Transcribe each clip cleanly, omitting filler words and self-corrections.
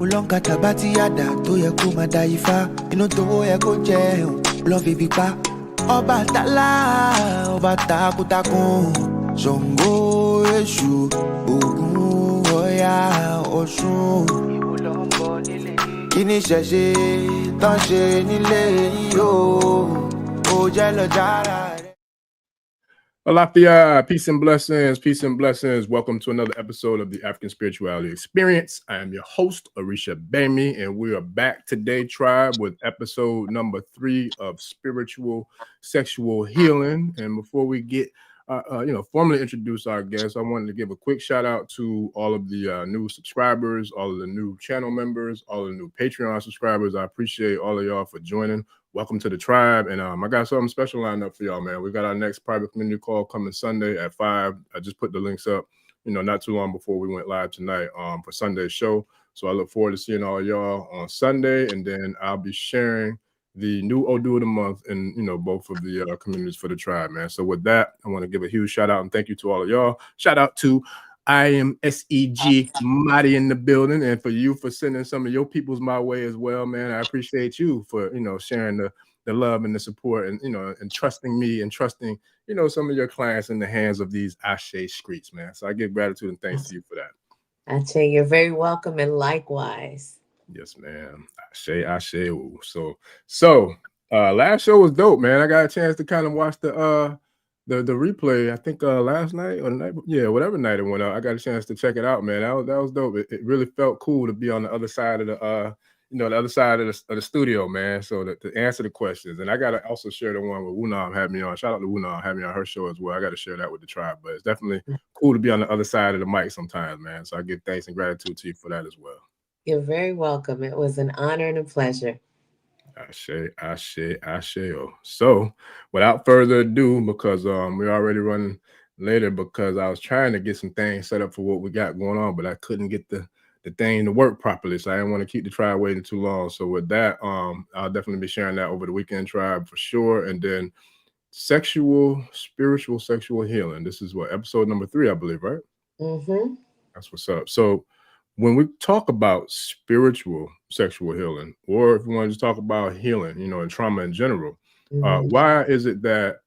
Ulonka tabati yada to ye kuma daifa. Ino to ye ko je love bipa. Oba tala, oba takutakun. Songo eshu, ogun oya osun. Kini sheshe, tan she nile yo. O jelo jara. Alafia, peace and blessings, peace and blessings. Welcome to another episode of the African Spirituality Experience. I am your host, Arisha Bami, and we are back today, tribe, with episode number 3 of Spiritual Sexual Healing. And before we get, formally introduce our guests, I wanted to give a quick shout out to all of the new subscribers, all of the new channel members, all of the new Patreon subscribers. I appreciate all of y'all for joining. Welcome to the tribe, and I got something special lined up for y'all, man. We got our next private community call coming Sunday at 5. I just put the links up, not too long before we went live tonight for Sunday's show. So I look forward to seeing all y'all on Sunday, and then I'll be sharing the new Odu of the month in both of the communities for the tribe, man. So with that, I want to give a huge shout out and thank you to all of y'all. Shout out to I am SEG13 in the building, and for you for sending some of your peoples my way as well, man. I appreciate you for sharing the love and the support, and and trusting me and trusting some of your clients in the hands of these Ase streets, man. So I give gratitude and thanks to you for that. I tell you, you're very welcome, and likewise. Yes, ma'am. Ashe. So last show was dope, man. I got a chance to kind of watch the replay. I think last night or the night, whatever night it went out, I got a chance to check it out, man. That was dope. It really felt cool to be on the other side of the the other side of the studio, man. So to answer the questions, and I gotta also share the one with Wunam had me on. Shout out to Wunam, had me on her show as well. I got to share that with the tribe, but it's definitely cool to be on the other side of the mic sometimes, man. So I give thanks and gratitude to you for that as well. You're very welcome. It was an honor and a pleasure. Ashe. So without further ado, because we're already running later, because I was trying to get some things set up for what we got going on, but I couldn't get the thing to work properly. So I didn't want to keep the tribe waiting too long. So with that, I'll definitely be sharing that over the weekend, tribe, for sure. And then spiritual sexual healing. This is what, episode number 3, I believe, right? Mm-hmm. That's what's up. So when we talk about spiritual sexual healing, or if you want to just talk about healing, and trauma in general, why is it that,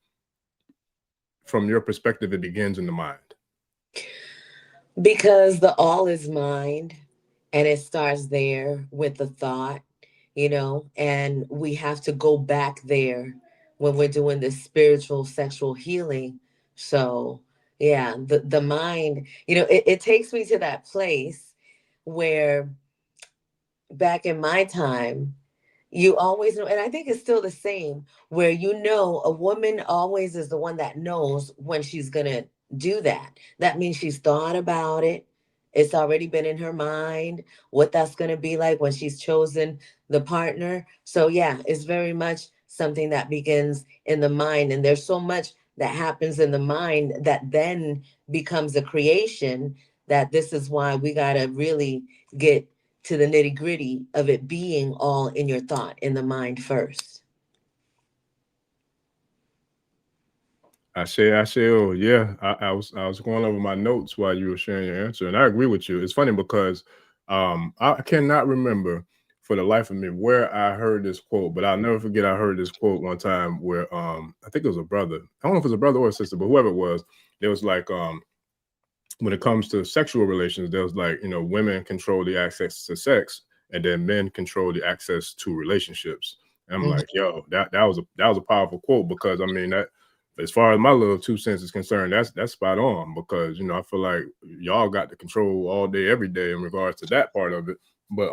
from your perspective, it begins in the mind? Because the all is mind, and it starts there with the thought, and we have to go back there when we're doing this spiritual sexual healing. So, yeah, the mind, it takes me to that place where back in my time, you always know, and I think it's still the same, where a woman always is the one that knows when she's going to do that. That means she's thought about it. It's already been in her mind what that's going to be like when she's chosen the partner. So yeah, it's very much something that begins in the mind. And there's so much that happens in the mind that then becomes a creation, that this is why we got to really get to the nitty gritty of it being all in your thought, in the mind first. Ashe. Oh, yeah. I was going over my notes while you were sharing your answer, and I agree with you. It's funny because I cannot remember for the life of me where I heard this quote, but I'll never forget I heard this quote one time where I think it was a brother. I don't know if it was a brother or a sister, but whoever it was, it was like when it comes to sexual relations, there was like, women control the access to sex, and then men control the access to relationships. And I'm like, yo, that was a powerful quote, because I mean, that, as far as my little 2 cents is concerned, that's spot on, because I feel like y'all got the control all day, every day in regards to that part of it. But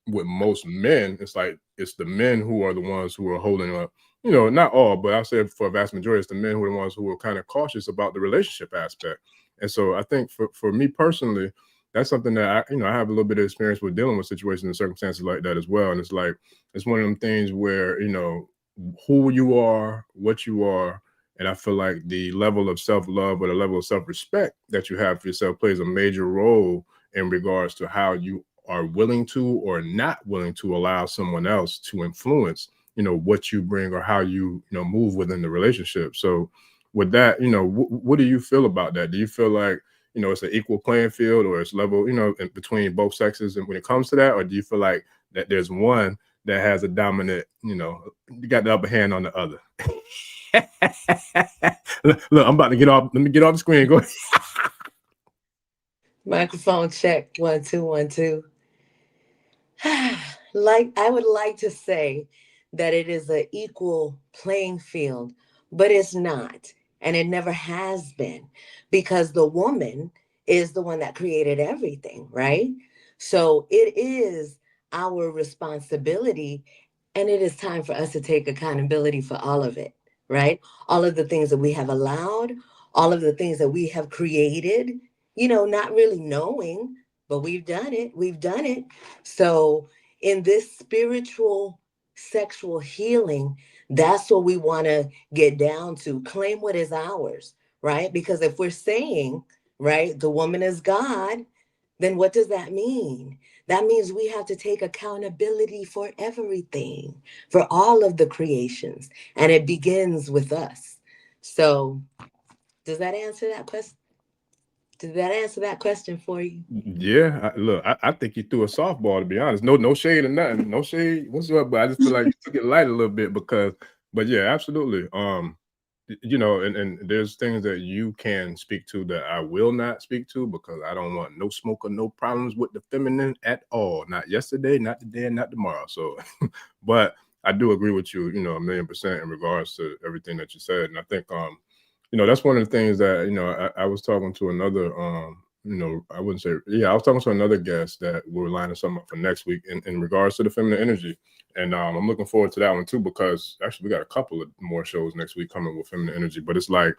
with most men, it's like it's the men who are the ones who are holding up. Not all, but I'll say for a vast majority, it's the men who are the ones who are kind of cautious about the relationship aspect. And so I think for me personally, that's something that I have a little bit of experience with dealing with situations and circumstances like that as well. And it's like, it's one of them things where, who you are, what you are. And I feel like the level of self-love or the level of self-respect that you have for yourself plays a major role in regards to how you are willing to or not willing to allow someone else to influence, what you bring or how you, move within the relationship. So with that, what do you feel about that? Do you feel like, you know, it's an equal playing field, or it's level, you know, in between both sexes, and when it comes to that? Or do you feel like that there's one that has a dominant, you know, you got the upper hand on the other? Look, I'm about to get off. Let me get off the screen. Go ahead. Microphone check. 1 2 1 2. Like, I would like to say that it is an equal playing field, but it's not. And it never has been, because the woman is the one that created everything, right? So it is our responsibility, and it is time for us to take accountability for all of it, right? All of the things that we have allowed, all of the things that we have created, not really knowing, but we've done it. We've done it. So, in this spiritual sexual healing, that's what we want to get down to. Claim what is ours, right? Because if we're saying, right, the woman is God, then what does that mean? That means we have to take accountability for everything, for all of the creations, and it begins with us. So, does that answer that question? Did that answer that question for you? Yeah, look, I think you threw a softball, to be honest. No shade or nothing. No shade whatsoever. But I just feel like you took it light a little bit but yeah, absolutely. You know, and there's things that you can speak to that I will not speak to, because I don't want no smoke or no problems with the feminine at all. Not yesterday, not today, and not tomorrow. So, but I do agree with you, you know, 1,000,000% in regards to everything that you said. And I think, you know, that's one of the things that, you know, I was talking to another, you know, I wouldn't say, yeah, I was talking to another guest that we're lining something up for next week in regards to the feminine energy. And I'm looking forward to that one too, because actually we got a couple of more shows next week coming with feminine energy. But it's like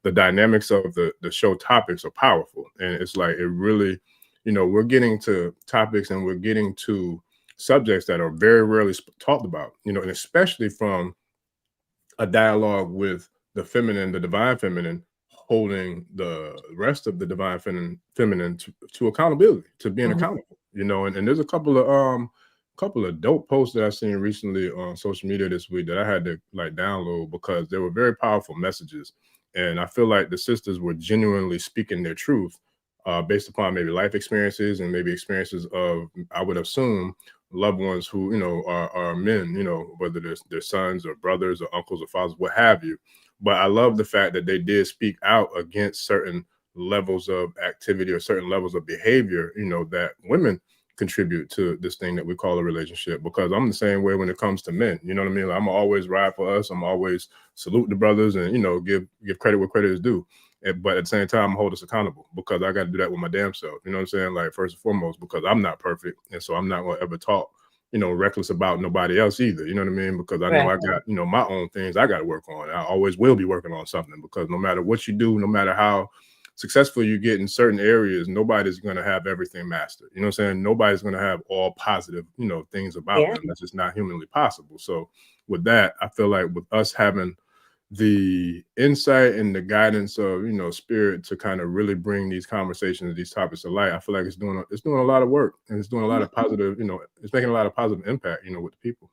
the dynamics of the show topics are powerful. And it's like, it really, you know, we're getting to topics and we're getting to subjects that are very rarely talked about, you know, and especially from a dialogue with the feminine, the divine feminine, holding the rest of the divine feminine to accountability, to being accountable, you know. And there's a couple of dope posts that I've seen recently on social media this week that I had to like download, because they were very powerful messages. And I feel like the sisters were genuinely speaking their truth, based upon maybe life experiences and maybe experiences of, I would assume, loved ones who, you know, are men, you know, whether they're sons or brothers or uncles or fathers, what have you. But I love the fact that they did speak out against certain levels of activity or certain levels of behavior, you know, that women contribute to this thing that we call a relationship. Because I'm the same way when it comes to men, you know what I mean? Like, I'm always ride for us. I'm always salute the brothers and, you know, give credit where credit is due. But at the same time, hold us accountable, because I got to do that with my damn self. You know what I'm saying? Like, first and foremost, because I'm not perfect. And so I'm not going to ever talk, you know, reckless about nobody else either. You know what I mean? Because I know I got, you know, my own things I got to work on. I always will be working on something, because no matter what you do, no matter how successful you get in certain areas, nobody's going to have everything mastered. You know what I'm saying? Nobody's going to have all positive, you know, things about them. That's just not humanly possible. So with that, I feel like with us having the insight and the guidance of, you know, spirit to kind of really bring these conversations, these topics to light, I feel like it's doing a lot of work, and it's doing a lot of positive, you know, it's making a lot of positive impact, you know, with the people.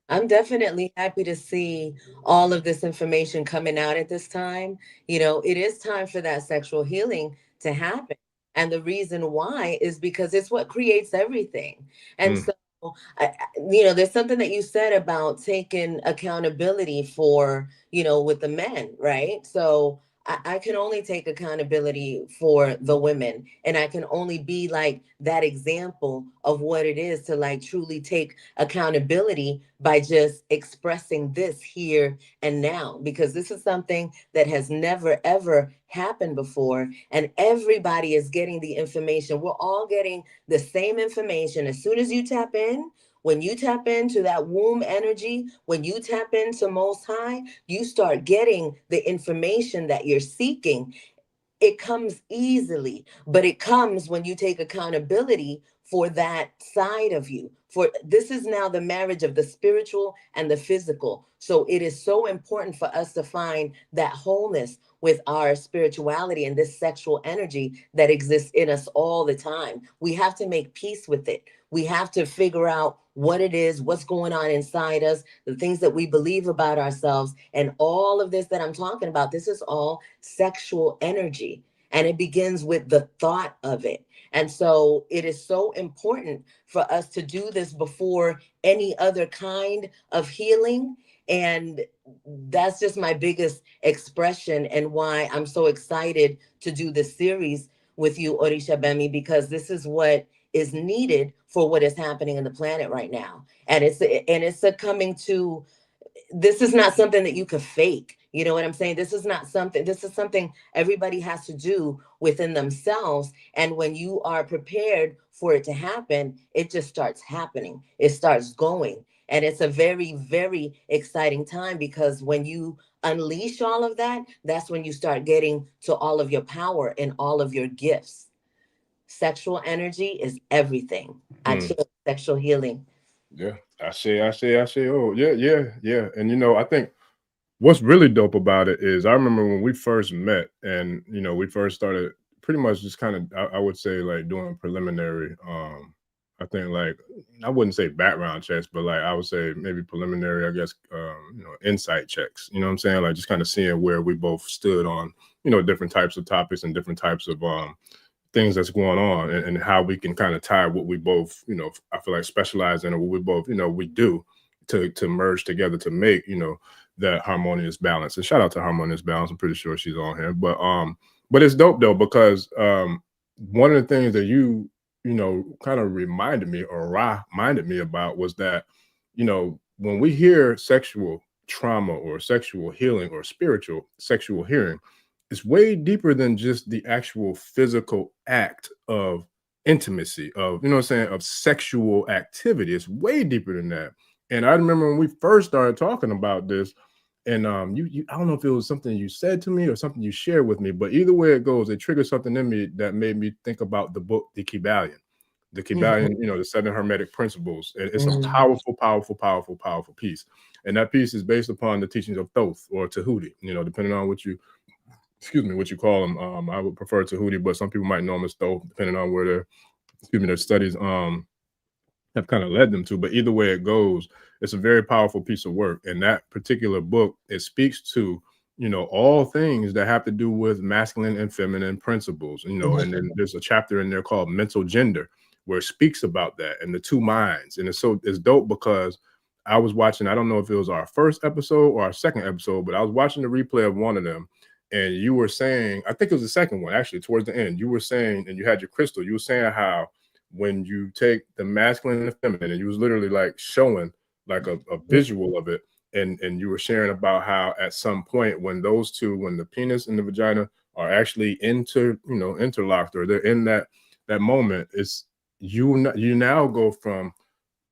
I'm definitely happy to see all of this information coming out at this time. It is time for that sexual healing to happen. And the reason why is because it's what creates everything. And so, there's something that you said about taking accountability for, with the men, right? So I can only take accountability for the women, and I can only be like that example of what it is to like truly take accountability by just expressing this here and now, because this is something that has never ever happened before, and everybody is getting the information. We're all getting the same information. As soon as you tap in, when you tap into that womb energy, when you tap into Most High, you start getting the information that you're seeking. It comes easily, but it comes when you take accountability for that side of you. For this is now the marriage of the spiritual and the physical. So it is so important for us to find that wholeness with our spirituality and this sexual energy that exists in us all the time. We have to make peace with it. We have to figure out what it is, what's going on inside us, the things that we believe about ourselves, and all of this that I'm talking about. This is all sexual energy. and it begins with the thought of it. And so it is so important for us to do this before any other kind of healing. And that's just my biggest expression, and why I'm so excited to do this series with you, Orisha Bemi, because this is what is needed for what is happening in the planet right now. And it's a coming to, this is not something that you could fake. You know what I'm saying? This is not something, this is something everybody has to do within themselves. And when you are prepared for it to happen, it just starts happening. It starts going. And it's a very, very exciting time, because when you unleash all of that, that's when you start getting to all of your power and all of your gifts. Sexual energy is everything. I feel sexual healing. Yeah, I say, oh, yeah. And I think what's really dope about it is I remember when we first met, and we first started pretty much just kind of, I would say, like, doing preliminary, I think, like, I wouldn't say background checks, but like I would say maybe preliminary, I guess, insight checks. You know what I'm saying? Like, just kind of seeing where we both stood on, different types of topics and different types of things that's going on, and how we can kind of tie what we both, I feel like, specialize in, or what we both, we do to merge together to make, that harmonious balance. And shout out to Harmonious Balance. I'm pretty sure she's on here. But it's dope though, because one of the things that kind of reminded me, or reminded me about, was that, when we hear sexual trauma or sexual healing or spiritual sexual healing, it's way deeper than just the actual physical act of intimacy, of, what I'm saying, of sexual activity. It's way deeper than that. And I remember when we first started talking about this, and you I don't know if it was something you said to me or something you shared with me, but either way it goes, it triggered something in me that made me think about the book, The Kybalion. The Kybalion, the 7 Hermetic Principles. And it's a powerful, powerful, powerful, powerful piece. And that piece is based upon the teachings of Thoth or Tahuti, depending on what you call them. I would prefer Tahuti, but some people might know them as Thoth, depending on where their studies have kind of led them to. But either way it goes, it's a very powerful piece of work. And that particular book, it speaks to, all things that have to do with masculine and feminine principles, and then there's a chapter in there called Mental Gender, where it speaks about that and the two minds. And it's dope, because I was watching, I don't know if it was our first episode or our second episode, but I was watching the replay of one of them. And you were saying, I think it was the second one, actually, towards the end, you were saying, and you had your crystal, you were saying how when you take the masculine and the feminine, and you was literally like showing like a visual of it. And you were sharing about how at some point when those two, when the penis and the vagina are actually interlocked, or they're in that moment, it's you now go from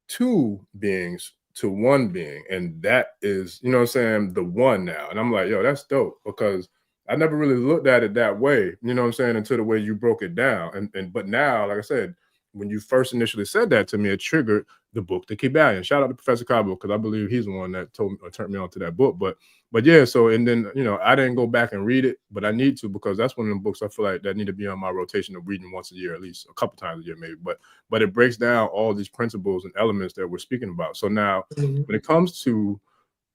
two beings to one being. And that is, the one now. And I'm like, yo, that's dope, because I never really looked at it that way, until the way you broke it down. But now, like I said, when you first initially said that to me, it triggered the book, The Kybalion. Shout out to Professor Cabo, because I believe he's the one that told me or turned me on to that book. But yeah, so, and then, I didn't go back and read it, but I need to, because that's one of the books I feel like that need to be on my rotation of reading once a year, at least a couple times a year, maybe. But it breaks down all these principles and elements that we're speaking about. So now, when it comes to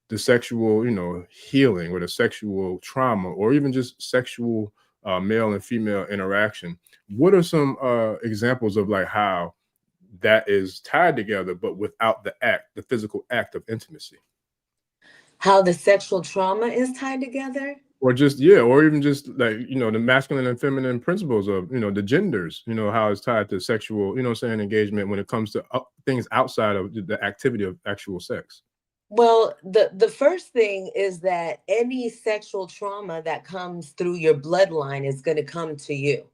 the sexual, healing, or the sexual trauma, or even just sexual male and female interaction, what are some examples of like how that is tied together, but without the physical act of intimacy? How the sexual trauma is tied together? Or just, yeah, or even just like, the masculine and feminine principles of, the genders, how it's tied to sexual, engagement when it comes to things outside of the activity of actual sex. Well, the first thing is that any sexual trauma that comes through your bloodline is going to come to you.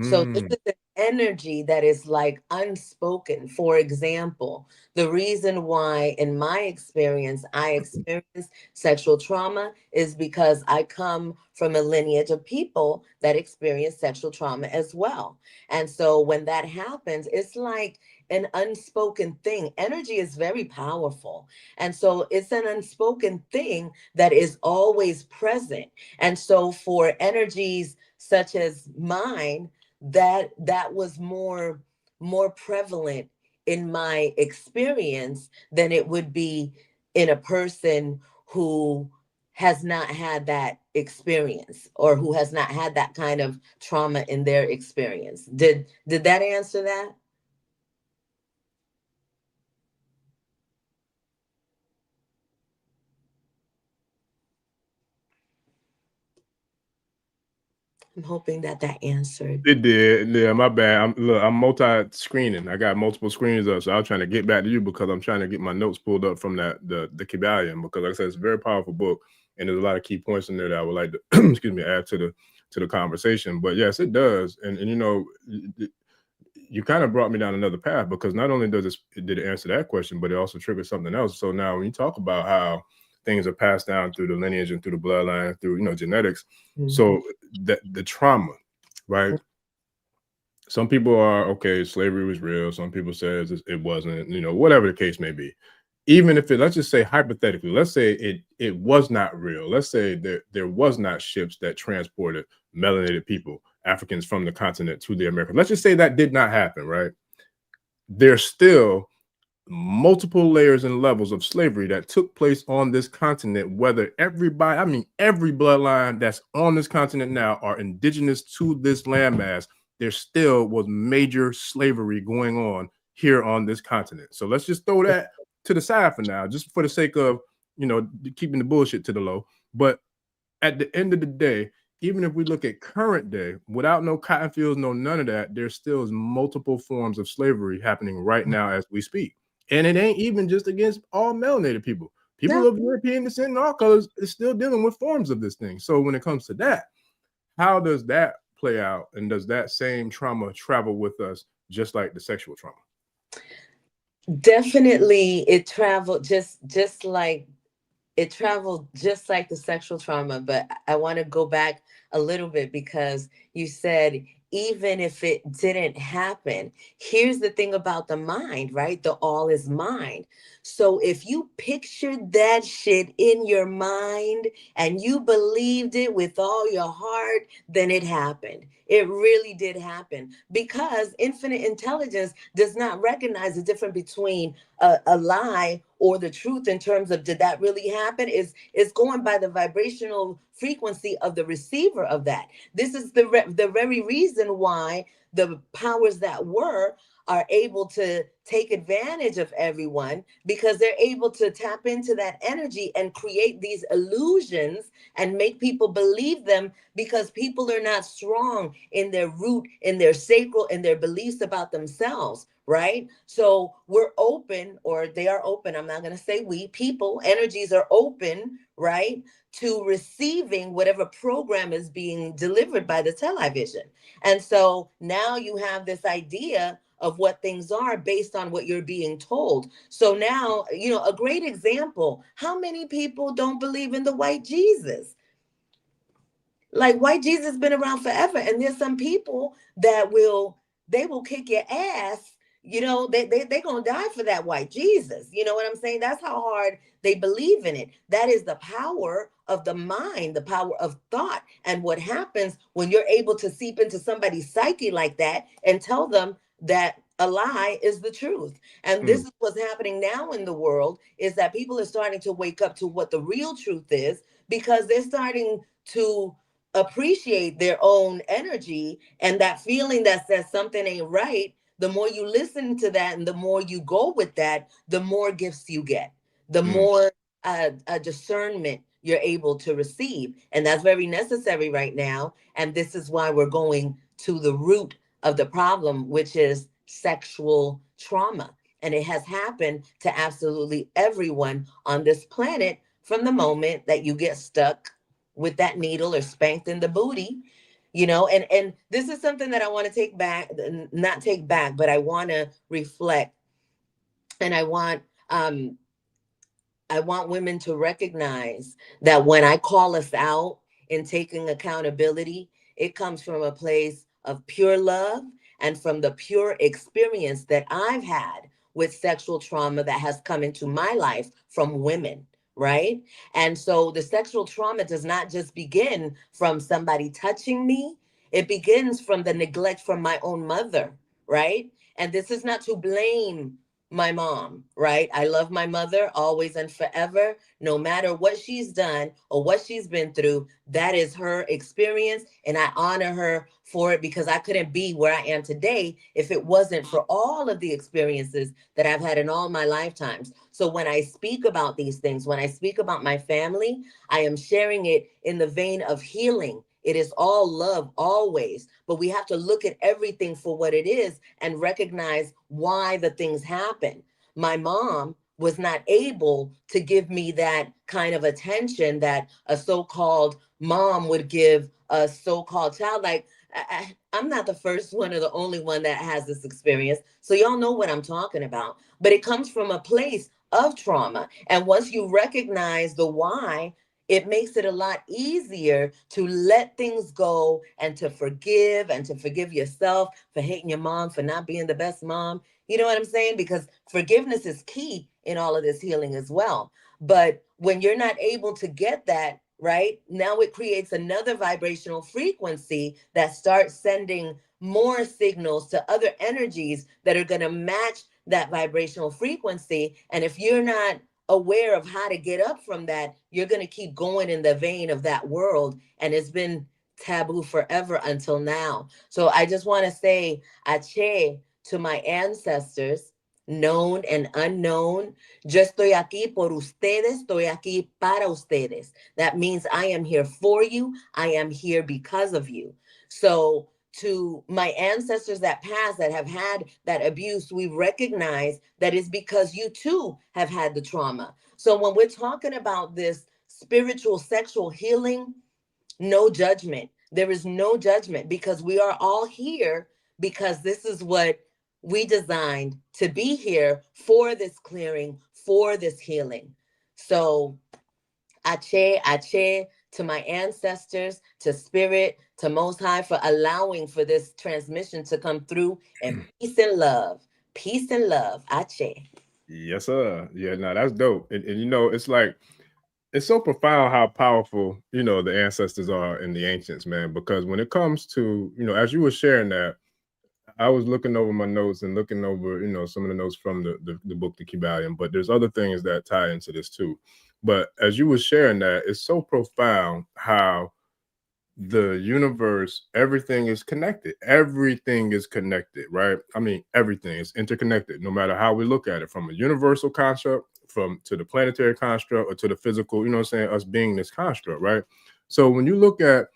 So this is an energy that is like unspoken. For example, the reason why, in my experience, I experience sexual trauma is because I come from a lineage of people that experience sexual trauma as well. And so when that happens, it's like an unspoken thing. Energy is very powerful. And so it's an unspoken thing that is always present. And so for energies such as mine, that was more prevalent in my experience than it would be in a person who has not had that experience, or who has not had that kind of trauma in their experience. Did that answer that? I'm hoping that answered. It did. Yeah, my bad. I'm multi-screening. I got multiple screens up, so I was trying to get back to you because I'm trying to get my notes pulled up from the Kybalion, because like I said, it's a very powerful book, and there's a lot of key points in there that I would like to excuse me, add to the conversation. But yes, it does. And you know, you kind of brought me down another path, because not only did it answer that question, but it also triggered something else. So now when you talk about how things are passed down through the lineage and through the bloodline, through, you know, genetics. Mm-hmm. So the trauma, right? Some people are, okay, slavery was real. Some people says it wasn't, you know, whatever the case may be. Even if let's just say hypothetically, let's say it was not real. Let's say there was not ships that transported melanated people, Africans, from the continent to the Americas. Let's just say that did not happen, right? There's still multiple layers and levels of slavery that took place on this continent, whether every bloodline that's on this continent now are indigenous to this landmass. There still was major slavery going on here on this continent. So let's just throw that to the side for now, just for the sake of, you know, keeping the bullshit to the low. But at the end of the day, even if we look at current day, without no cotton fields, no none of that, there still is multiple forms of slavery happening right now as we speak. And it ain't even just against all melanated people. People of European descent and all colors is still dealing with forms of this thing. So when it comes to that, how does that play out? And does that same trauma travel with us, just like the sexual trauma? Definitely, it traveled just like the sexual trauma. But I want to go back a little bit, because you said even if it didn't happen, here's the thing about the mind, right? The all is mind. So if you pictured that shit in your mind and you believed it with all your heart, then it happened. It really did happen, because infinite intelligence does not recognize the difference between a lie or the truth in terms of, did that really happen? Is going by the vibrational frequency of the receiver of that. This is the very reason why the powers that were are able to take advantage of everyone, because they're able to tap into that energy and create these illusions and make people believe them, because people are not strong in their root, in their sacral, in their beliefs about themselves, right? So we're open, or they are open. I'm not going to say we, people, energies are open, right, to receiving whatever program is being delivered by the television. And so now you have this idea of what things are based on what you're being told. So now, you know, a great example, how many people don't believe in the white Jesus? Like, white Jesus has been around forever. And there's some people that will kick your ass. You know, they're going to die for that white Jesus. You know what I'm saying? That's how hard they believe in it. That is the power of the mind, the power of thought. And what happens when you're able to seep into somebody's psyche like that and tell them that a lie is the truth. And this is what's happening now in the world, is that people are starting to wake up to what the real truth is, because they're starting to appreciate their own energy, and that feeling that says something ain't right. The more you listen to that and the more you go with that, the more gifts you get, the more discernment you're able to receive. And that's very necessary right now. And this is why we're going to the root of the problem, which is sexual trauma. And it has happened to absolutely everyone on this planet from the moment that you get stuck with that needle or spanked in the booty. You know, and this is something that I want to not take back, but I want to reflect. And I want women to recognize that when I call us out in taking accountability, it comes from a place of pure love and from the pure experience that I've had with sexual trauma that has come into my life from women, right? And so the sexual trauma does not just begin from somebody touching me. It begins from the neglect from my own mother, right? And this is not to blame my mom, right? I love my mother always and forever, no matter what she's done or what she's been through. That is her experience, and I honor her for it, because I couldn't be where I am today if it wasn't for all of the experiences that I've had in all my lifetimes. So when I speak about these things, when I speak about my family, I am sharing it in the vein of healing. It is all love always, but we have to look at everything for what it is and recognize why the things happen. My mom was not able to give me that kind of attention that a so-called mom would give a so-called child. Like, I'm not the first one or the only one that has this experience. So y'all know what I'm talking about. But it comes from a place of trauma. And once you recognize the why, it makes it a lot easier to let things go and to forgive yourself for hating your mom, for not being the best mom. You know what I'm saying? Because forgiveness is key in all of this healing as well. But when you're not able to get that, right, now it creates another vibrational frequency that starts sending more signals to other energies that are going to match that vibrational frequency. And if you're not aware of how to get up from that, you're going to keep going in the vein of that world. And it's been taboo forever until now. So I just want to say, Ache, to my ancestors, known and unknown. Yo estoy aquí por ustedes, estoy aquí para ustedes. That means I am here for you. I am here because of you. So to my ancestors that passed, that have had that abuse, we recognize that it's because you too have had the trauma. So when we're talking about this spiritual sexual healing, no judgment. There is no judgment, because we are all here because this is what we designed to be here for, this clearing, for this healing. So Ache to my ancestors, to spirit, to Most High, for allowing for this transmission to come through, and peace and love. Peace and love. Ache. Yes, sir. Yeah, no, that's dope. And you know, it's like, it's so profound how powerful, you know, the ancestors are in the ancients, man. Because when it comes to, you know, as you were sharing that, I was looking over my notes and looking over, you know, some of the notes from the book, The Kybalion, but there's other things that tie into this too. But as you were sharing that, it's so profound how the universe, everything is connected. Everything is connected, right? I mean, everything is interconnected, no matter how we look at it, from a universal construct, from to the planetary construct, or to the physical, you know what I'm saying, us being this construct, right? So when you look at,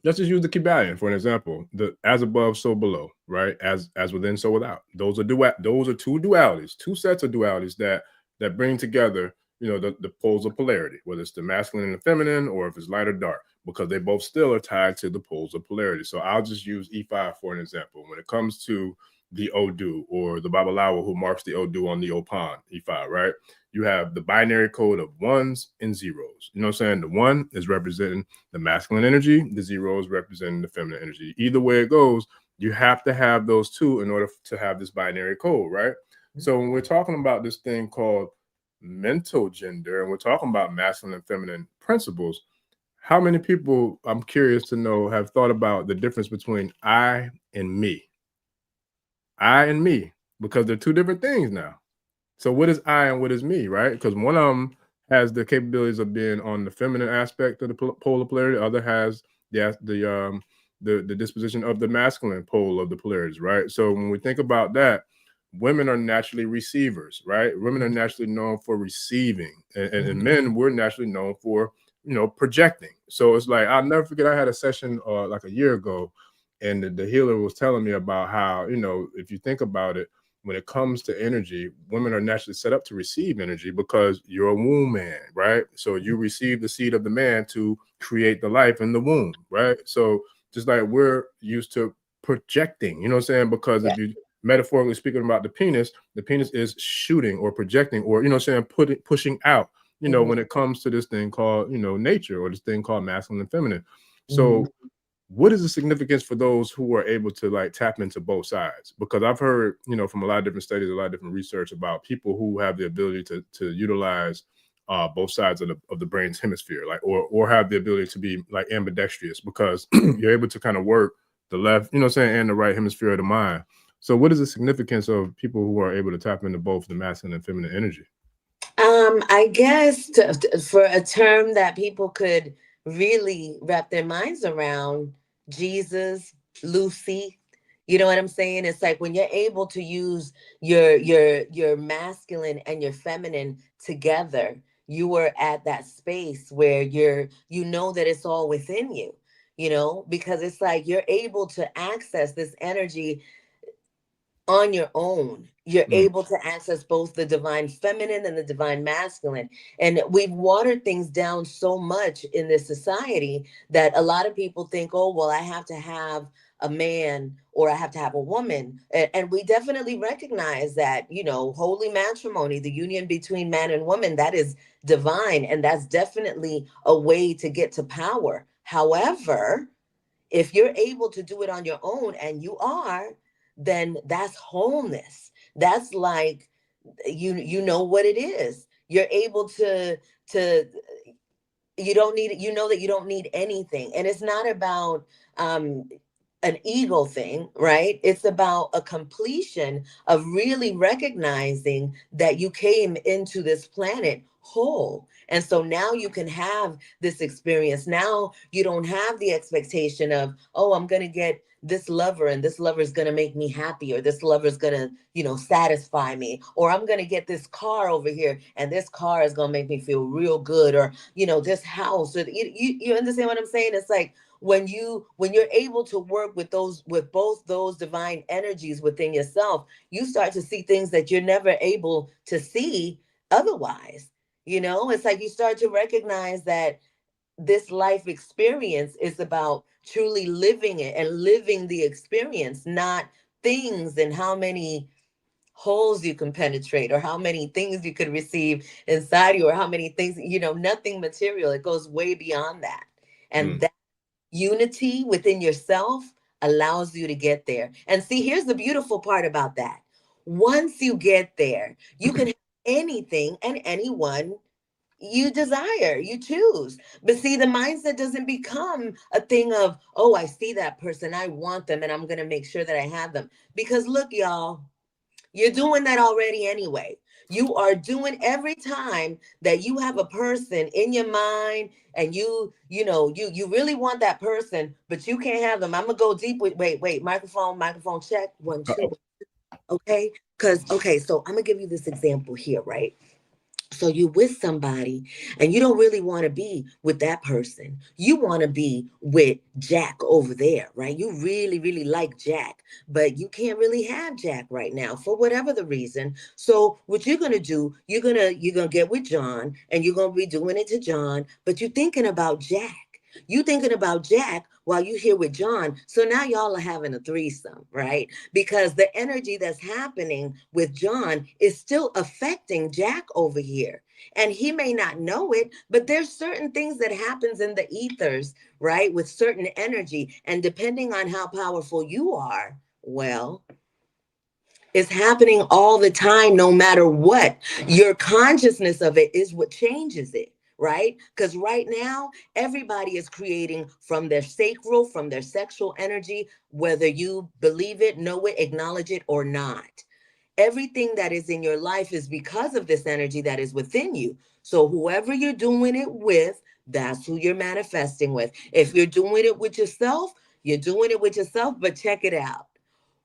let's just use the Kybalion for an example, the as above, so below, right? As within, so without. Those are two dualities, two sets of dualities that bring together, you know, the poles of polarity, whether it's the masculine and the feminine, or if it's light or dark, because they both still are tied to the poles of polarity. So I'll just use E5 for an example. When it comes to the Odu, or the Babalawo who marks the Odu on the Opan, E5, right? You have the binary code of ones and zeros. You know what I'm saying? The one is representing the masculine energy, the zero is representing the feminine energy. Either way it goes, you have to have those two in order to have this binary code, right? So when we're talking about this thing called mental gender, and we're talking about masculine and feminine principles, how many people, I'm curious to know, have thought about the difference between I and me? I and me, because they're two different things now. So what is I and what is me, right? Because one of them has the capabilities of being on the feminine aspect of the polar polarity. The other has the disposition of the masculine pole of the polarities, right? So when we think about that, women are naturally receivers, right? Women are naturally known for receiving, and men, we're naturally known for, you know, projecting. So it's like, I'll never forget, I had a session like a year ago, and the healer was telling me about how, you know, if you think about it, when it comes to energy, women are naturally set up to receive energy because you're a womb man, right? So you receive the seed of the man to create the life in the womb, right? So just like we're used to projecting, you know what I'm saying? Because if you metaphorically speaking about the penis is shooting or projecting, or, you know what I'm saying, pushing out, you know, when it comes to this thing called, you know, nature, or this thing called masculine and feminine. So what is the significance for those who are able to like tap into both sides? Because I've heard, you know, from a lot of different studies, a lot of different research about people who have the ability to utilize both sides of the brain's hemisphere, like, or have the ability to be like ambidextrous, because you're able to kind of work the left, you know what I'm saying, and the right hemisphere of the mind. So what is the significance of people who are able to tap into both the masculine and feminine energy? I guess for a term that people could really wrap their minds around, Jesus, Lucy, you know what I'm saying? It's like when you're able to use your masculine and your feminine together, you are at that space where you know that it's all within you, you know, because it's like you're able to access this energy on your own. You're Mm, able to access both the divine feminine and the divine masculine. And we've watered things down so much in this society that a lot of people think, oh, well, I have to have a man or I have to have a woman. And we definitely recognize that, you know, holy matrimony, the union between man and woman, that is divine. And that's definitely a way to get to power. However, if you're able to do it on your own, and you are, then that's wholeness. That's like you know what it is. You're able to you don't need, you know that you don't need anything. And it's not about um an ego thing, right? It's about a completion of really recognizing that you came into this planet whole. And so now you can have this experience. Now you don't have the expectation of, oh, I'm going to get this lover and this lover is going to make me happy, or this lover is going to, you know, satisfy me, or I'm going to get this car over here and this car is going to make me feel real good, or, you know, this house, or you understand what I'm saying? It's like when you're able to work with those, with both those divine energies within yourself, you start to see things that you're never able to see otherwise. You know, it's like you start to recognize that this life experience is about truly living it and living the experience, not things and how many holes you can penetrate or how many things you could receive inside you or how many things, you know, nothing material. It goes way beyond that. And mm. unity within yourself allows you to get there. And see, here's the beautiful part about that. Once you get there, you can have anything and anyone you desire, you choose. But see, the mindset doesn't become a thing of, oh, I see that person, I want them, and I'm going to make sure that I have them. Because look, y'all, you're doing that already anyway. You are doing every time that you have a person in your mind and you know, you really want that person, but you can't have them. I'm gonna go deep with wait, microphone check. One, two. Uh-oh. Okay. Cause okay, so I'm gonna give you this example here, right? So you with somebody and you don't really want to be with that person. You want to be with Jack over there, right? You really, really like Jack, but you can't really have Jack right now for whatever the reason. So what you're gonna do, you're gonna get with John and you're gonna be doing it to John, but you're thinking about Jack. You thinking about Jack while you here with John. So now y'all are having a threesome, right? Because the energy that's happening with John is still affecting Jack over here. And he may not know it, but there's certain things that happens in the ethers, right? With certain energy. And depending on how powerful you are, well, it's happening all the time, no matter what. Your consciousness of it is what changes it, right? Because right now, everybody is creating from their sacral, from their sexual energy, whether you believe it, know it, acknowledge it, or not. Everything that is in your life is because of this energy that is within you. So, whoever you're doing it with, that's who you're manifesting with. If you're doing it with yourself, you're doing it with yourself, but check it out.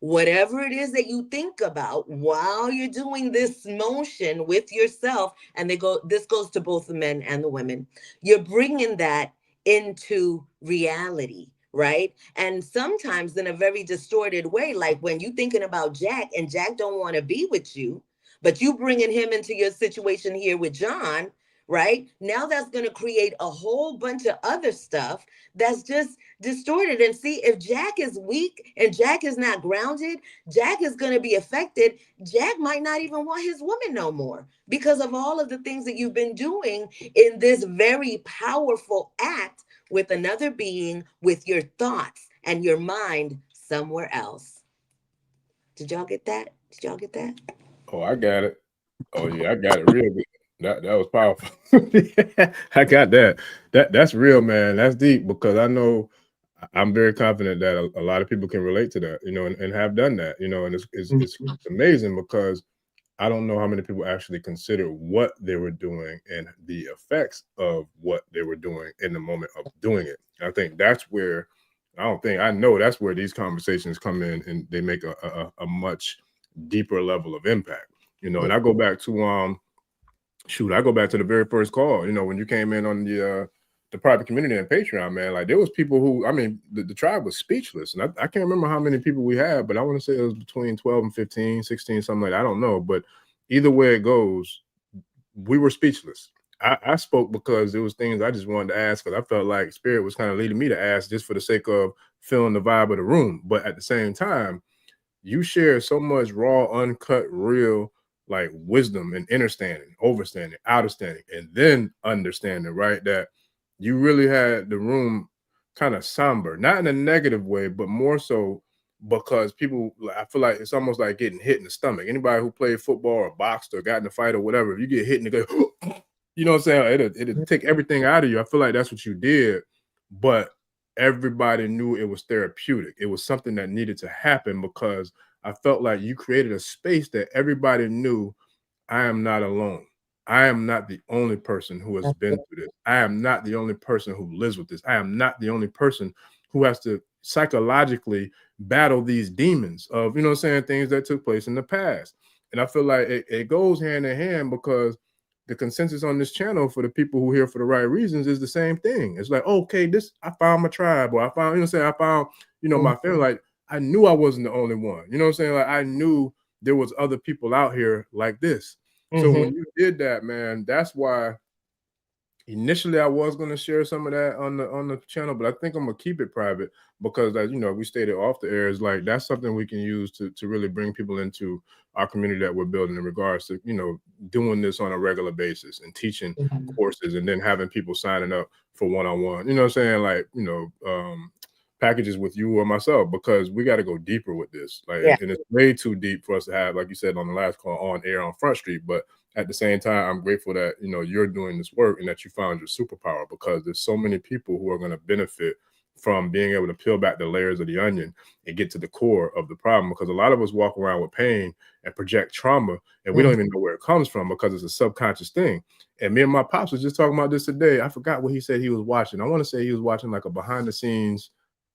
Whatever it is that you think about while you're doing this motion with yourself, and this goes to both the men and the women, you're bringing that into reality, right? And sometimes in a very distorted way, like when you thinking about Jack and Jack don't want to be with you, but you bringing him into your situation here with John, right? Now that's going to create a whole bunch of other stuff that's just distorted. And see, if Jack is weak and Jack is not grounded, Jack is going to be affected. Jack might not even want his woman no more because of all of the things that you've been doing in this very powerful act with another being, with your thoughts and your mind somewhere else. Did y'all get that? Did y'all get that? Oh, I got it. Oh yeah, I got it real good. That was powerful. Yeah, I got that. That's real, man. That's deep because I know I'm very confident that a lot of people can relate to that, and have done that, and it's amazing because I don't know how many people actually consider what they were doing and the effects of what they were doing in the moment of doing it. I think that's where I know that's where these conversations come in and they make a much deeper level of impact, and I go back to I go back to the very first call, when you came in on the private community and Patreon, man. Like there was people who, I mean, the tribe was speechless. And I can't remember how many people we had, but I want to say it was between 12 and 15, 16, something like that. I don't know. But either way it goes, we were speechless. I spoke because there was things I just wanted to ask because I felt like Spirit was kind of leading me to ask just for the sake of feeling the vibe of the room. But at the same time, you share so much raw, uncut, real, like wisdom and understanding, overstanding, understanding, and then understanding, right? That you really had the room kind of somber, not in a negative way, but more so because people, I feel like it's almost like getting hit in the stomach. Anybody who played football or boxed or got in a fight or whatever, if you get hit and go, you know what I'm saying? It'll take everything out of you. I feel like that's what you did, but everybody knew it was therapeutic. It was something that needed to happen because I felt like you created a space that everybody knew I am not alone. I am not the only person who has been through this. I am not the only person who lives with this. I am not the only person who has to psychologically battle these demons of, you know what I'm saying, things that took place in the past. And I feel like it goes hand in hand because the consensus on this channel for the people who are here for the right reasons is the same thing. It's like, okay, I found my tribe, or I found, you know what I'm saying, I found, my family. Like, I knew I wasn't the only one. You know what I'm saying? Like, I knew there was other people out here like this. So when you did that, man, that's why initially I was going to share some of that on the channel, but I think I'm gonna keep it private because, as we stated off the air, is like that's something we can use to really bring people into our community that we're building in regards to doing this on a regular basis and teaching courses and then having people signing up for one-on-one. You know what I'm saying? Like packages with you or myself, because we got to go deeper with this. Like, and it's way too deep for us to have, like you said on the last call, on air on Front Street, but at the same time, I'm grateful that, you're doing this work and that you found your superpower, because there's so many people who are going to benefit from being able to peel back the layers of the onion and get to the core of the problem. Because a lot of us walk around with pain and project trauma, and we don't even know where it comes from because it's a subconscious thing. And me and my pops was just talking about this today. I forgot what he said he was watching. I want to say he was watching like a behind the scenes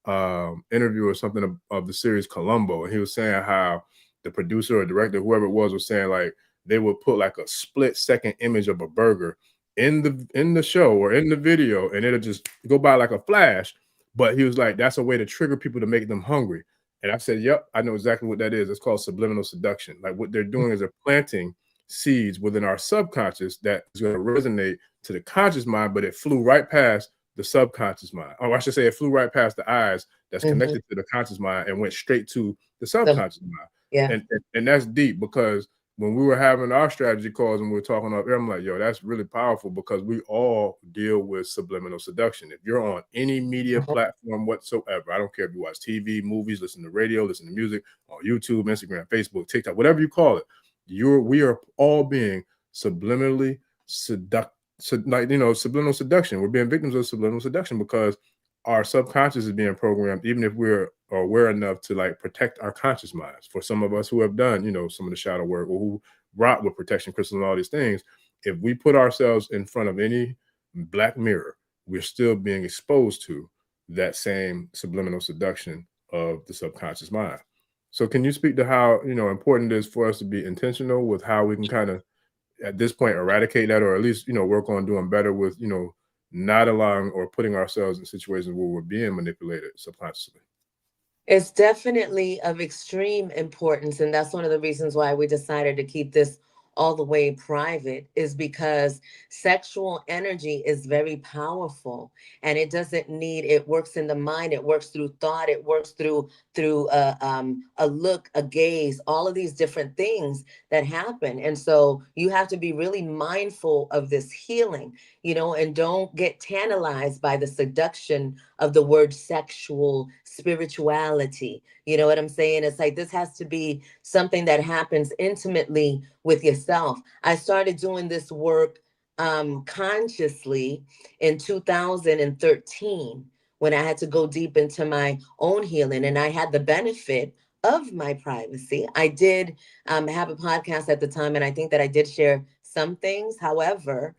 interview or something of the series Columbo. And he was saying how the producer or director, whoever it was saying like, they would put like a split-second image of a burger in the show or in the video, and it'll just go by like a flash. But he was like, that's a way to trigger people to make them hungry. And I said, yep, I know exactly what that is. It's called subliminal seduction. Like what they're doing is they're planting seeds within our subconscious that is going to resonate to the conscious mind, but it flew right past the subconscious mind. Or I should say it flew right past the eyes that's connected to the conscious mind and went straight to the subconscious mind. Yeah. And that's deep, because when we were having our strategy calls and we were talking up here, I'm like, yo, that's really powerful, because we all deal with subliminal seduction. If you're on any media platform whatsoever, I don't care if you watch TV, movies, listen to radio, listen to music, on YouTube, Instagram, Facebook, TikTok, whatever you call it, we are all being subliminally subliminal seduction. We're being victims of subliminal seduction because our subconscious is being programmed, even if we're aware enough to like protect our conscious minds. For some of us who have done, some of the shadow work, or who rock with protection crystals and all these things, if we put ourselves in front of any black mirror, we're still being exposed to that same subliminal seduction of the subconscious mind. So can you speak to how, important it is for us to be intentional with how we can kind of, at this point, eradicate that, or at least, work on doing better with, not allowing or putting ourselves in situations where we're being manipulated subconsciously? It's definitely of extreme importance. And that's one of the reasons why we decided to keep this all the way private, is because sexual energy is very powerful, and it doesn't need, it works in the mind, it works through thought, it works through a look, a gaze, all of these different things that happen. And so you have to be really mindful of this healing, and don't get tantalized by the seduction of the word sexual spirituality. You know what I'm saying? It's like, this has to be something that happens intimately with yourself. I started doing this work consciously in 2013 when I had to go deep into my own healing, and I had the benefit of my privacy. I did have a podcast at the time, and I think that I did share some things. However,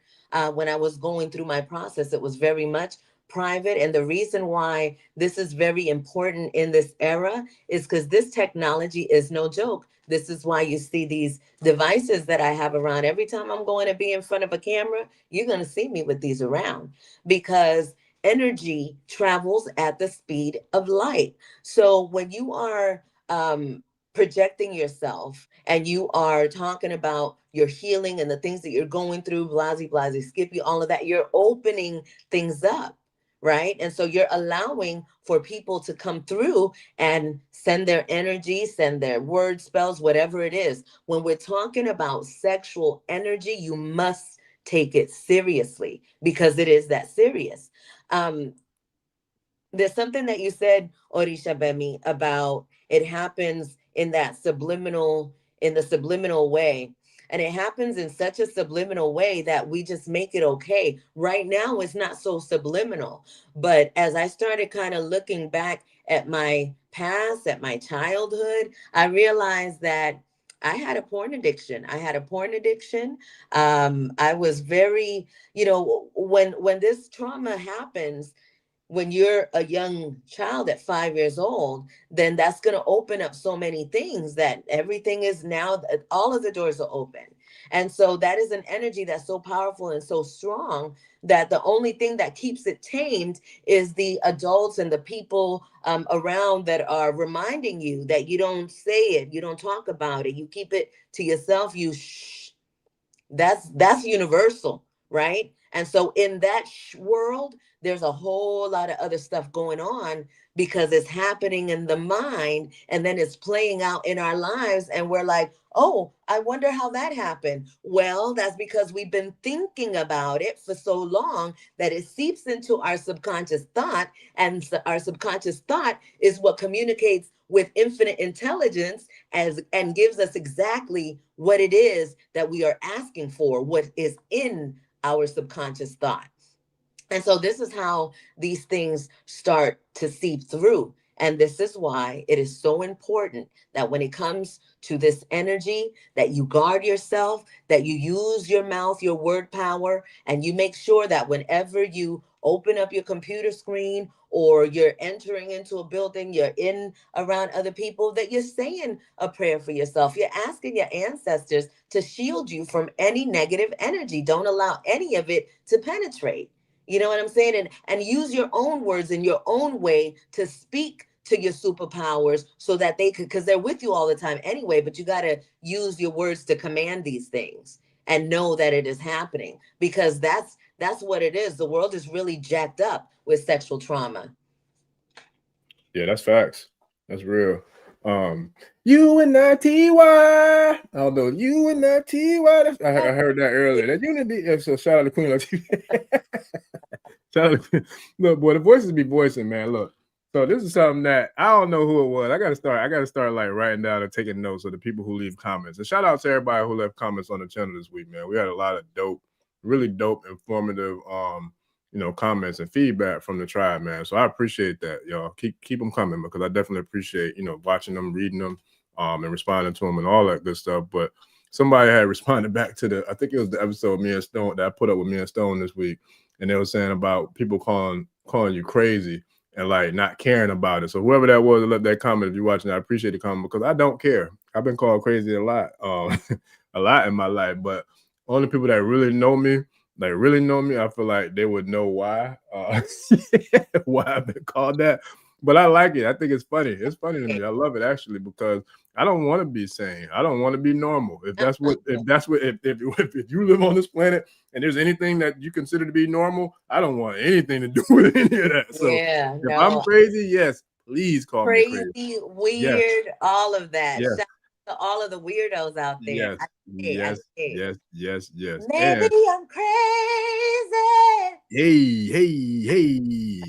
when I was going through my process, it was very much private. And the reason why this is very important in this era is because this technology is no joke. This is why you see these devices that I have around. Every time I'm going to be in front of a camera, you're going to see me with these around, because energy travels at the speed of light. So when you are projecting yourself and you are talking about your healing and the things that you're going through, blasey, blasey, skippy, all of that, you're opening things up, right? And so you're allowing for people to come through and send their energy, send their word spells, whatever it is. When we're talking about sexual energy, you must take it seriously, because it is that serious. Um, there's something that you said, Orisha Bemi, about it happens in that subliminal, in the subliminal way. And it happens in such a subliminal way that we just make it okay. Right now, it's not so subliminal. But as I started kind of looking back at my past, at my childhood, I realized that I had a porn addiction. I had a porn addiction. I was very, when this trauma happens, when you're a young child at 5 years old, then that's going to open up so many things, that everything is now, all of the doors are open. And so that is an energy that's so powerful and so strong that the only thing that keeps it tamed is the adults and the people around that are reminding you that you don't say it, you don't talk about it, you keep it to yourself, you shh. That's universal, right? And so in that world, there's a whole lot of other stuff going on, because it's happening in the mind and then it's playing out in our lives, and we're like, oh, I wonder how that happened. Well, that's because we've been thinking about it for so long that it seeps into our subconscious thought, and our subconscious thought is what communicates with infinite intelligence and gives us exactly what it is that we are asking for, what is in our subconscious thought. And so this is how these things start to seep through. And this is why it is so important that when it comes to this energy, that you guard yourself, that you use your mouth, your word power, and you make sure that whenever you open up your computer screen or you're entering into a building, you're in around other people, that you're saying a prayer for yourself. You're asking your ancestors to shield you from any negative energy. Don't allow any of it to penetrate. You know what I'm saying? And use your own words in your own way to speak to your superpowers, so that they could, because they're with you all the time anyway, but you got to use your words to command these things and know that it is happening, because that's what it is. The world is really jacked up with sexual trauma. Yeah, that's facts. That's real. UNITY. I don't know. UNITY. I heard that earlier. That unity. So shout out to Queen Latifah. Shout out to, look, boy, the voices be voicing, man. Look. So this is something that I don't know who it was. I gotta start like writing down and taking notes of the people who leave comments. And shout out to everybody who left comments on the channel this week, man. We had a lot of dope, really dope, informative comments and feedback from the tribe, man. So I appreciate that, y'all. Keep them coming, because I definitely appreciate, watching them, reading them, and responding to them and all that good stuff. But somebody had responded back to I think it was the episode me and Stone that I put up with me and Stone this week, and they were saying about people calling you crazy and like not caring about it. So whoever that was that left that comment, if you're watching, I appreciate the comment, because I don't care. I've been called crazy a lot, a lot in my life, but only people that really know me, I feel like they would know why, why I've been called that. But I like it. I think it's funny. It's funny to me. I love it, actually, because I don't want to be sane. I don't want to be normal. If you live on this planet and there's anything that you consider to be normal, I don't want anything to do with any of that. So Yeah, if I'm crazy, yes, please call me crazy. Weird, yes. All of that. Yes. Shout out to all of the weirdos out there. Yes. Yes. Maybe I'm crazy. Hey.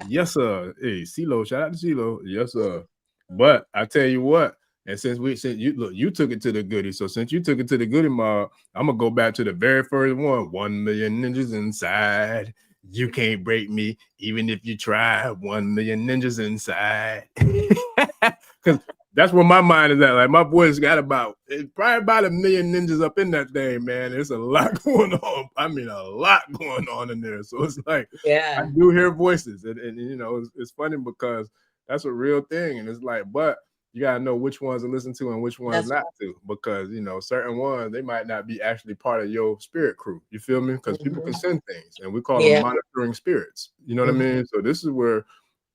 Yes, sir. Hey, CeeLo, shout out to CeeLo. Yes, sir. But I tell you what, and since you took it to the goodie, so since you took it to the goodie mob, I'm gonna go back to the very first one. 1 million ninjas inside. You can't break me, even if you try. 1 million ninjas inside. Because that's where my mind is at. Like, my boy's got probably about 1 million ninjas up in that thing, man. There's a lot going on. I mean, a lot going on in there. So it's like, I do hear voices. And you know, it's funny because that's a real thing. And it's like, but you got to know which ones to listen to and which ones not to, because, you know, certain ones, they might not be actually part of your spirit crew. You feel me? Because people can send things, and we call them monitoring spirits. You know what I mean? So this is where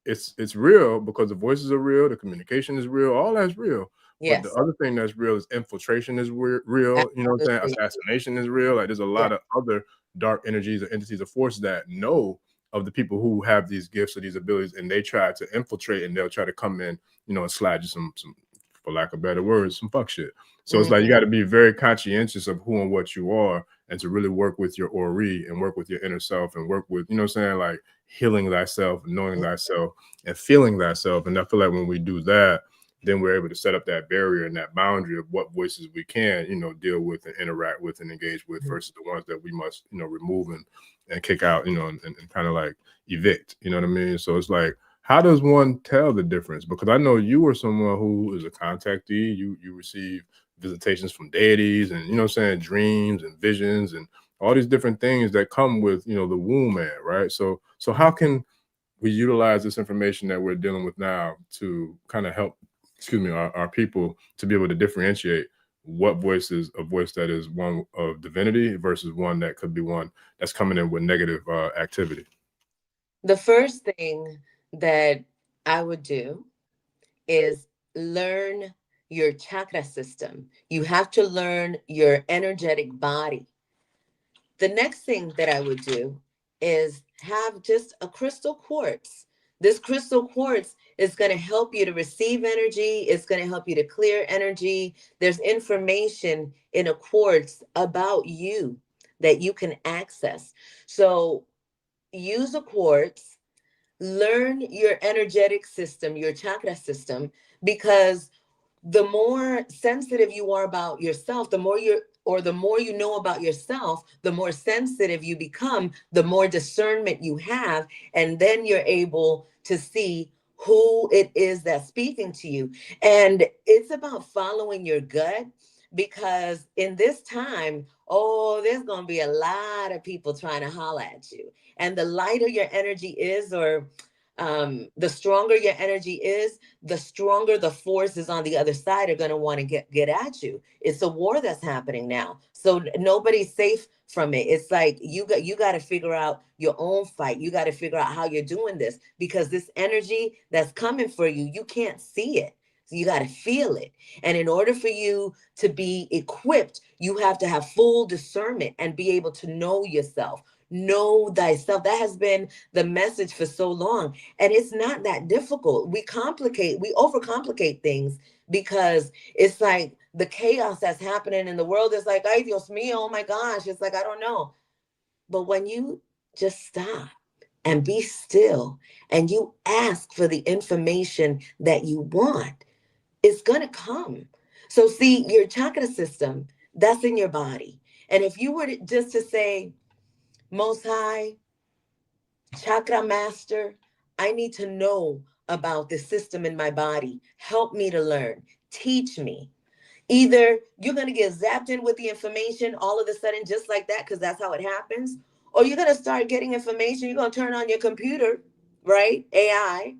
it's real, because the voices are real, the communication is real, all that's real. But the other thing that's real is infiltration is real. You know what I'm saying? Assassination is real. Like, there's a lot of other dark energies or entities or forces that know of the people who have these gifts or these abilities, and they try to infiltrate, and they'll try to come in, you know, and slide you some, for lack of better words, some fuck shit. So it's like, you got to be very conscientious of who and what you are, and to really work with your Ori and work with your inner self, and work with, you know what I'm saying, like healing thyself, knowing thyself, and feeling thyself. And I feel like when we do that, then we're able to set up that barrier and that boundary of what voices we can, you know, deal with and interact with and engage with, versus the ones that we must, you know, remove and kick out, you know, and kind of like evict, you know what I mean? So it's like, how does one tell the difference? Because I know you were someone who is a contactee. You receive visitations from deities, and, you know what I'm saying, dreams and visions and all these different things that come with, you know, the womb man, right? So how can we utilize this information that we're dealing with now to kind of help, our people to be able to differentiate what voice is a voice that is one of divinity versus one that could be one that's coming in with negative activity? The first thing that I would do is learn your chakra system. You have to learn your energetic body. The next thing that I would do is have just a crystal quartz. This crystal quartz is going to help you to receive energy. It's going to help you to clear energy. There's information in a quartz about you that you can access. So use a quartz, learn your energetic system, your chakra system, because the more sensitive you are about yourself, the more you know about yourself, the more sensitive you become, the more discernment you have, and then you're able to see who it is that's speaking to you. And it's about following your gut, because in this time, there's going to be a lot of people trying to holler at you. And the lighter your energy is, or the stronger your energy is, the stronger the forces on the other side are going to want to get at you. It's a war that's happening now, so nobody's safe from it. It's like you got to figure out your own fight. You got to figure out how you're doing this, because this energy that's coming for you, you can't see it. So you got to feel it. And in order for you to be equipped, you have to have full discernment and be able to know yourself. Know thyself. That has been the message for so long. And it's not that difficult. We overcomplicate things, because it's like the chaos that's happening in the world is like, ay Dios mío, oh my gosh. It's like, I don't know. But when you just stop and be still and you ask for the information that you want, it's going to come. So see, your chakra system, that's in your body. And if you were just to say, Most High, Chakra Master, I need to know about the system in my body. Help me to learn. Teach me. Either you're going to get zapped in with the information all of a sudden, just like that, because that's how it happens, or you're going to start getting information. You're going to turn on your computer, right? AI,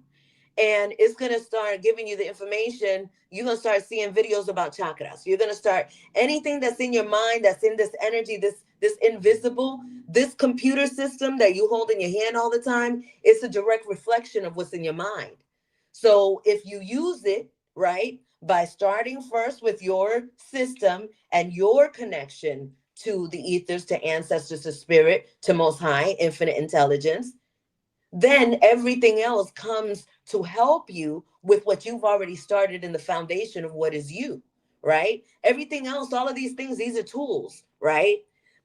and it's going to start giving you the information. You're going to start seeing videos about chakras. You're going to start anything that's in your mind, that's in this energy, this invisible, this computer system that you hold in your hand all the time. It's a direct reflection of what's in your mind. So if you use it, right, by starting first with your system and your connection to the ethers, to ancestors, to spirit, to Most High, infinite intelligence, then everything else comes to help you with what you've already started in the foundation of what is you, right? Everything else, all of these things, these are tools, right?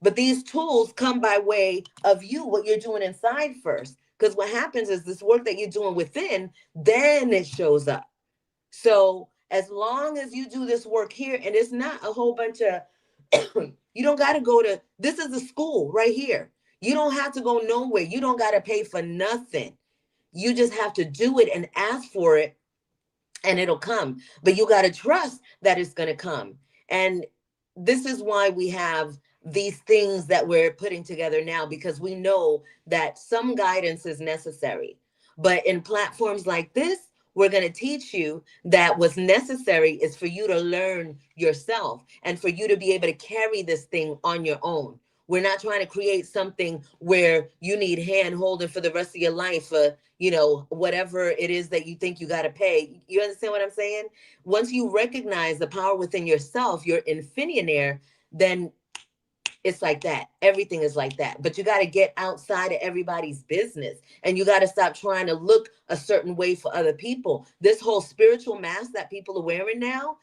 But these tools come by way of you, what you're doing inside first. Because what happens is this work that you're doing within, then it shows up. So as long as you do this work here, and it's not a whole bunch of, you don't got to go to, this is the school right here. You don't have to go nowhere. You don't got to pay for nothing. You just have to do it and ask for it, and it'll come. But you got to trust that it's going to come. And this is why we have these things that we're putting together now, because we know that some guidance is necessary. But in platforms like this, we're going to teach you that what's necessary is for you to learn yourself and for you to be able to carry this thing on your own. We're not trying to create something where you need hand holding for the rest of your life for, you know, whatever it is that you think you got to pay. You understand what I'm saying? Once you recognize the power within yourself, you're infinionaire, then it's like that. Everything is like that. But you got to get outside of everybody's business, and you got to stop trying to look a certain way for other people. This whole spiritual mask that people are wearing now,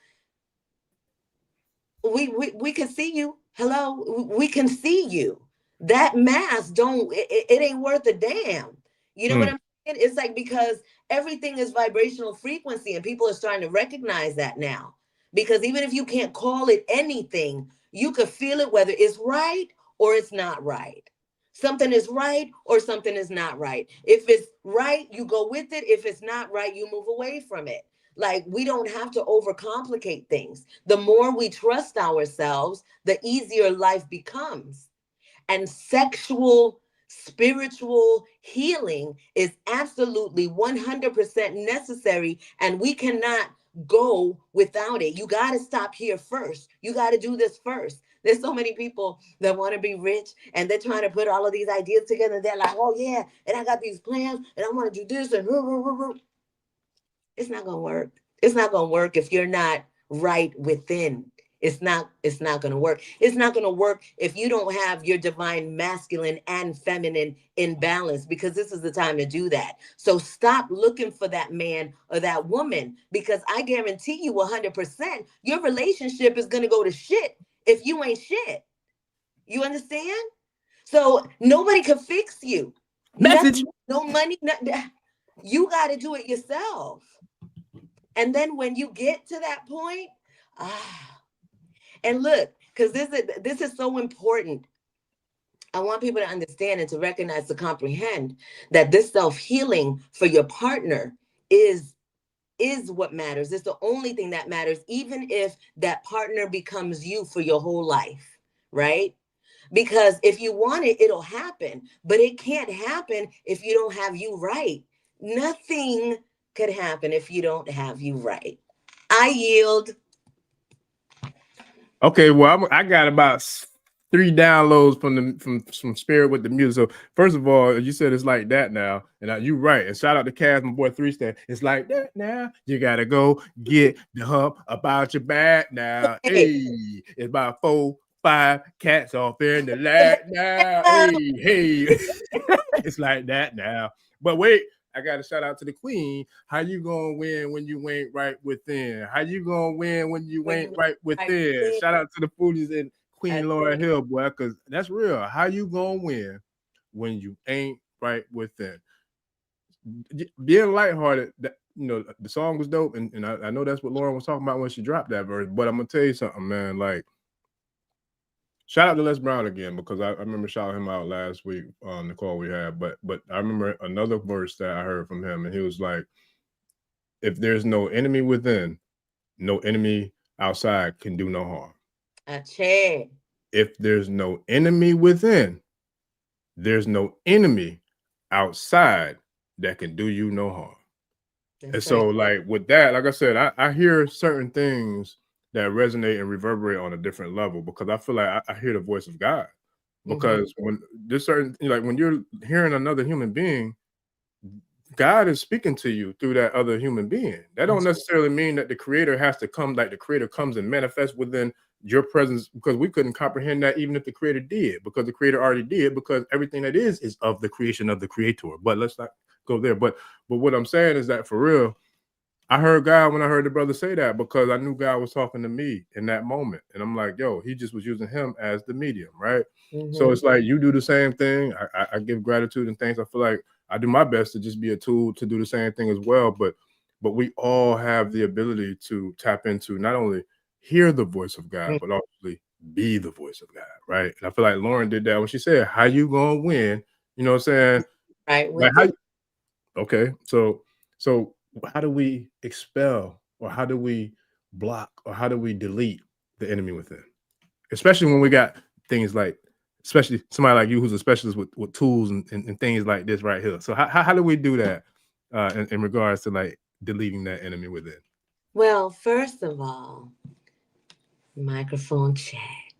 we can see you. Hello, we can see you. That mask it ain't worth a damn. You know what I'm saying? It's like, because everything is vibrational frequency, and people are starting to recognize that now. Because even if you can't call it anything, you could feel it, whether it's right or it's not right. Something is right or something is not right. If it's right, you go with it. If it's not right, you move away from it. Like, we don't have to overcomplicate things. The more we trust ourselves, the easier life becomes. And sexual, spiritual healing is absolutely 100% necessary, and we cannot go without it. You got to stop here first. You got to do this first. There's so many people that want to be rich, and they're trying to put all of these ideas together. They're like, oh yeah, and I got these plans, and I want to do this, and it's not going to work. It's not going to work if you're not right within. It's not going to work. It's not going to work if you don't have your divine masculine and feminine in balance, because this is the time to do that. So stop looking for that man or that woman, because I guarantee you 100% your relationship is going to go to shit if you ain't shit. You understand? So nobody can fix you. Message. No money. You got to do it yourself. And then when you get to that point, and look, because this is so important. I want people to understand and to recognize, to comprehend that this self-healing for your partner is what matters. It's the only thing that matters, even if that partner becomes you for your whole life, right? Because if you want it, it'll happen. But it can't happen if you don't have you right. Nothing could happen if you don't have you right. I yield. Okay, well, I got about 3 downloads from Spirit with the music. So first of all, you said it's like that now, and you right. And shout out to Cass, my boy 3-Star. It's like that now. You gotta go get the hump about your back now. Hey, it's about 4, 5 cats off in the lag now. Hey. It's like that now. But wait, I got to shout out to the queen. How you gonna win when you ain't right within? How you gonna win when you ain't right within? Shout out to the foodies and Queen Laura Hill, boy, because that's real. How you gonna win when you ain't right within? Being lighthearted, you know, the song was dope, and I know that's what Lauren was talking about when she dropped that verse. But I'm gonna tell you something, man. Like, shout out to Les Brown again, because I remember shouting him out last week on the call we had. But I remember another verse that I heard from him, and he was like, if there's no enemy within, no enemy outside can do no harm. If there's no enemy within, there's no enemy outside that can do you no harm. And so, like, with that, like I said, I hear certain things that resonate and reverberate on a different level, because I feel like I hear the voice of God. Because when there's certain, like, when you're hearing another human being, God is speaking to you through that other human being. That don't necessarily mean that the creator has to come, like the creator comes and manifests within your presence, because we couldn't comprehend that even if the creator did, because the creator already did, because everything that is of the creation of the creator. But let's not go there. But what I'm saying is that, for real, I heard God when I heard the brother say that, because I knew God was talking to me in that moment. And I'm like, yo, he just was using him as the medium, right? So it's like, you do the same thing. I give gratitude and thanks. I feel like I do my best to just be a tool to do the same thing as well. But we all have the ability to tap into, not only hear the voice of God, but obviously be the voice of God, right? And I feel like Lauren did that when she said, how you gonna win? You know what I'm saying? Right. Like okay, so how do we expel, or how do we block, or how do we delete the enemy within? Especially when we got things like, especially somebody like you who's a specialist with tools and things like this right here. So how do we do that in regards to like deleting that enemy within? Well, first of all, microphone check.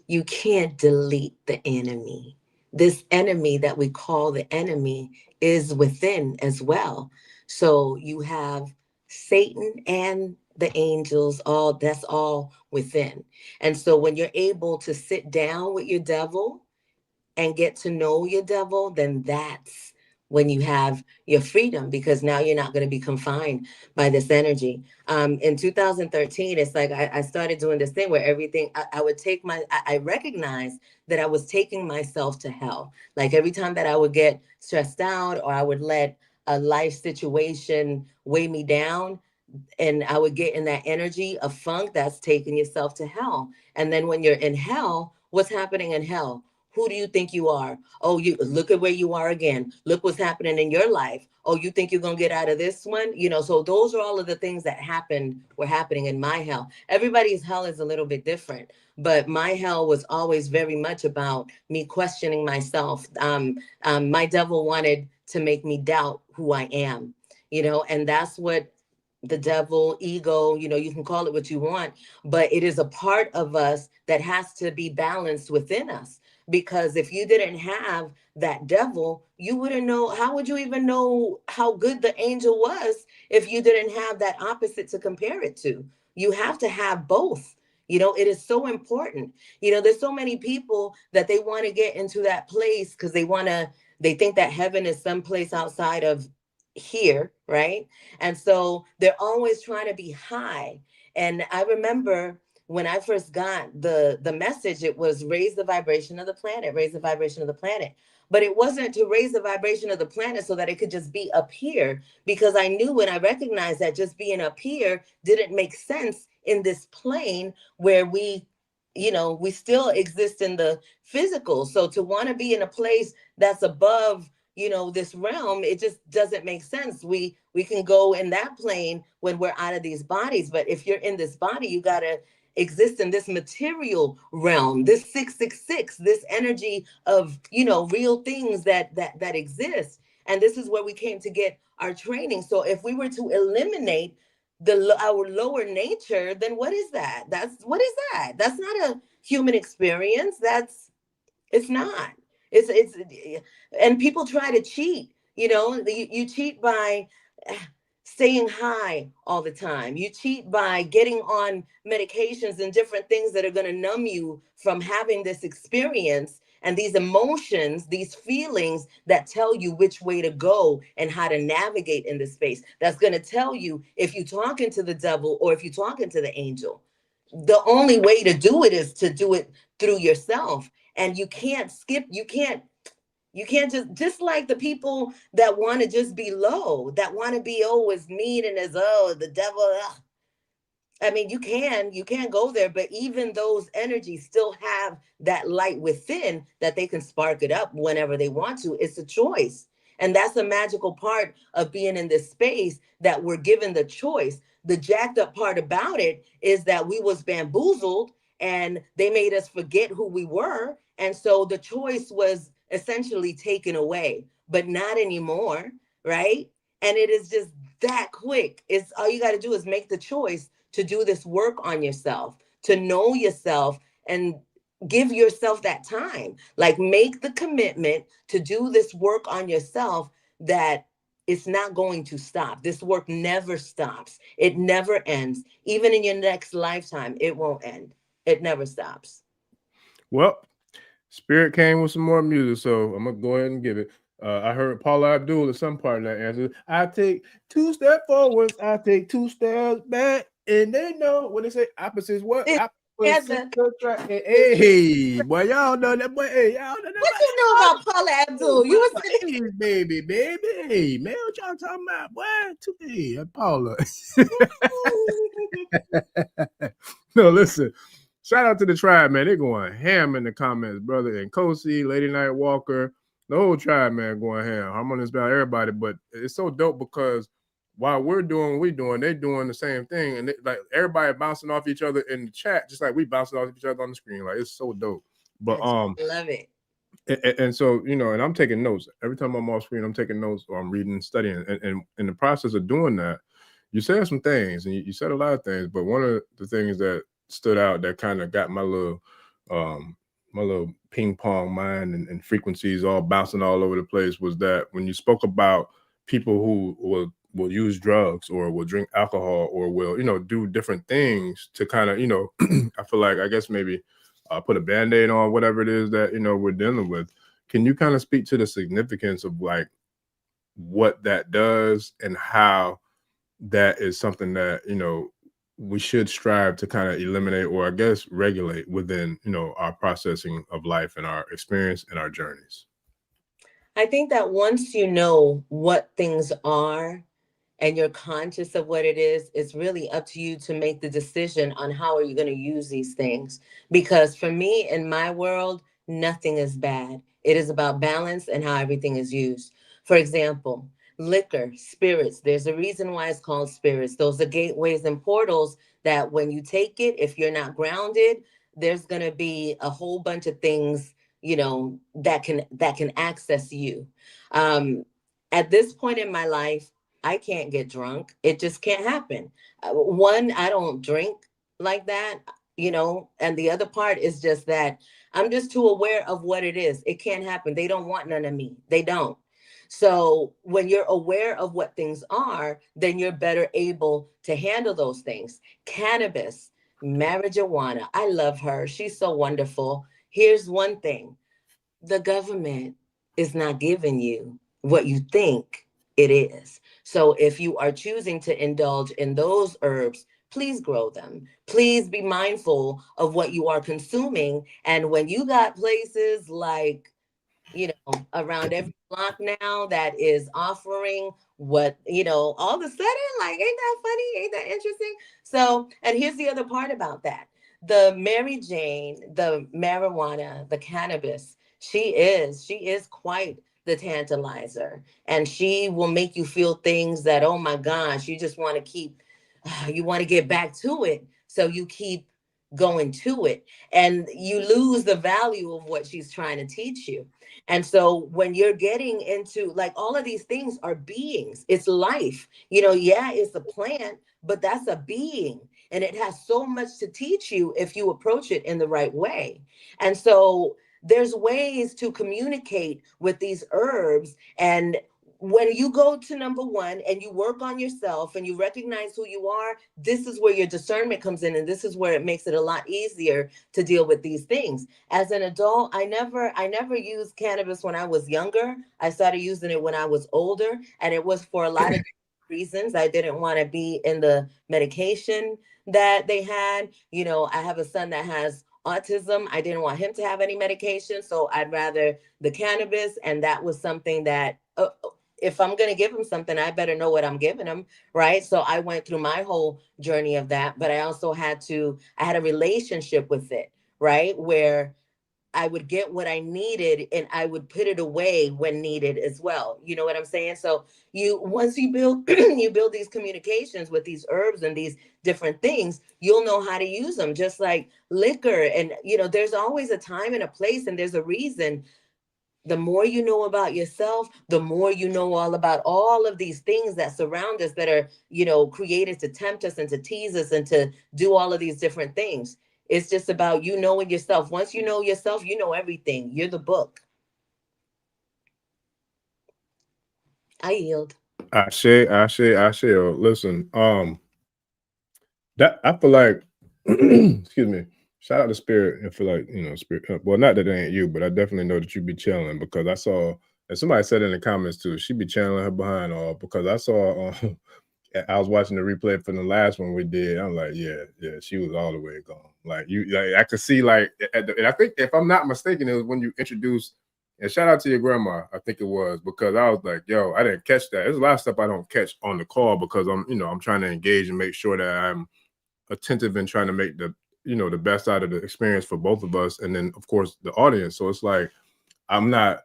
You can't delete the enemy. This enemy that we call the enemy is within as well. So you have Satan and the angels, that's all within. And so when you're able to sit down with your devil and get to know your devil, then that's when you have your freedom, because now you're not going to be confined by this energy. In 2013, it's like I started doing this thing where everything I would take I recognized that I was taking myself to hell. Like every time that I would get stressed out, or I would let a life situation weigh me down, and I would get in that energy of funk, that's taking yourself to hell. And then when you're in hell, what's happening in hell? Who do you think you are? Oh, you look at where you are again. Look what's happening in your life. Oh, you think you're going to get out of this one? So those are all of the things that were happening in my hell. Everybody's hell is a little bit different, but my hell was always very much about me questioning myself. My devil wanted to make me doubt who I am, and that's what the devil, ego, you can call it what you want, but it is a part of us that has to be balanced within us. Because if you didn't have that devil, you wouldn't know. How would you even know how good the angel was if you didn't have that opposite to compare it to? You have to have both. It is so important. There's so many people that they want to get into that place because they think that heaven is someplace outside of here, right? And so they're always trying to be high. And I remember when I first got the message, it was raise the vibration of the planet, raise the vibration of the planet. But it wasn't to raise the vibration of the planet so that it could just be up here, because I knew when I recognized that just being up here didn't make sense in this plane where we still exist in the physical. So to want to be in a place that's above this realm, it just doesn't make sense. We can go in that plane when we're out of these bodies, but if you're in this body, you got to exist in this material realm, this 666, this energy of real things that exist. And this is where we came to get our training. So if we were to eliminate our lower nature, then what is that? What is that? That's not a human experience. It's not. It's and people try to cheat. You cheat by staying high all the time. You cheat by getting on medications and different things that are going to numb you from having this experience and these emotions, these feelings that tell you which way to go and how to navigate in this space. That's going to tell you if you're talking to the devil or if you're talking to the angel. The only way to do it is to do it through yourself. And you can't just like the people that want to just be low, that want to be as mean and as the devil. Ugh. I mean, you can go there, but even those energies still have that light within that they can spark it up whenever they want to. It's a choice. And that's the magical part of being in this space, that we're given the choice. The jacked up part about it is that we was bamboozled and they made us forget who we were. And so the choice was essentially taken away, but not anymore, right? And it is just that quick. It's all you got to do is make the choice to do this work on yourself, to know yourself and give yourself that time. Like, make the commitment to do this work on yourself, that it's not going to stop. This work never stops. It never ends. Even in your next lifetime, it won't end. It never stops. Well, Spirit came with some more music, so I'm going to go ahead and give it. I heard Paula Abdul at some part in that answer. I take 2 steps forwards, I take 2 steps back, and they know when they say opposites what? Opposites attract. Hey, boy, y'all know that. Boy, hey, y'all know that. What you know about Paula Abdul? You was hey, baby. Hey, man, what y'all talking about? Boy, hey, Paula. No, listen. Shout out to the tribe, man. They're going ham in the comments, brother. And Kosi, Lady Night Walker, the whole tribe, man, going ham. Harmonious about everybody, but it's so dope because while we're doing what we're doing, they're doing the same thing, and like everybody bouncing off each other in the chat, just like we bouncing off each other on the screen. Like it's so dope. But I love it. And so, you know, and I'm taking notes every time I'm off screen. I'm taking notes or I'm reading and studying. And in the process of doing that, you said some things, and you said a lot of things. But one of the things that stood out that kind of got my little ping pong mind and frequencies all bouncing all over the place was that when you spoke about people who will use drugs or will drink alcohol or will, you know, do different things to kind of, you know, I feel like, I guess maybe put a Band-Aid on whatever it is that, you know, we're dealing with. Can you kind of speak to the significance of like what that does and how that is something that, you know, we should strive to kind of eliminate or I guess regulate within, you know, our processing of life and our experience and our journeys? I think that once you know what things are and you're conscious of what it is, it's really up to you to make the decision on how are you going to use these things. Because for me, in my world, nothing is bad. It is about balance and how everything is used. For example, liquor, spirits, there's a reason why it's called spirits. Those are gateways and portals that when you take it, if you're not grounded, there's going to be a whole bunch of things, you know, that can access you. At this point in my life, I can't get drunk. It just can't happen. One, I don't drink like that, you know, and the other part is just that I'm just too aware of what it is. It can't happen. They don't want none of me. They don't. So when you're aware of what things are, then you're better able to handle those things. Cannabis, marijuana. I love her. She's so wonderful. Here's one thing: the government is not giving you what you think it is. So if you are choosing to indulge in those herbs, please grow them. Please be mindful of what you are consuming. And when you got places like, you know, around every block now that is offering what, you know, all of a sudden, like, ain't that funny? Ain't that interesting? So, and here's the other part about that. The Mary Jane, the marijuana, the cannabis, she is quite the tantalizer. And she will make you feel things that, oh my gosh, you just want to keep, you want to get back to it. So you keep going to it and you lose the value of what she's trying to teach you. And so when you're getting into like all of these things are beings, it's life. You know, yeah, it's a plant, but that's a being. And it has so much to teach you if you approach it in the right way. And so there's ways to communicate with these herbs. And when you go to number one and you work on yourself and you recognize who you are, this is where your discernment comes in. And this is where it makes it a lot easier to deal with these things. As an adult, I never used cannabis when I was younger. I started using it when I was older. And it was for a lot of reasons. I didn't want to be in the medication that they had. You know, I have a son that has autism. I didn't want him to have any medication. So I'd rather the cannabis. And that was something that, if I'm going to give him something, I better know what I'm giving him. Right. So I went through my whole journey of that, but I also I had a relationship with it, right? Where I would get what I needed and I would put it away when needed as well. You know what I'm saying? So once you build, you build these communications with these herbs and these different things, you'll know how to use them, just like liquor. And, you know, there's always a time and a place and there's a reason. The more you know about yourself, the more you know all about all of these things that surround us that are, you know, created to tempt us and to tease us and to do all of these different things. It's just about you knowing yourself. Once you know yourself, you know everything. You're the book. I yield. Listen, that I feel like, excuse me, shout out to Spirit and feel like, you know, Spirit. Well, not that it ain't you, but I definitely know that you be channeling because I saw, and somebody said in the comments too, she be channeling her behind all because I saw, I was watching the replay from the last one we did. I'm like, yeah, she was all the way gone. Like I could see like, and I think if I'm not mistaken, it was when you introduced. And shout out to your grandma, I think it was, because I was like, yo, I didn't catch that. There's a lot of stuff I don't catch on the call because I'm trying to engage and make sure that I'm attentive and trying to make the you know, the best out of the experience for both of us, and then of course the audience. So it's like I'm not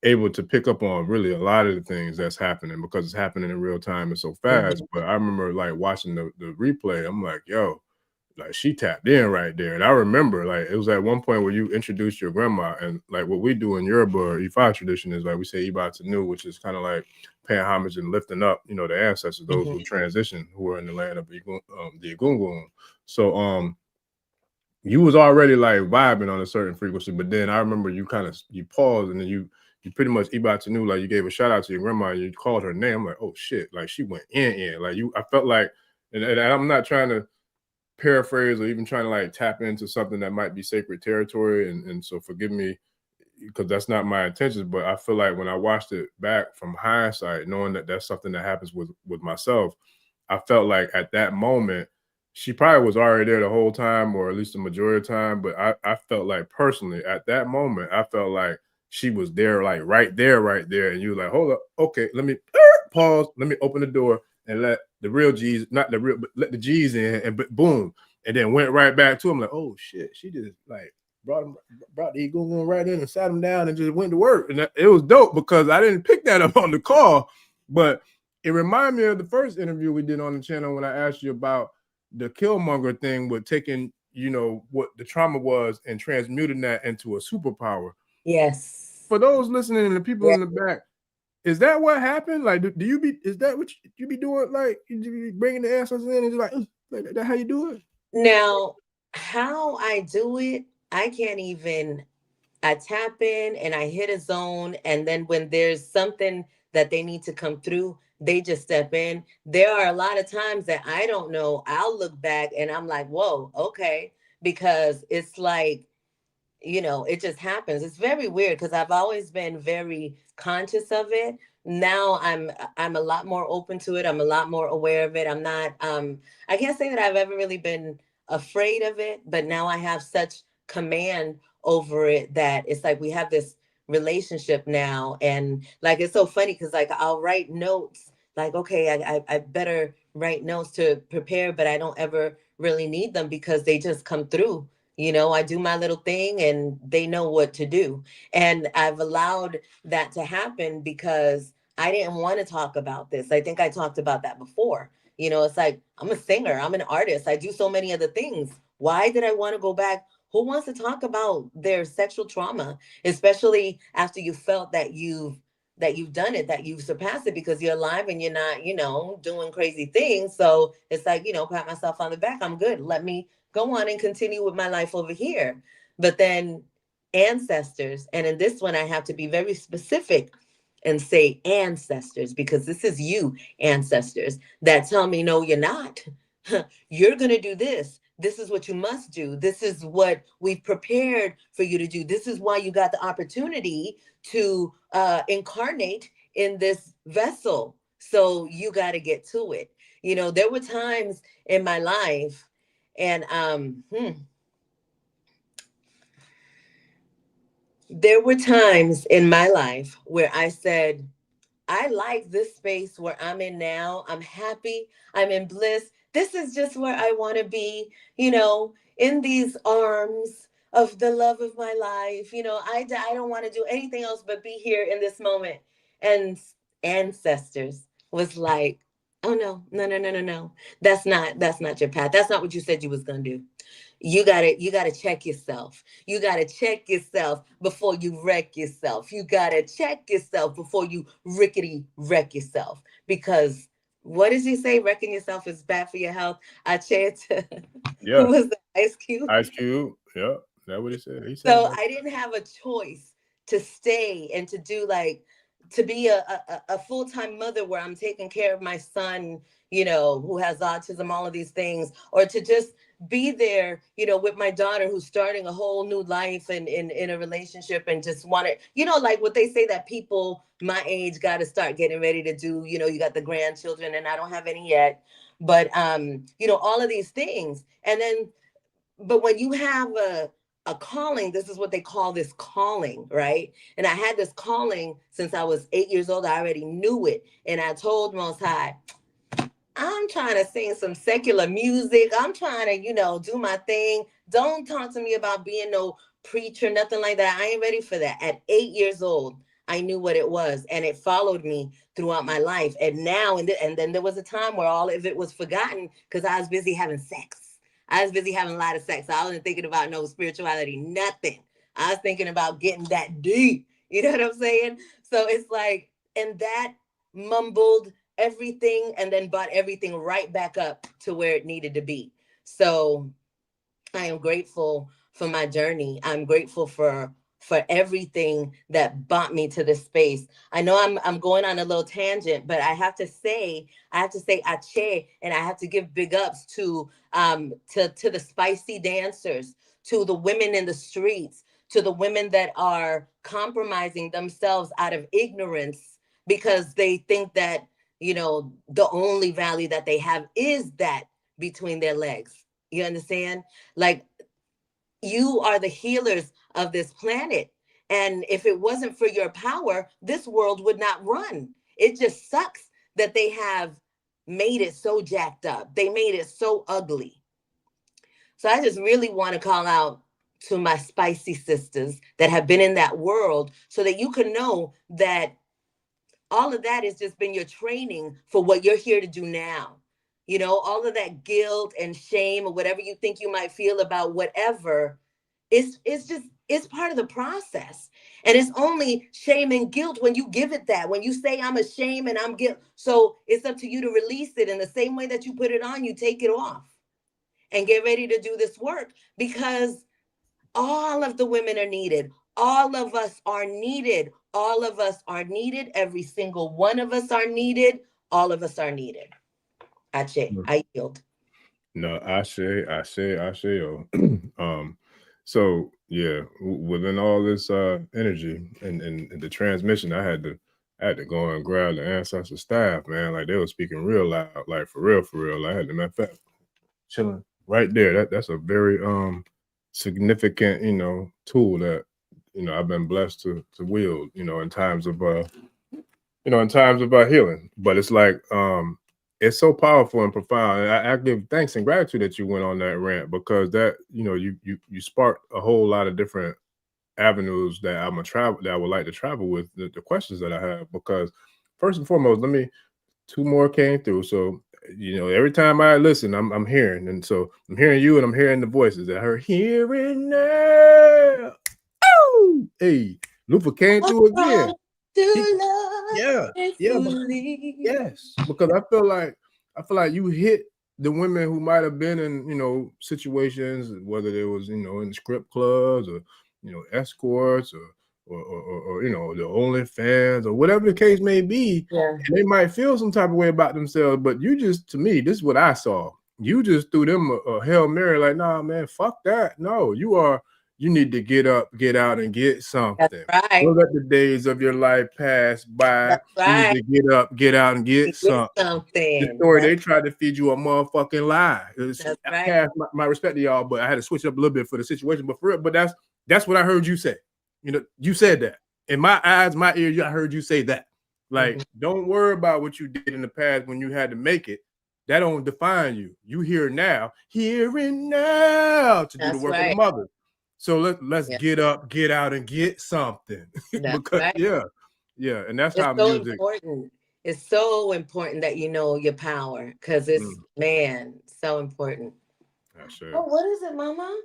able to pick up on really a lot of the things that's happening because it's happening in real time and so fast. But I remember like watching the replay. I'm like, yo, like she tapped in right there. And I remember like it was at one point where you introduced your grandma, and like what we do in Yoruba or Ifa tradition is like we say Iba Tanu, which is kind of like paying homage and lifting up, you know, the ancestors, those who transition, who are in the land of the Egungun. So you was already like vibing on a certain frequency, but then I remember you you paused and then you pretty much Iba Tanu, like you gave a shout out to your grandma and you called her name. I'm like, oh shit, like she went in. Like I felt like, and I'm not trying to paraphrase or even trying to like tap into something that might be sacred territory, and so forgive me because that's not my intentions, but I feel like when I watched it back from hindsight, knowing that that's something that happens with myself, I felt like at that moment she probably was already there the whole time, or at least the majority of the time, but I felt like personally at that moment I felt like she was there, like right there, and you were like, hold up, okay, let me pause, let me open the door and let the real G's, not the real, but let the G's in, and boom, and then went right back to him. Like, oh shit, she just like brought the Eagle right in and sat him down and just went to work. And it was dope because I didn't pick that up on the call, but it reminded me of the first interview we did on the channel when I asked you about the Killmonger thing with taking, you know, what the trauma was and transmuting that into a superpower. Yes. For those listening and the people in the back, is that what happened? Like, is that what you be doing? Like, you be bringing the ancestors in and just like that how you do it? Now, how I do it, I can't even. I tap in and I hit a zone, and then when there's something that they need to come through, they just step in. There are a lot of times that I don't know. I'll look back and I'm like, whoa, okay, because it's like, you know, it just happens. It's very weird because I've always been very conscious of it. Now I'm a lot more open to it. I'm a lot more aware of it. I'm not I can't say that I've ever really been afraid of it, but now I have such command over it that it's like we have this relationship now. And like it's so funny because like I'll write notes like, okay, I better write notes to prepare, but I don't ever really need them because they just come through. You know, I do my little thing and they know what to do. And I've allowed that to happen because I didn't want to talk about this. I think I talked about that before. You know, it's like I'm a singer, I'm an artist, I do so many other things. Why did I want to go back? Who wants to talk about their sexual trauma, especially after you felt that you've done it, that you've surpassed it because you're alive and you're not, you know, doing crazy things. So it's like, you know, pat myself on the back. I'm good. Let me go on and continue with my life over here. But then ancestors, and in this one, I have to be very specific and say ancestors because this is you, ancestors, that tell me, no, you're not. You're going to do this. This is what you must do. This is what we've prepared for you to do. This is why you got the opportunity to incarnate in this vessel. So you got to get to it. You know, there were times in my life and there were times in my life where I said, I like this space where I'm in now. I'm happy. I'm in bliss. This is just where I want to be, you know, in these arms of the love of my life. You know, I don't want to do anything else but be here in this moment. And ancestors was like, oh no, no, no, no, no, no. That's not your path. That's not what you said you was gonna do. You gotta check yourself. You gotta check yourself before you wreck yourself. You gotta check yourself before you rickety wreck yourself. Because what does he say? Wrecking yourself is bad for your health. I shared to who Yeah, was that? Ice Cube. Ice Cube. Yeah, that's what he said. He said So that. I didn't have a choice to stay and to do like to be a full-time mother where I'm taking care of my son, you know, who has autism, all of these things, or to just be there, you know, with my daughter who's starting a whole new life and in a relationship and just wanted, you know, like what they say that people my age got to start getting ready to do, you know, you got the grandchildren and I don't have any yet, but you know, all of these things. And then but when you have a calling, this is what they call this calling, right? And I had this calling since I was 8 years old. I already knew it. And I told Most High, I'm trying to sing some secular music. I'm trying to, do my thing. Don't talk to me about being no preacher, nothing like that. I ain't ready for that. At 8 years old, I knew what it was, and it followed me throughout my life. And now, and then there was a time where all of it was forgotten because I was busy having sex. I was busy having a lot of sex. I wasn't thinking about no spirituality, nothing. I was thinking about getting that deep. You know what I'm saying? So it's like, and that mumbled everything and then brought everything right back up to where it needed to be. So I am grateful for my journey. I'm grateful for everything that brought me to this space. I know I'm going on a little tangent, but I have to say Ache, and I have to give big ups to the spicy dancers, to the women in the streets, to the women that are compromising themselves out of ignorance because they think that, the only value that they have is that between their legs. You understand? Like, you are the healers of this planet. And if it wasn't for your power, this world would not run. It just sucks that they have made it so jacked up. They made it so ugly. So I just really want to call out to my spicy sisters that have been in that world so that you can know that all of that has just been your training for what you're here to do now. All of that guilt and shame or whatever you think you might feel about whatever, it's part of the process. And it's only shame and guilt when you give it that, when you say I'm ashamed and I'm guilt. So it's up to you to release it in the same way that you put it on, you take it off and get ready to do this work, because all of the women are needed. All of us are needed. All of us are needed. Every single one of us are needed. All of us are needed. Ache, I yield. No, I say, oh. So yeah, within all this energy and the transmission, I had to go and grab the ancestor staff, man. Like, they were speaking real loud, like for real. I had to, matter of fact, chilling right there. That's a very significant, tool that I've been blessed to wield, in times of healing. But it's like it's so powerful and profound. And I give thanks and gratitude that you went on that rant, because that, you sparked a whole lot of different avenues that I would like to travel with the questions that I have. Because first and foremost, two more came through. So, every time I listen, I'm hearing. And so I'm hearing you and I'm hearing the voices that I heard hearing now. Oh, hey, Lufa came through again. Yeah, yes, because I feel like you hit the women who might have been in situations, whether they was in strip clubs or escorts or the OnlyFans or whatever the case may be. Yeah. And they might feel some type of way about themselves, but to me, this is what I saw. You just threw them a Hail Mary, like, nah, man, fuck that. No, you need to get up, get out, and get something. That's right. Don't let the days of your life pass by. That's right. You need to get up, get out, and get something. The story, they tried to feed you a motherfucking lie. That's right. I have my respect to y'all, but I had to switch up a little bit for the situation. But for real, but that's what I heard you say. You said that. In my eyes, my ears, I heard you say that. Like, don't worry about what you did in the past when you had to make it. That don't define you. You here now to do the work of the mother. So let's get up, get out, and get something. Because yeah, and that's how so music. Important. It's so important that you know your power, because it's so important. Sure. Oh, what is it, Mama?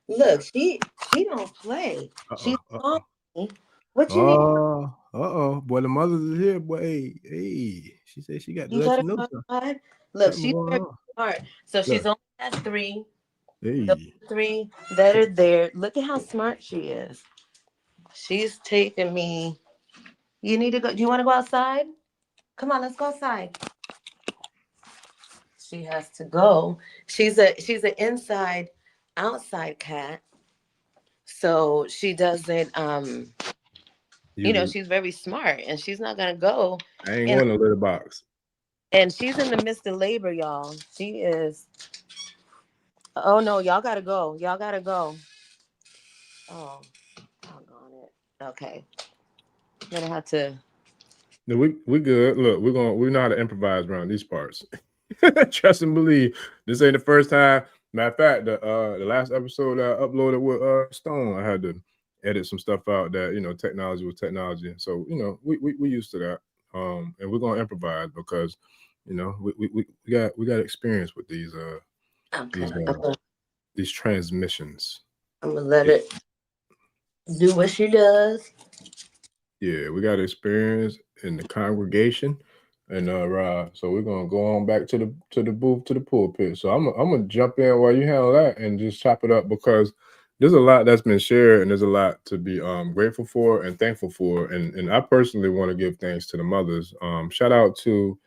Look, she don't play. She's on me. What you need? Boy, the mothers is here. Boy, hey. She said she got to let you know. Look, she's very smart. So she's only has 3. The 3 that are there. Look at how smart she is. She's taking me. You need to go. Do you want to go outside? Come on, let's go outside. She has to go. She's an inside outside cat. So she doesn't she's very smart, and she's not gonna go. I ain't going to litter box. And she's in the midst of labor, y'all. She is. Oh no, y'all gotta go. Y'all gotta go. Oh, doggone it. Okay. I'm gonna have to. No, we good. Look, we know how to improvise around these parts. Trust and believe. This ain't the first time. Matter of fact, the last episode I uploaded with Stone, I had to edit some stuff out that, you know, technology was technology. So, you know, we used to that. And we're gonna improvise because, you know, we got experience with Okay. these these transmissions. I'm gonna let it do what she does. Yeah, we got experience in the congregation, and so we're gonna go on back to the booth, to the pulpit. So I'm gonna jump in while you handle that and just chop it up because there's a lot that's been shared and there's a lot to be grateful for and thankful for, and I personally want to give thanks to the mothers. Shout out to,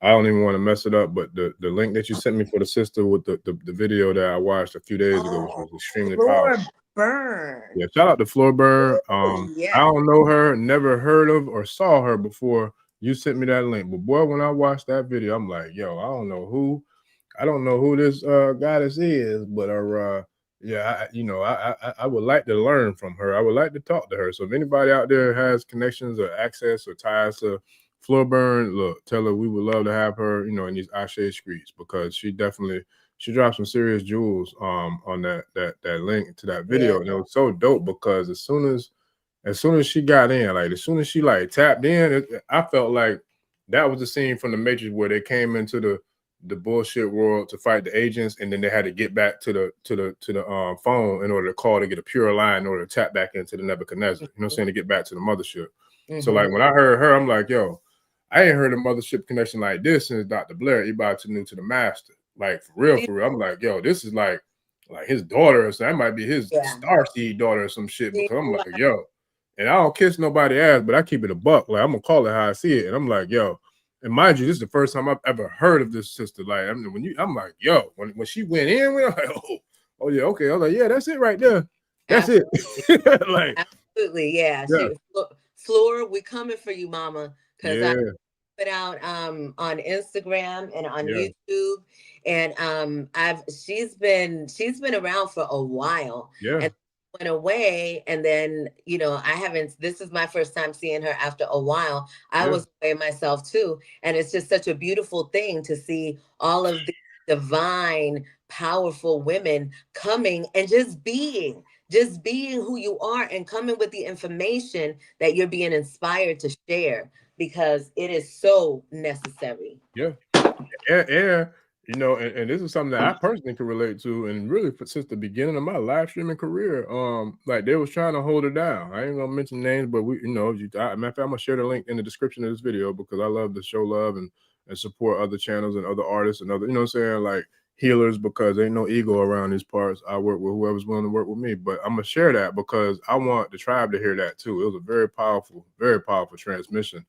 I don't even want to mess it up, but the link that you sent me for the sister with the video that I watched a few days ago, which was extremely powerful. Lord burn. Yeah, shout out to Floorburn. I Yeah. don't know her, never heard of or saw her before you sent me that link. But boy, when I watched that video, I'm like, yo, I don't know who this goddess is, but yeah, I would like to learn from her. I would like to talk to her. So if anybody out there has connections or access or ties to Floorburn, look, tell her we would love to have her, you know, in these Ashe streets, because she dropped some serious jewels on that link to that video. Yeah. And it was so dope because as soon as she got in, like as soon as she like tapped in, I felt like that was the scene from the Matrix where they came into the bullshit world to fight the agents, and then they had to get back to the phone in order to call to get a pure line in order to tap back into the Nebuchadnezzar. You know what I'm saying, to get back to the mothership. So like when I heard her, I'm like, yo, I ain't heard a mothership connection like this since Dr. Blair, Ibad to New to the Master. Like for real, for real. I'm like, yo, this is like his daughter or something. That might be his starseed daughter or some shit. Because I'm like, yo, and I don't kiss nobody ass, but I keep it a buck. Like I'm gonna call it how I see it. And I'm like, yo, and mind you, this is the first time I've ever heard of this sister. Like, I mean, I'm like, yo, when she went in, I'm like, oh yeah, okay. I was like, yeah, that's it right there. That's it. Like, absolutely, yeah. yeah. Floor, we coming for you, mama. Because Yeah. I put out on Instagram and on Yeah. YouTube, and she's been around for a while, Yeah. and went away, and then I haven't. This is my first time seeing her after a while. I was away myself too, and it's just such a beautiful thing to see all of the divine, powerful women coming and just being who you are and coming with the information that you're being inspired to share, because it is so necessary. Yeah. And you know, and this is something that I personally can relate to, and really since the beginning of my live streaming career, like they was trying to hold her down. I ain't gonna mention names, but matter of fact, I'm gonna share the link in the description of this video because I love to show love and support other channels and other artists and other, you know what I'm saying, like healers, because ain't no ego around these parts. I work with whoever's willing to work with me, but I'm gonna share that because I want the tribe to hear that too. It was a very powerful transmission.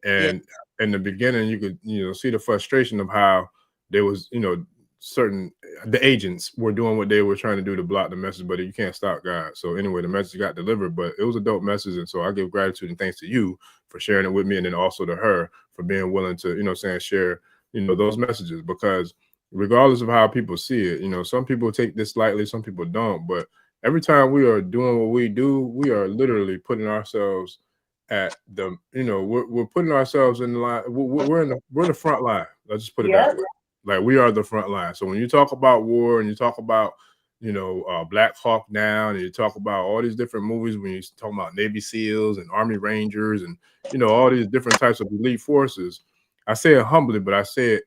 Yeah. And in the beginning, you could see the frustration of how there was the agents were doing what they were trying to do to block the message, but you can't stop God. So anyway, the message got delivered, but it was a dope message, and so I give gratitude and thanks to you for sharing it with me, and then also to her for being willing to share those messages, because regardless of how people see it, some people take this lightly, some people don't, but every time we are doing what we do, we are literally putting ourselves at the we're putting ourselves in the line. We're in the front line. Let's just put it that way. Like we are the front line. So when you talk about war and you talk about Black Hawk Down, and you talk about all these different movies, when you talk about Navy SEALs and Army Rangers and all these different types of elite forces, I say it humbly, but I say it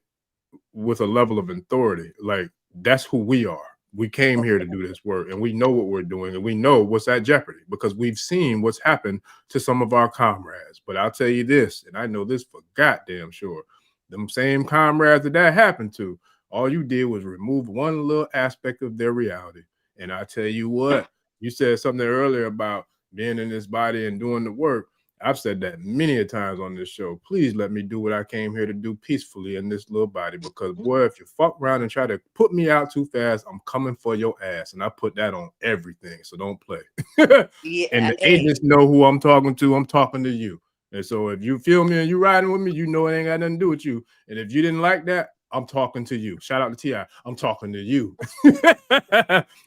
with a level of authority. Like that's who we are. We came here to do this work, and we know what we're doing, and we know what's at jeopardy because we've seen what's happened to some of our comrades. But I'll tell you this, and I know this for goddamn sure, them same comrades that happened to, all you did was remove one little aspect of their reality. And I tell you what, you said something earlier about being in this body and doing the work. I've said that many a times on this show. Please let me do what I came here to do peacefully in this little body, because boy, if you fuck around and try to put me out too fast, I'm coming for your ass. And I put that on everything, so don't play. Yeah, and the agents know who I'm talking to. I'm talking to you. And so if you feel me and you riding with me, you know it ain't got nothing to do with you. And if you didn't like that, I'm talking to you. Shout out to T.I. I'm talking to you.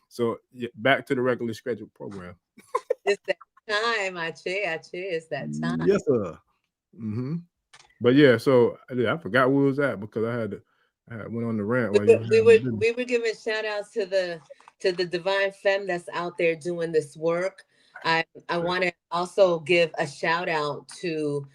So back to the regularly scheduled program. It's that time. I cheer. It's that time. Yes, sir. But yeah, so I forgot where it was at because I I went on the rant while you were we were giving shout outs to the divine femme that's out there doing this work. I want to also give a shout out to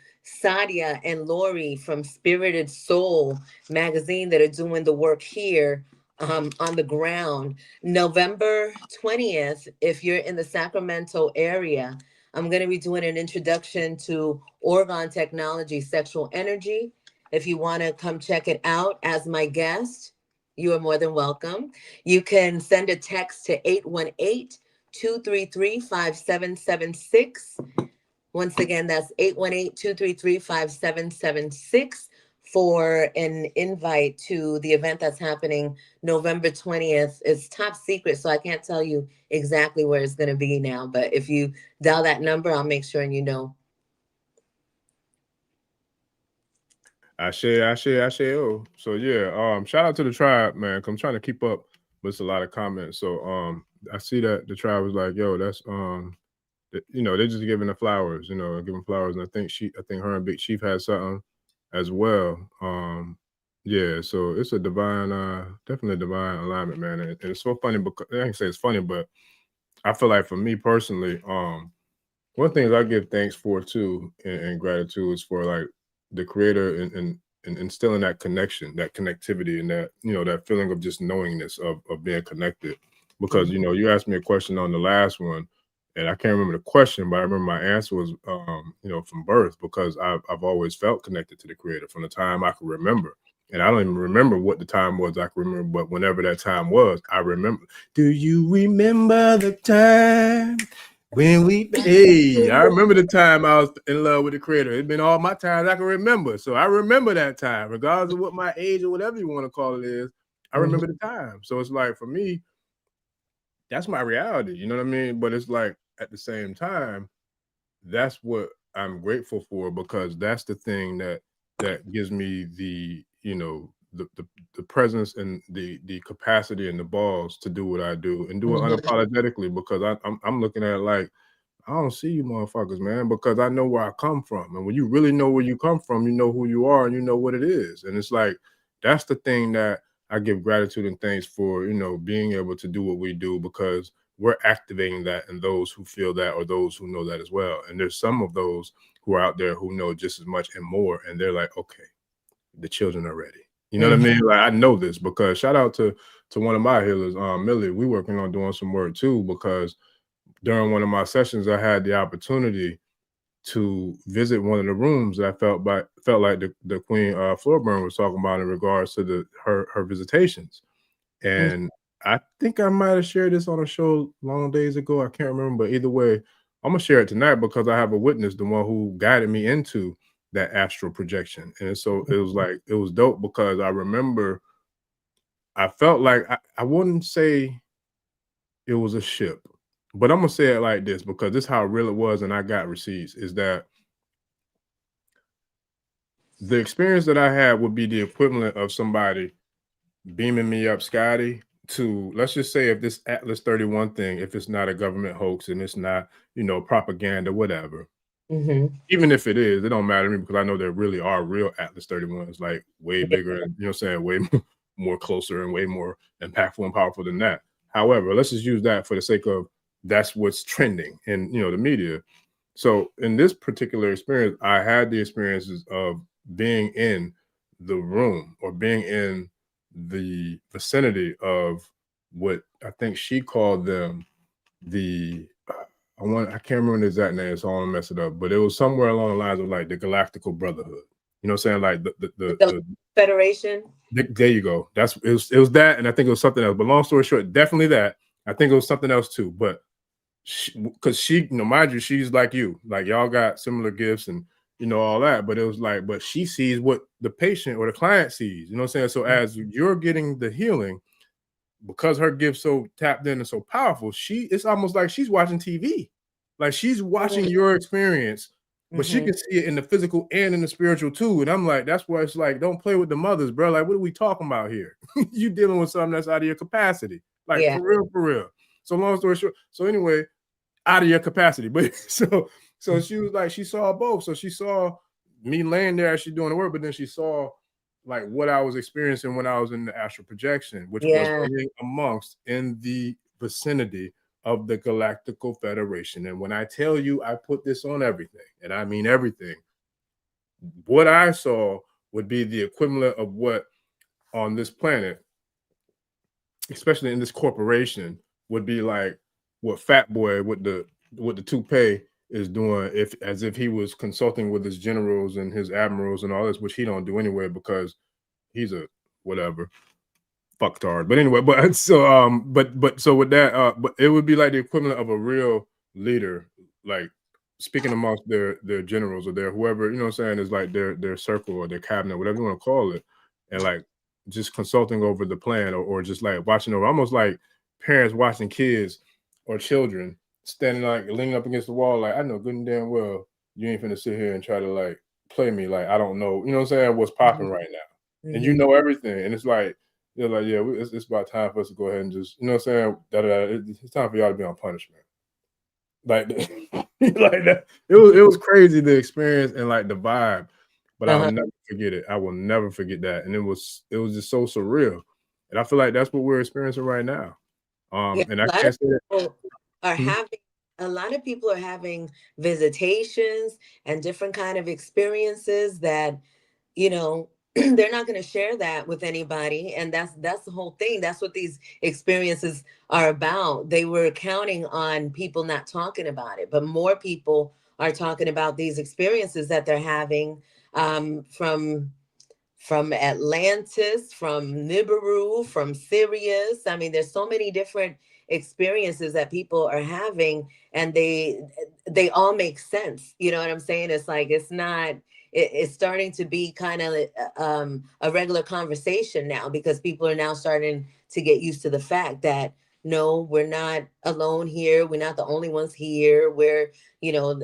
Sadia and Lori from Spirited Soul magazine that are doing the work here on the ground. November 20th, if you're in the Sacramento area, I'm going to be doing an introduction to orgone technology, sexual energy. If you want to come check it out as my guest, you are more than welcome. You can send a text to 818-233-5776. Once again, that's 818-233-5776 for an invite to the event that's happening November 20th. It's top secret, so I can't tell you exactly where it's going to be now. But if you dial that number, I'll make sure and you know. Oh. So yeah, shout out to the tribe, man. I'm trying to keep up with a lot of comments. So I see that the tribe was like, yo, that's you know, they're just giving the flowers, you know, giving flowers. And I think her and Big Chief had something as well. Yeah, so it's a divine, definitely a divine alignment, man. And it's so funny because I can say it's funny, but I feel like for me personally, one of the things I give thanks for too, and gratitude is for like the creator and instilling that connection, that connectivity, and that, you know, that feeling of just knowingness of being connected. Because, you know, you asked me a question on the last one, and I can't remember the question, but I remember my answer was, you know, from birth, because I've always felt connected to the creator from the time I can remember. And I don't even remember what the time was I can remember, but whenever that time was, I remember. Do you remember the time when we, hey, I remember the time I was in love with the creator. It's been all my times I can remember. So I remember that time, regardless of what my age or whatever you want to call it is. I remember the time. So it's like, for me, that's my reality. You know what I mean? But it's like, at the same time, that's what I'm grateful for, because that's the thing that gives me the, you know, the presence and the capacity and the balls to do what I do and do it unapologetically, because I'm looking at it like, I don't see you motherfuckers, man, because I know where I come from. And when you really know where you come from, you know who you are and you know what it is. And it's like, that's the thing that I give gratitude and thanks for, you know, being able to do what we do, because we're activating that in those who feel that or those who know that as well. And there's some of those who are out there who know just as much and more. And they're like, okay, the children are ready. You know what I mean? Like, I know this because shout out to one of my healers, Millie. We working on doing some work too, because during one of my sessions, I had the opportunity to visit one of the rooms that I felt like the Queen Floorburn was talking about in regards to her visitations. And I think I might have shared this on a show long days ago. I can't remember, but either way, I'm gonna share it tonight because I have a witness, the one who guided me into that astral projection. And so it was like, it was dope, because I remember I felt like I wouldn't say it was a ship, but I'm gonna say it like this because this is how real it was, and I got receipts, is that the experience that I had would be the equivalent of somebody beaming me up, Scotty, to, let's just say, if this Atlas 31 thing, if it's not a government hoax and it's not, you know, propaganda, whatever. Even if it is, it don't matter to me, because I know there really are real Atlas 31s, like way bigger, and, you know what I'm saying, way more closer and way more impactful and powerful than that. However, let's just use that for the sake of that's what's trending in, you know, the media. So in this particular experience, I had the experiences of being in the room or being in the vicinity of what I think she called them the I can't remember the exact name, so I don't mess it up, but it was somewhere along the lines of like the Galactical Brotherhood. You know what I'm saying? Like the Federation. There you go. It was that, and I think it was something else. But long story short, definitely that. I think it was something else too. But because she, you know, mind you, she's like you, like y'all got similar gifts and, you know, all that. But it was like, but she sees what the patient or the client sees. You know what I'm saying? So as you're getting the healing, because her gift's so tapped in and so powerful, it's almost like she's watching TV. Like she's watching your experience, but she can see it in the physical and in the spiritual too. And I'm like, that's why it's like, don't play with the mothers, bro. Like, what are we talking about here? You dealing with something that's out of your capacity. Like, for real. So long story short, so anyway, out of your capacity. But so she was like, she saw both. So she saw me laying there as she's doing the work, but then she saw like what I was experiencing when I was in the astral projection, which was being amongst in the vicinity of the Galactical Federation. And when I tell you I put this on everything, and I mean everything, what I saw would be the equivalent of what on this planet, especially in this corporation, would be like what Fat Boy with the toupee is doing, as if he was consulting with his generals and his admirals and all this, which he don't do anyway because he's a whatever fucktard. But anyway, but so so with that, but it would be like the equivalent of a real leader, like speaking amongst their generals or their whoever, you know what I'm saying, is like their circle or their cabinet, whatever you want to call it, and like just consulting over the plan, or just like watching over, almost like parents watching kids or children standing like leaning up against the wall, like I know good and damn well you ain't finna sit here and try to like play me like I don't know, you know what I'm saying, what's popping right now. And you know everything, and it's like you're like, yeah, it's about time for us to go ahead and just, you know what I'm saying, it's time for y'all to be on punishment. Like, like that. It was crazy, the experience and like the vibe, but I'll never forget it. I will never forget that. And it was just so surreal. And I feel like that's what we're experiencing right now. And I can't say that. A lot of people are having visitations and different kind of experiences that, you know, they're not going to share that with anybody, and that's the whole thing. That's what these experiences are about. They were counting on people not talking about it, but more people are talking about these experiences that they're having, from Atlantis, from Nibiru, from Sirius. I mean, there's so many different experiences that people are having, and they all make sense. You know what I'm saying? It's like, it's not, it's starting to be kind of a regular conversation now, because people are now starting to get used to the fact that no, we're not alone here. We're not the only ones here. We're, you know,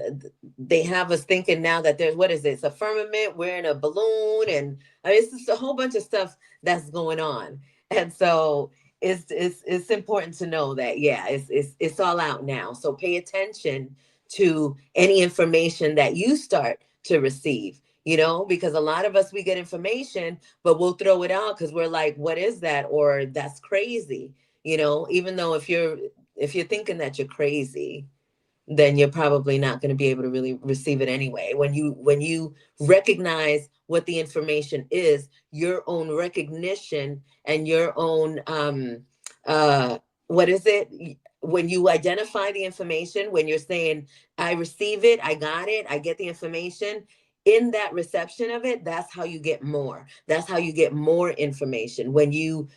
they have us thinking now that there's, what is this, a firmament, we're in a balloon, and I mean, it's just a whole bunch of stuff that's going on. And so it's important to know that, yeah, it's all out now. So pay attention to any information that you start to receive, you know, because a lot of us, we get information, but we'll throw it out because we're like, what is that? Or that's crazy, you know, even though if you're thinking that you're crazy, then you're probably not going to be able to really receive it anyway. When you recognize what the information is, your own recognition and your own what is it? When you identify the information, when you're saying, I receive it, I got it, I get the information, in that reception of it, that's how you get more. That's how you get more information. When you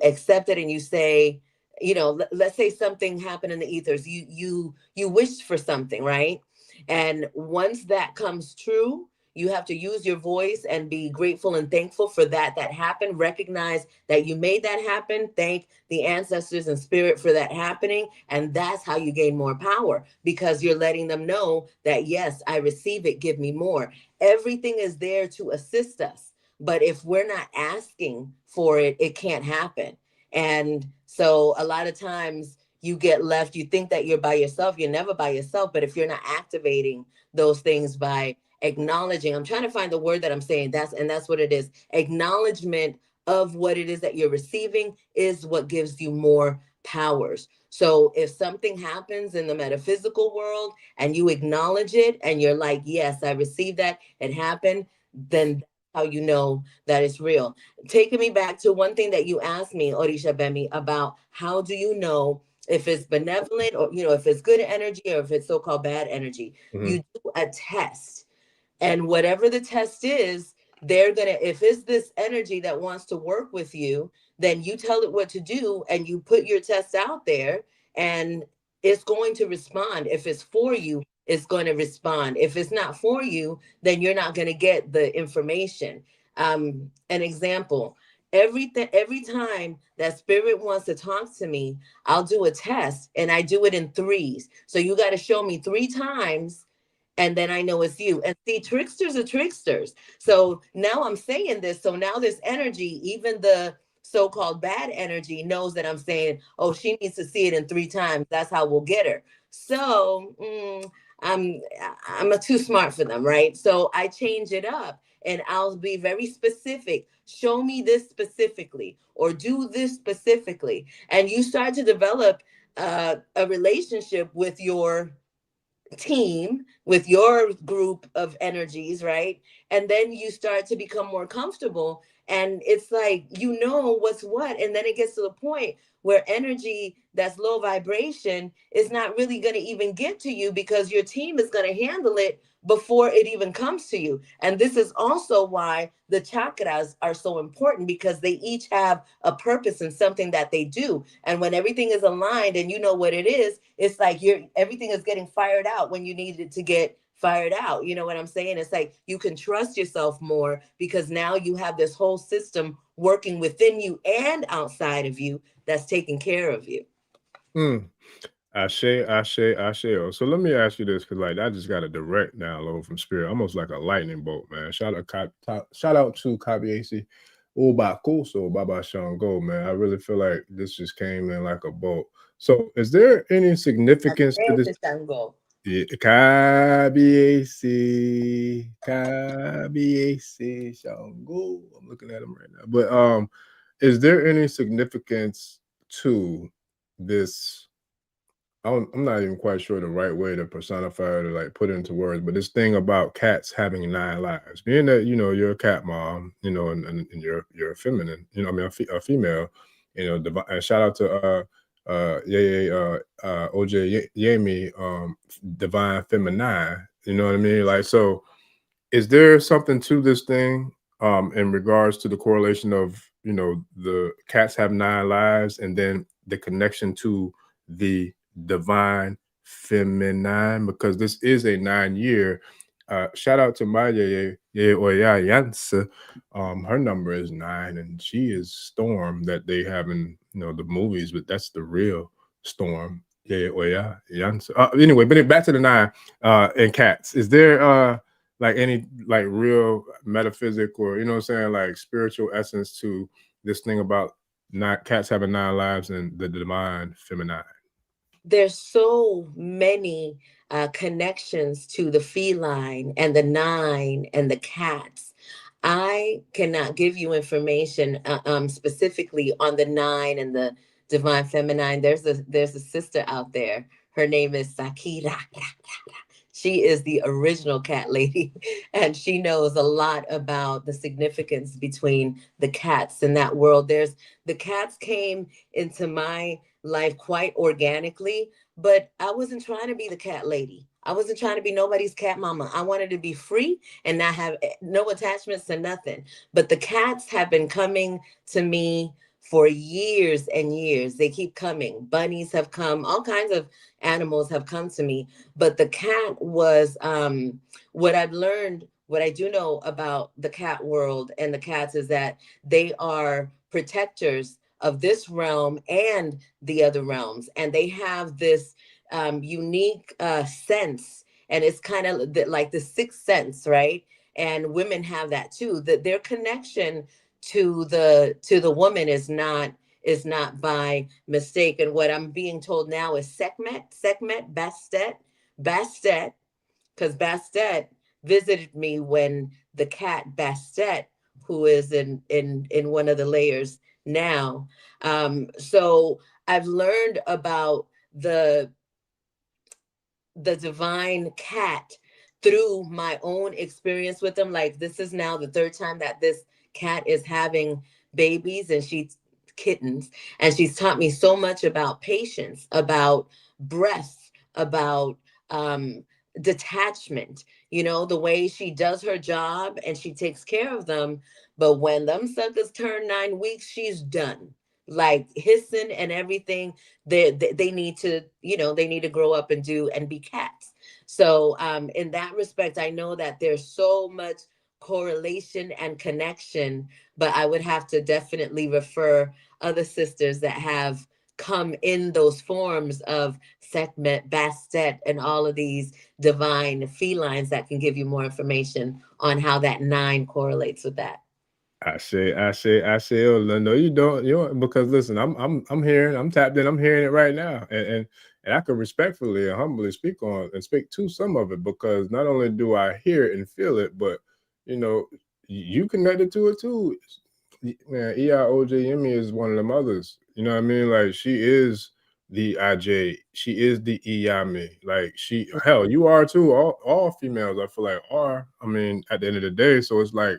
accept it and you say, you know, let's say something happened in the ethers, you wished for something, right? And once that comes true, you have to use your voice and be grateful and thankful for that happened. Recognize that you made that happen. Thank the ancestors and spirit for that happening. And that's how you gain more power, because you're letting them know that, yes, I receive it. Give me more. Everything is there to assist us. But if we're not asking for it, it can't happen. And so a lot of times you get left, you think that you're by yourself. You're never by yourself. But if you're not activating those things by acknowledging, I'm trying to find the word that I'm saying, that's what it is. Acknowledgement of what it is that you're receiving is what gives you more powers. So if something happens in the metaphysical world and you acknowledge it and you're like, yes, I received that, it happened, then that's how you know that it's real. Taking me back to one thing that you asked me, Orisha Bemi, about how do you know if it's benevolent, or, you know, if it's good energy or if it's so-called bad energy. You do a test. And whatever the test is, they're going to, if it's this energy that wants to work with you, then you tell it what to do and you put your test out there, and it's going to respond. If it's for you, it's going to respond. If it's not for you, then you're not going to get the information. An example, every time that spirit wants to talk to me, I'll do a test, and I do it in threes. So you got to show me 3 times, and then I know it's you. And see, tricksters are tricksters. So now I'm saying this. So now this energy, even the so-called bad energy, knows that I'm saying, oh, she needs to see it in 3 times. That's how we'll get her. So I'm too smart for them, right? So I change it up. and I'll be very specific. Show me this specifically, or do this specifically. And you start to develop a relationship with your team, with your group of energies, right? And then you start to become more comfortable, and it's like you know what's what. And then it gets to the point where energy that's low vibration is not really going to even get to you, because your team is going to handle it before it even comes to you. And this is also why the chakras are so important, because they each have a purpose and something that they do. And when everything is aligned and you know what it is, it's like everything is getting fired out when you need it to get fired out. You know what I'm saying? It's like you can trust yourself more, because now you have this whole system working within you and outside of you that's taking care of you. Ashe. So let me ask you this, because like I just got a direct download from Spirit, almost like a lightning bolt, man. Shout out to Kabiesi Ubakuso Baba Shango, man. I really feel like this just came in like a bolt. So is there any significance to this? Kabiesi Shango. I'm looking at him right now. But is there any significance to this? I'm not even quite sure the right way to personify it or like put it into words, but this thing about cats having 9 lives, being that, you know, you're a cat mom, you know, and you're feminine, you know, I mean, a female, you know, and shout out to OJ Yemi, divine feminine, you know what I mean? Like, so is there something to this thing in regards to the correlation of, you know, the cats have 9 lives, and then the connection to the divine feminine, because this is a 9-year. Shout out to my Yansa. Her number is 9, and she is Storm that they have in, you know, the movies, but that's the real Storm. Yansa. Anyway, but back to the 9 and cats. Is there like any like real metaphysic, or, you know what I'm saying, like spiritual essence to this thing about cats having 9 lives and the divine feminine? There's so many connections to the feline and the 9 and the cats. I cannot give you information specifically on the 9 and the divine feminine. There's a sister out there. Her name is Sakira. She is the original cat lady, and she knows a lot about the significance between the cats in that world. The cats came into my life quite organically, but I wasn't trying to be the cat lady. I wasn't trying to be nobody's cat mama. I wanted to be free and not have no attachments to nothing. But the cats have been coming to me for years and years. They keep coming. Bunnies have come, all kinds of animals have come to me. But the cat was what I've learned, what I do know about the cat world and the cats is that they are protectors of this realm and the other realms. And they have this unique sense. And it's kind of like the sixth sense, right? And women have that too. That their connection to the woman is not by mistake. And what I'm being told now is Sekhmet, Bastet, because Bastet visited me when the cat Bastet, who is in one of the layers now. So I've learned about the divine cat through my own experience with them. Like, this is now the 3rd time that this cat is having babies, and she's kittens, and she's taught me so much about patience, about breath, about detachment, you know, the way she does her job and she takes care of them. But when them suckers turn 9 weeks, she's done, like hissing and everything. They need to, you know, they need to grow up and be cats. So in that respect, I know that there's so much correlation and connection, but I would have to definitely refer other sisters that have come in those forms of Sekhmet, Bastet, and all of these divine felines that can give you more information on how that 9 correlates with that. I say, oh, no, you don't, because listen, I'm hearing, I'm tapped in, I'm hearing it right now, and I can respectfully and humbly speak to some of it, because not only do I hear it and feel it, but, you know, you connected to it too. Man, EIOJME is one of the mothers. You know what I mean? Like, she is the IJ. She is the EIME. Like, hell, you are too. All females, I feel like, are. I mean, at the end of the day, so it's like,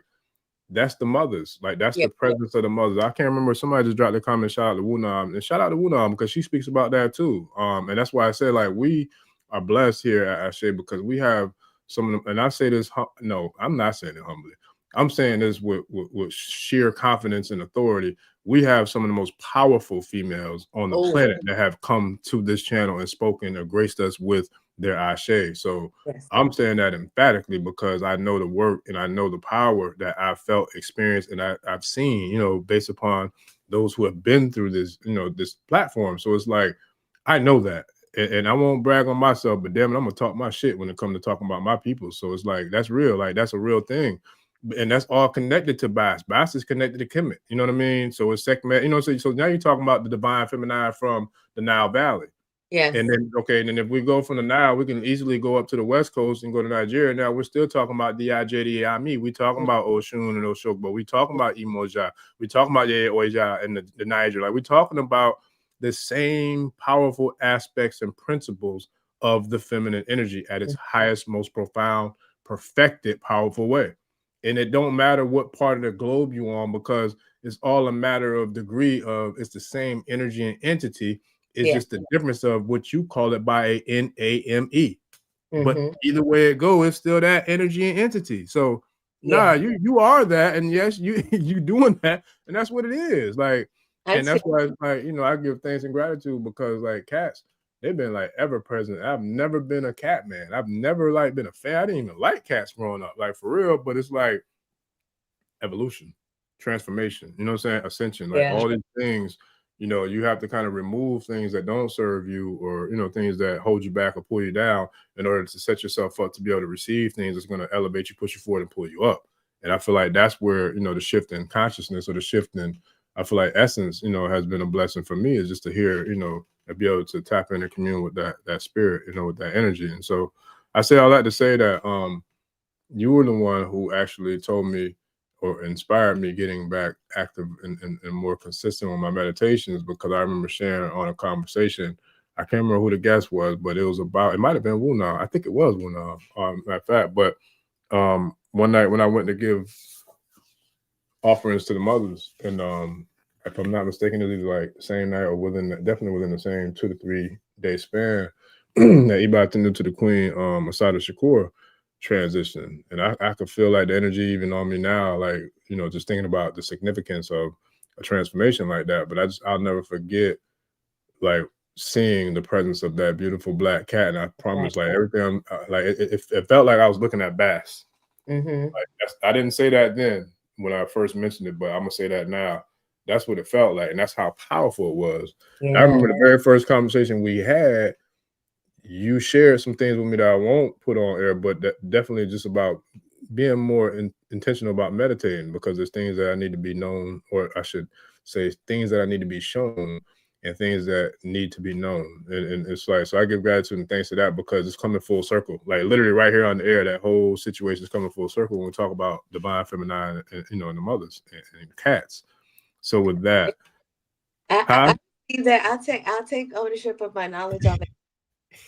that's the mothers. Like, that's the presence of the mothers. I can't remember. Somebody just dropped a comment. Shout out to Wunam, and shout out to Wunam because she speaks about that too. And that's why I said, like, we are blessed here at Ashe because we have some of them. And I say this. No, I'm not saying it humbly. I'm saying this with sheer confidence and authority. We have some of the most powerful females on the planet that have come to this channel and spoken or graced us with their Ashe. So I'm saying that emphatically because I know the work and I know the power that I've felt, experienced, and I've seen, you know, based upon those who have been through this, you know, this platform. So it's like, I know that. And I won't brag on myself, but damn it, I'm gonna talk my shit when it comes to talking about my people. So it's like, that's real. Like, that's a real thing. And that's all connected to Bas. Bas is connected to Kemet. You know what I mean? So it's Sekhmet, you know, so now you're talking about the divine feminine from the Nile Valley. Yes. And then, and then if we go from the Nile, we can easily go up to the West Coast and go to Nigeria. Now we're still talking about DIJDAIME. We talking about Oshun and Oshogbo. We talking about Imoja. We talking about Oja and the Niger. Like, we're talking about the same powerful aspects and principles of the feminine energy at its highest, most profound, perfected, powerful way. And it don't matter what part of the globe you're on because it's all a matter of degree of it's the same energy and entity. It's just the difference of what you call it by a NAME. But either way it goes, it's still that energy and entity. So you are that, and yes, you doing that, and that's what it is. Like, and that's why, like, you know, I give thanks and gratitude because, like, cats, they've been like ever present. I've never been a cat man. I've never like been a fan. I didn't even like cats growing up, like, for real. But it's like evolution, transformation. You know what I'm saying? Ascension, like all these things. You know, you have to kind of remove things that don't serve you or, you know, things that hold you back or pull you down in order to set yourself up to be able to receive things that's going to elevate you, push you forward, and pull you up. And I feel like that's where, you know, the shift in consciousness or the shift in, I feel like essence, you know, has been a blessing for me, is just to hear, you know, and be able to tap in and commune with that spirit, you know, with that energy. And so I say all that to say that you were the one who actually told me or inspired me getting back active and more consistent with my meditations, because I remember sharing on a conversation. I can't remember who the guest was, but it was about, it might have been Wuna. I think it was Wuna, matter of fact. But one night when I went to give offerings to the mothers, and if I'm not mistaken, it was like the same night or definitely within the same 2 to 3 day span that Iba attended to the Queen, Asada Shakur transition. And I could feel like the energy even on me now, like, you know, just thinking about the significance of a transformation like that. But I'll never forget, like, seeing the presence of that beautiful black cat. And I promise, like, everything, like, it felt like I was looking at Bass. Like, I didn't say that then when I first mentioned it, but I'm gonna say that now. That's what it felt like, and that's how powerful it was. I remember the very first conversation we had, you shared some things with me that I won't put on air, but that definitely just about being more intentional about meditating, because there's things that I need to be known, or I should say things that I need to be shown and things that need to be known. And it's like, so I give gratitude and thanks to that, because it's coming full circle. Like, literally right here on the air, that whole situation is coming full circle when we talk about divine feminine and, you know, and the mothers and the cats. So with that, I see that. I'll take ownership of my knowledge on that.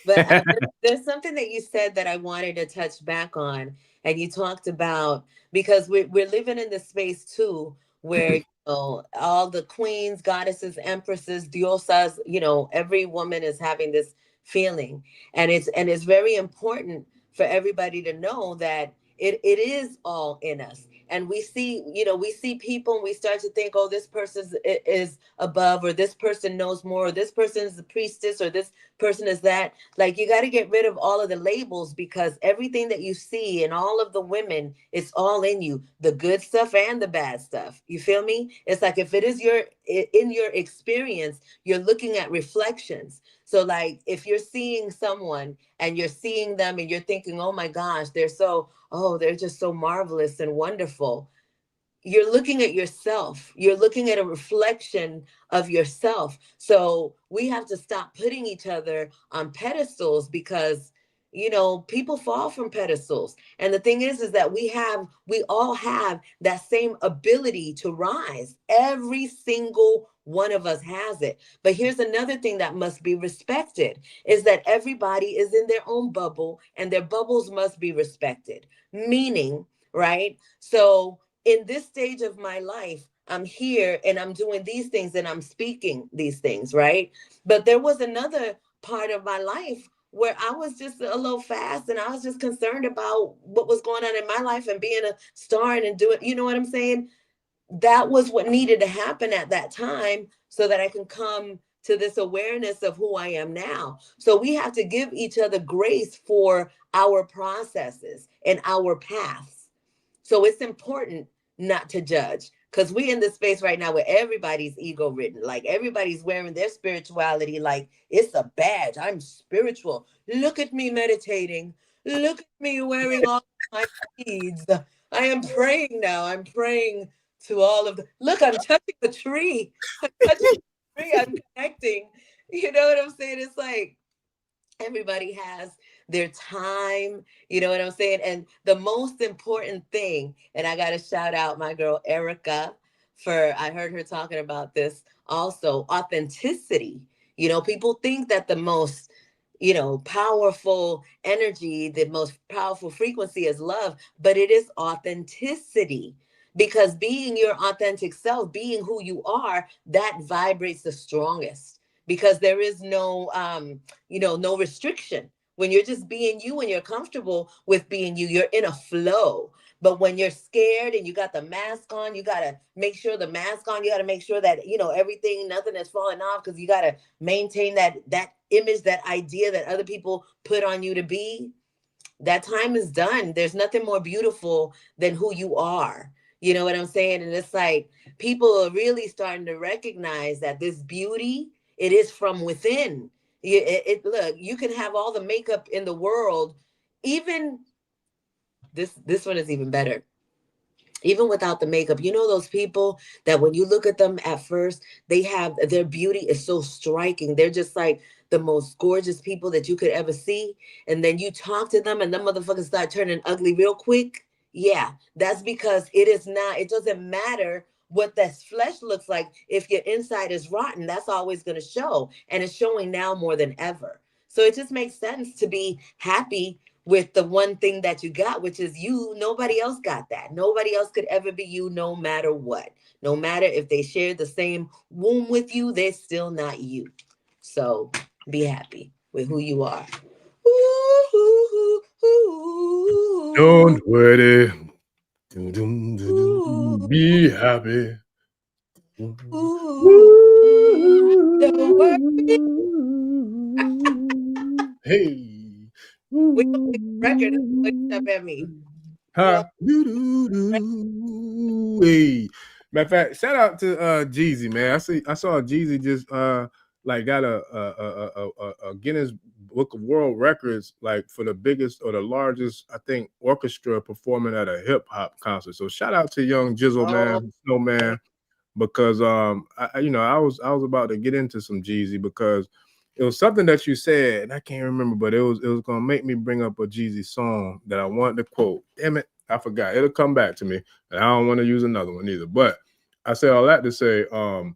But there's something that you said that I wanted to touch back on, and you talked about, because we're living in this space too, where, you know, all the queens, goddesses, empresses, diosas, you know, every woman is having this feeling, and it's very important for everybody to know that it is all in us. And we see, you know, we see people and we start to think, oh, this person is above, or this person knows more, or this person is the priestess, or this person is that. Like, you got to get rid of all of the labels, because everything that you see and all of the women, it's all in you, the good stuff and the bad stuff. You feel me? It's like, if it is in your experience, you're looking at reflections. So, like, if you're seeing someone and you're seeing them and you're thinking, oh my gosh, they're just so marvelous and wonderful, you're looking at yourself. You're looking at a reflection of yourself. So we have to stop putting each other on pedestals, because, you know, people fall from pedestals. And the thing is that we all have that same ability to rise. Every single one of us has it. But here's another thing that must be respected is that everybody is in their own bubble and their bubbles must be respected. Meaning, right? So in this stage of my life, I'm here and I'm doing these things and I'm speaking these things, right? But there was another part of my life where I was just a little fast and I was just concerned about what was going on in my life and being a star and doing, you know what I'm saying? That was what needed to happen at that time so that I can come to this awareness of who I am now. So we have to give each other grace for our processes and our paths. So it's important not to judge because we in this space right now where everybody's ego ridden, like everybody's wearing their spirituality like it's a badge. I'm spiritual. Look at me meditating. Look at me wearing all my beads. I am praying now. I'm praying to all of the look, I'm touching the tree. I'm touching the tree. I'm connecting. You know what I'm saying? It's like everybody has their time, you know what I'm saying? And the most important thing, and I got to shout out my girl Erica for, I heard her talking about this also, authenticity. You know, people think that the most, you know, powerful energy, the most powerful frequency is love, but it is authenticity. Because being your authentic self, being who you are, that vibrates the strongest because there is no you know, no restriction. When you're just being you and you're comfortable with being you, you're in a flow. But when you're scared and you got the mask on, you got to make sure the mask on, you got to make sure that, you know, everything, nothing is falling off because you got to maintain that image, that idea that other people put on you to be. That time is done. There's nothing more beautiful than who you are. You know what I'm saying? And it's like people are really starting to recognize that this beauty, it is from within. Look, you can have all the makeup in the world, even this one is even better. Even without the makeup, you know those people that when you look at them at first, they have their beauty is so striking. They're just like the most gorgeous people that you could ever see. And then you talk to them and them motherfuckers start turning ugly real quick. Yeah, that's because it is not, it doesn't matter what that flesh looks like. If your inside is rotten, that's always going to show. And it's showing now more than ever. So it just makes sense to be happy with the one thing that you got, which is you. Nobody else got that. Nobody else could ever be you, no matter what. No matter if they share the same womb with you, they're still not you. So be happy with who you are. Don't worry. Be happy. Don't worry. Hey. We don't make a record. Look up at me. Huh? Hey. Matter of fact, shout out to Jeezy, man. I saw Jeezy just like got a Guinness Book of World Records, like for the biggest or the largest, I think, orchestra performing at a hip hop concert. So shout out to young Jizzle, man, Snowman, because you know, I was about to get into some Jeezy because it was something that you said, and I can't remember, but it was gonna make me bring up a Jeezy song that I wanted to quote. Damn it, I forgot. It'll come back to me, and I don't want to use another one either. But I said all that to say, oh,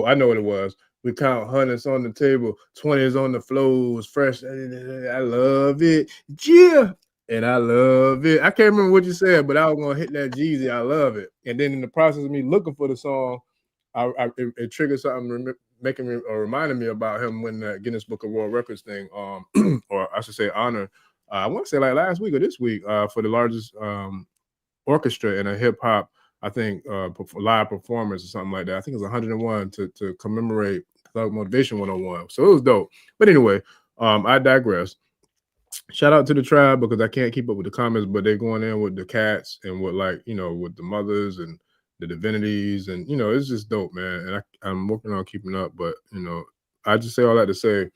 I know what it was. We count hundreds on the table, 20s on the floors, fresh. I love it, yeah, and I love it. I can't remember what you said, but I was gonna hit that Jeezy. I love it, and then in the process of me looking for the song, it triggered something making me or reminding me about him winning that Guinness Book of World Records thing, or I should say honor. I want to say like last week or this week for the largest orchestra in a hip hop, I think live performance or something like that. I think it was 101 to commemorate Thug Motivation 101. So it was dope. But anyway, I digress. Shout out to the tribe because I can't keep up with the comments, but they're going in with the cats and with, like, you know, with the mothers and the divinities, and you know, it's just dope, man. And I'm working on keeping up, but you know, I just say all that to say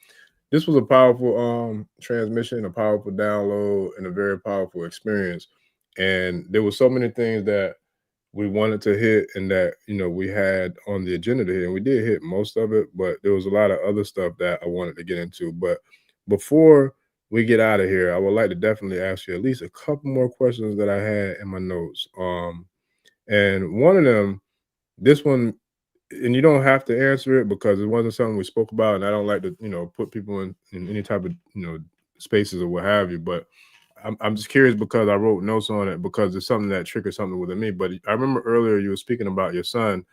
this was a powerful transmission, a powerful download, and a very powerful experience. And there were so many things that we wanted to hit and that, you know, we had on the agenda to hit, and we did hit most of it, but there was a lot of other stuff that I wanted to get into. But before we get out of here, I would like to definitely ask you at least a couple more questions that I had in my notes. And one of them, this one, and you don't have to answer it because it wasn't something we spoke about, and I don't like to, put people in any type of, spaces or what have you. But I'm just curious because I wrote notes on it because it's something that triggered something within me. But I remember earlier you were speaking about your son,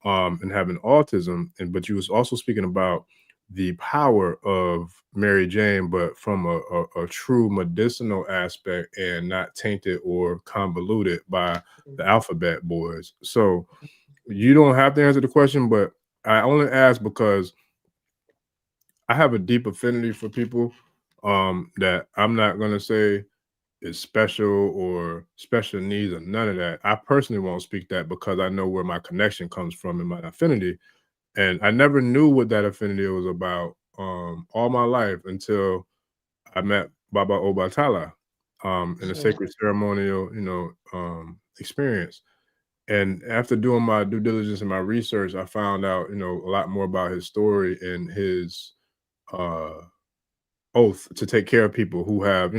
and having autism, but you was also speaking about the power of Mary Jane, but from a true medicinal aspect and not tainted or convoluted by the alphabet boys. So you don't have to answer the question, but I only ask because I have a deep affinity for people that I'm not gonna say is special or special needs or none of that. I personally won't speak that because I know where my connection comes from in my affinity. And I never knew what that affinity was about all my life until I met Baba Obatala in a sacred ceremonial, experience. And after doing my due diligence and my research, I found out, a lot more about his story and his uh, oath to take care of people who have,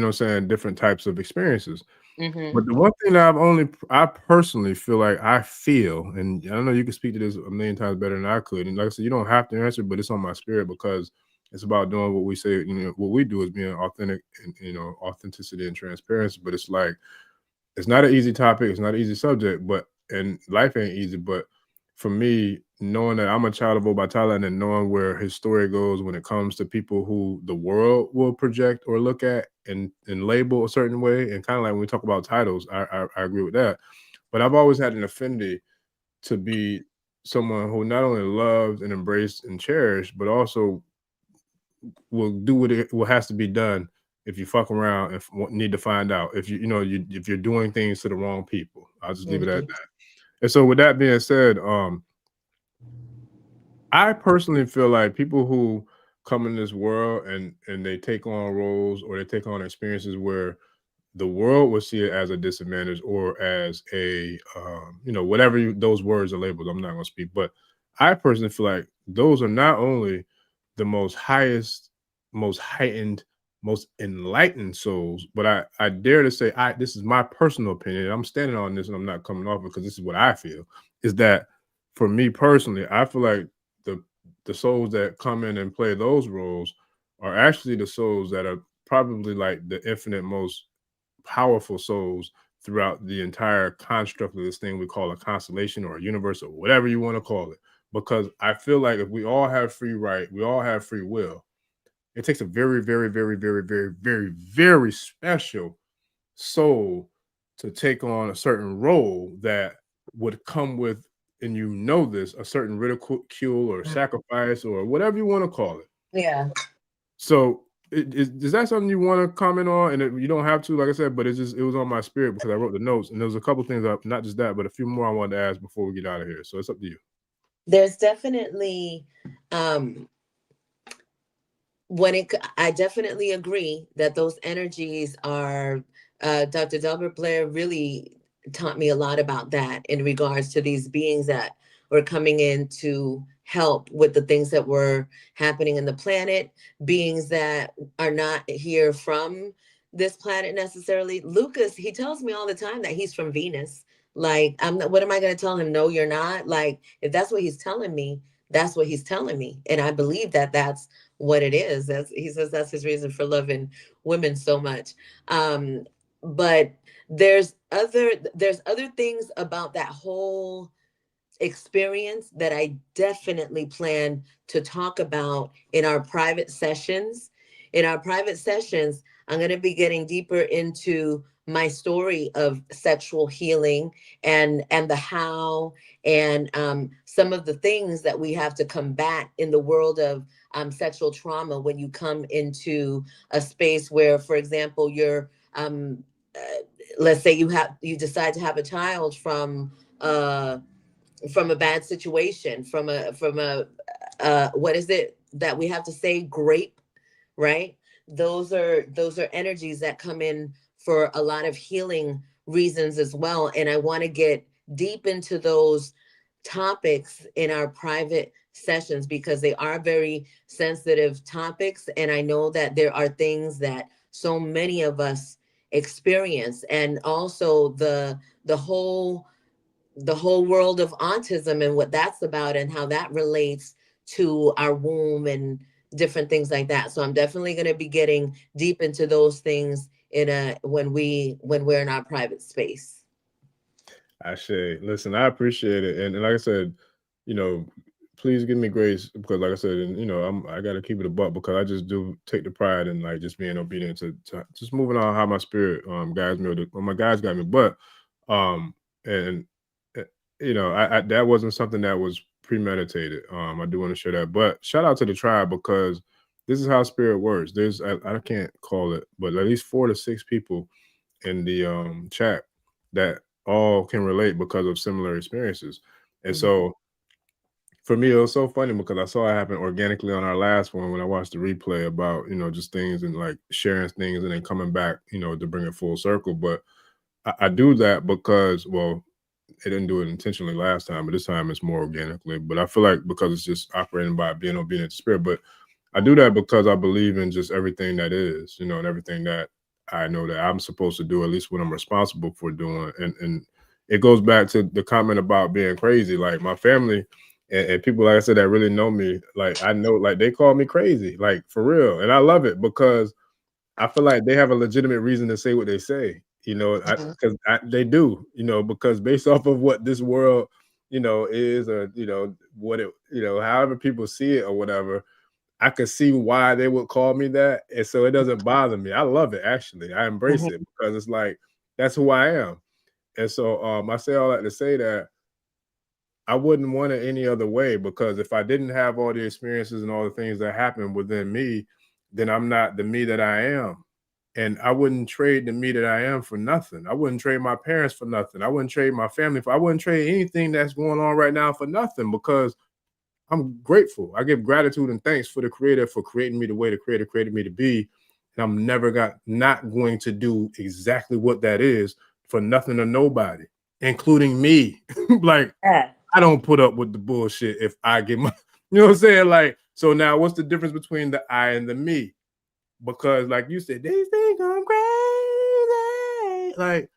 different types of experiences. Mm-hmm. But the one thing that I personally feel like I feel, and I know you can speak to this a million times better than I could. And like I said, you don't have to answer, but it's on my spirit because it's about doing what we say, what we do is being authentic and, authenticity and transparency. But it's like, it's not an easy topic. It's not an easy subject, and life ain't easy. But for me, knowing that I'm a child of Obatala and then knowing where his story goes when it comes to people who the world will project or look at and label a certain way, and kind of like when we talk about titles, I agree with that. But I've always had an affinity to be someone who not only loves and embraced and cherished, but also will do what has to be done if you fuck around and need to find out if if you're doing things to the wrong people. I'll just leave it at that. And so with that being said, I personally feel like people who come in this world and they take on roles or they take on experiences where the world will see it as a disadvantage or as a whatever those words are labeled. I'm not going to speak, but I personally feel like those are not only the most highest, most heightened, most enlightened souls, but I dare to say, this is my personal opinion. I'm standing on this and I'm not coming off it because this is what I feel, is that for me personally, I feel like the souls that come in and play those roles are actually the souls that are probably like the infinite most powerful souls throughout the entire construct of this thing we call a constellation or a universe or whatever you want to call it. Because I feel like if we all have free right, we all have free will. It takes a very, very, very, very, very, very, very special soul to take on a certain role that would come with, and this, a certain ridicule or sacrifice or whatever you want to call it. Yeah. So is that something you want to comment on? And you don't have to, like I said, but it was on my spirit because I wrote the notes, and there was a couple things, not just that, but a few more I wanted to ask before we get out of here. So it's up to you. There's definitely I definitely agree that those energies are, Dr. Delbert Blair really taught me a lot about that in regards to these beings that were coming in to help with the things that were happening in the planet, beings that are not here from this planet necessarily. Lucas, he tells me all the time that he's from Venus. Like, what am I going to tell him? No, you're not. Like, if that's what he's telling me, that's what he's telling me. And I believe that that's what it is. He says that's his reason for loving women so much. But there's other things about that whole experience that I definitely plan to talk about in our private sessions. In our private sessions, I'm going to be getting deeper into my story of sexual healing and the how and some of the things that we have to combat in the world of sexual trauma when you come into a space where, for example, you're let's say you decide to have a child from a bad situation, from a what is it that we have to say, grape, right? Those are energies that come in for a lot of healing reasons as well, and I want to get deep into those topics in our private sessions because they are very sensitive topics, and I know that there are things that so many of us experience. And also the whole world of autism and what that's about and how that relates to our womb and different things like that. So I'm definitely going to be getting deep into those things in a when we're in our private space. Ashe, listen, I appreciate it, and like I said, you know, please give me grace because, like I said, and I got to keep it a buck because I just do take the pride in like just being obedient to just moving on how my spirit guides me, or my guides got me. But and uh, I that wasn't something that was premeditated. I do want to share that, but shout out to the tribe because this is how spirit works. There's I can't call it, but at least 4 to 6 people in the chat that all can relate because of similar experiences. And so for me, it was so funny because I saw it happen organically on our last one when I watched the replay about, just things and like sharing things and then coming back, to bring it full circle. But I do that because, well, it didn't do it intentionally last time, but this time it's more organically. But I feel like because it's just operating by being obedient to spirit. But I do that because I believe in just everything that is, and everything that I know that I'm supposed to do, at least what I'm responsible for doing. And it goes back to the comment about being crazy. Like my family and people, like I said, that really know me, like I know, like they call me crazy, like for real. And I love it because I feel like they have a legitimate reason to say what they say, because they do, because based off of what this world, is, or, what it, however people see it or whatever, I could see why they would call me that. And so it doesn't bother me. I love it, actually. I embrace it because it's like, that's who I am. And so I say all that to say that I wouldn't want it any other way, because if I didn't have all the experiences and all the things that happen within me, then I'm not the me that I am. And I wouldn't trade the me that I am for nothing. I wouldn't trade my parents for nothing. I wouldn't trade my family I wouldn't trade anything that's going on right now for nothing, because I'm grateful. I give gratitude and thanks for the creator for creating me the way the creator created me to be. And I'm not going to do exactly what that is for nothing or nobody, including me. Like, I don't put up with the bullshit if I get my, you know what I'm saying? Like, so now what's the difference between the I and the me? Because like you said, they think I'm crazy. Like,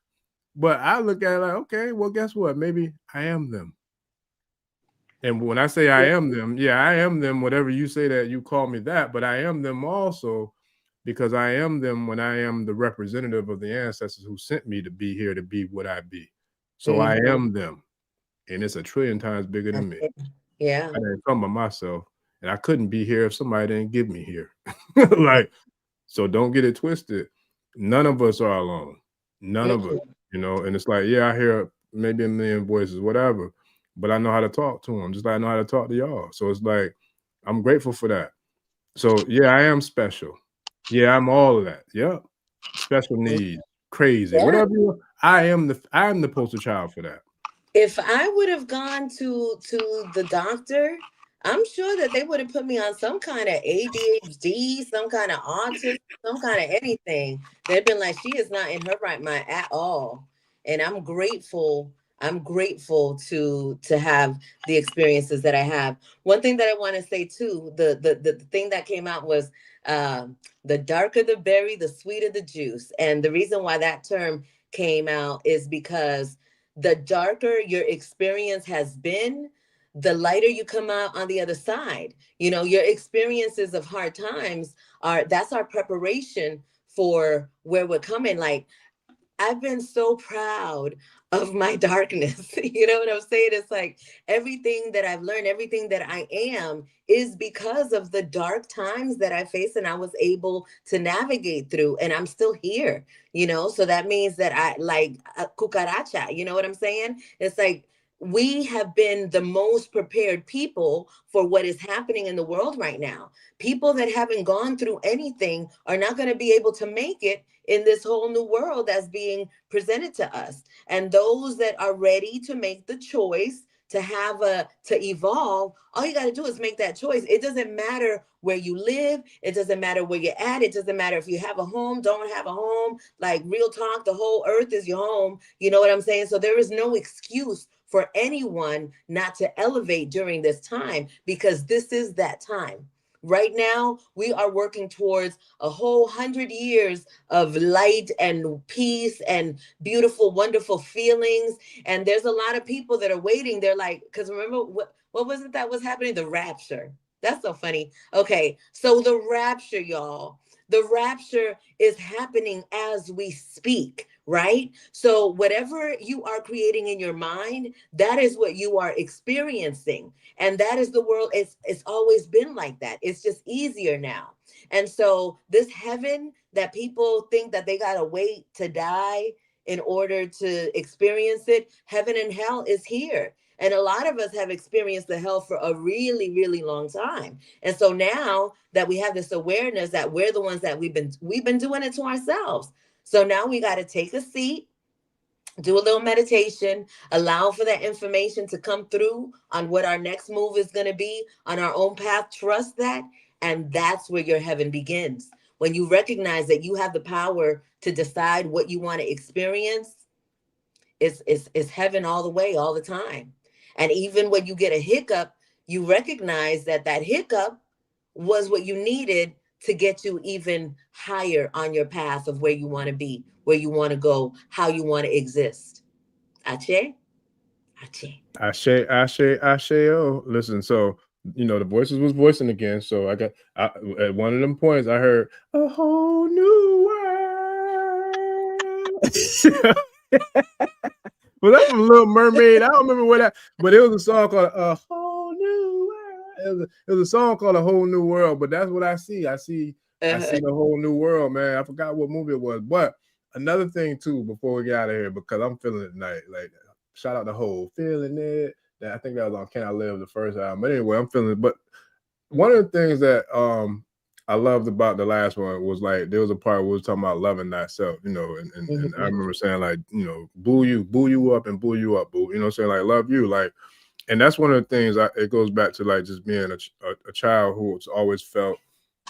but I look at it like, okay, well, guess what? Maybe I am them. And when I say I am them, yeah, I am them, whatever you say that you call me that, but I am them also because I am them when I am the representative of the ancestors who sent me to be here to be what I be. So I am them. And it's a trillion times bigger than me. Yeah. I didn't come by myself, and I couldn't be here if somebody didn't give me here. Like, so don't get it twisted. None of us are alone. None of us, and it's like, yeah, I hear maybe a million voices, whatever, but I know how to talk to them, just like I know how to talk to y'all. So it's like, I'm grateful for that. So yeah, I am special. Yeah, I'm all of that. Yep. Special needs, crazy, whatever I am the poster child for that. If I would have gone to the doctor, I'm sure that they would have put me on some kind of ADHD, some kind of autism, some kind of anything. They've been like, she is not in her right mind at all. And I'm grateful. I'm grateful to have the experiences that I have. One thing that I want to say too, the thing that came out was the darker the berry, the sweeter the juice. And the reason why that term came out is because the darker your experience has been, the lighter you come out on the other side. Your experiences of hard times that's our preparation for where we're coming. Like, I've been so proud of my darkness. You know what I'm saying? It's like everything that I've learned, everything that I am is because of the dark times that I faced and I was able to navigate through, and I'm still here, So that means that I like cucaracha, you know what I'm saying? It's like we have been the most prepared people for what is happening in the world right now. People that haven't gone through anything are not going to be able to make it in this whole new world that's being presented to us. And those that are ready to make the choice to evolve, all you got to do is make that choice. It doesn't matter where you live. It doesn't matter where you're at. It doesn't matter if you have a home, don't have a home. Like, real talk, the whole earth is your home. You know what I'm saying? So there is no excuse for anyone not to elevate during this time, because this is that time. Right now, we are working towards a whole 100 years of light and peace and beautiful, wonderful feelings. And there's a lot of people that are waiting. They're like, because remember what was it that was happening? The rapture. That's so funny. Okay, so the rapture, y'all. The rapture is happening as we speak, right? So whatever you are creating in your mind, that is what you are experiencing. And that is the world. It's always been like that. It's just easier now. And so this heaven that people think that they gotta wait to die in order to experience it, heaven and hell is here. And a lot of us have experienced the hell for a really, really long time. And so now that we have this awareness that we're the ones that we've been doing it to ourselves. So now we got to take a seat, do a little meditation, allow for that information to come through on what our next move is going to be on our own path. Trust that. And that's where your heaven begins. When you recognize that you have the power to decide what you want to experience, it's heaven all the way, all the time. And even when you get a hiccup, you recognize that that hiccup was what you needed to get you even higher on your path of where you want to be, where you want to go, how you want to exist. Ache? Ache. Ashe. Oh, listen. So the voices was voicing again. So at one of them points, I heard a whole new world. Well, that's from Little Mermaid. I don't remember what that, but it was a song called A Whole New World. It was a song called A Whole New World, but that's what I see. I see the whole new world, man. I forgot what movie it was. But another thing too, before we get out of here, because I'm feeling it tonight. Like, shout out the whole feeling it. I think that was on Can I Live, the first album. But anyway, I'm feeling it. But one of the things that I loved about the last one was like there was a part where we was talking about loving thyself, and I remember saying like, boo you up and boo you up, boo, saying like love you, like, and that's one of the things it goes back to like just being a child who's always felt,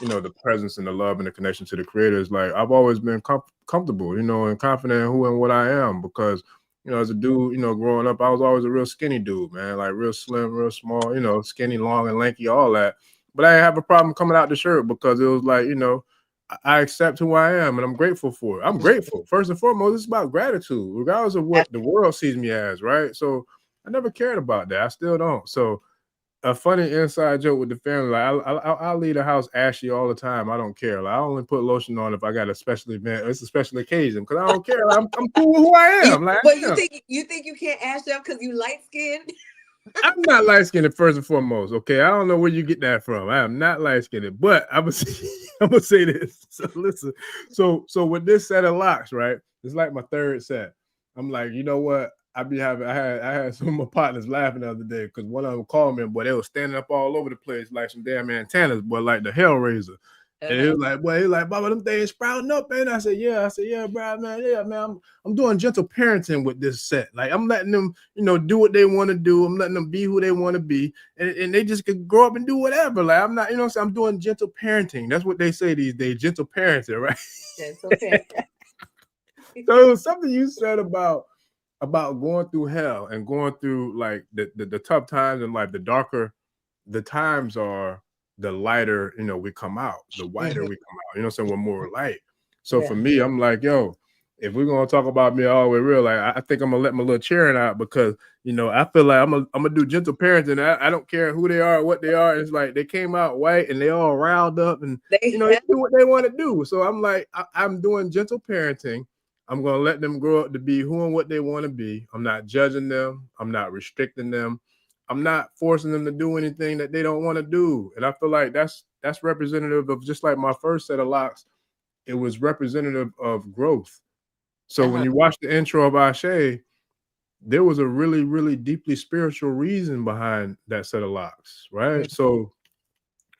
the presence and the love and the connection to the creators. Like I've always been comfortable, and confident in who and what I am because, as a dude, growing up, I was always a real skinny dude, man, like real slim, real small, skinny, long and lanky, all that. But I didn't have a problem coming out the shirt because it was like, I accept who I am and I'm grateful for it. I'm grateful. First and foremost, it's about gratitude, regardless of what the world sees me as, right? So I never cared about that. I still don't. So a funny inside joke with the family, like I'll leave the house ashy all the time. I don't care. Like I only put lotion on if I got a special event. It's a special occasion because I don't care. Like, I'm cool with who I am. You think you can't ash up because you light skinned? I'm not light skinned first and foremost. Okay, I don't know where you get that from. I am not light skinned, but I'm gonna say this. So listen. So with this set of locks, right? It's like my third set. I'm like, you know what? I had some of my partners laughing the other day because one of them called me, but they were standing up all over the place like some damn antennas, but like the Hellraiser. And he was like, Baba, them things sprouting up, man. I said, yeah, bro, man, yeah, man. I'm doing gentle parenting with this set. Like, I'm letting them, do what they want to do. I'm letting them be who they want to be, and they just could grow up and do whatever. Like, I'm not, so I'm doing gentle parenting. That's what they say these days, gentle parenting, right? Gentle parenting. So it was something you said about going through hell and going through like the tough times in life. The darker the times are, the lighter, we come out, the whiter we come out, so we're more light. So for me, I'm like, yo, if we're going to talk about me all the way real, like, I think I'm going to let my little cheering out because, I feel like I'm going to do gentle parenting. I don't care who they are, what they are. It's like they came out white and they all riled up and, they do what they want to do. So I'm like, I'm doing gentle parenting. I'm going to let them grow up to be who and what they want to be. I'm not judging them. I'm not restricting them. I'm not forcing them to do anything that they don't want to do. And I feel like that's representative of, just like my first set of locks, it was representative of growth. So when you watch the intro of Ashe, there was a really, really deeply spiritual reason behind that set of locks, right? So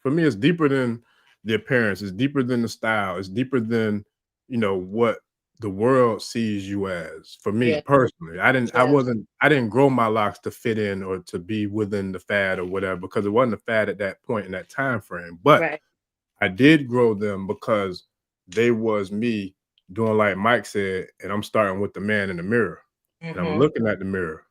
for me, it's deeper than the appearance. It's deeper than the style. It's deeper than, what the world sees you as. For me personally, I didn't grow my locks to fit in or to be within the fad or whatever, because it wasn't a fad at that point in that time frame. But I did grow them because they was me doing like Mike said, and I'm starting with the man in the mirror. And I'm looking at the mirror.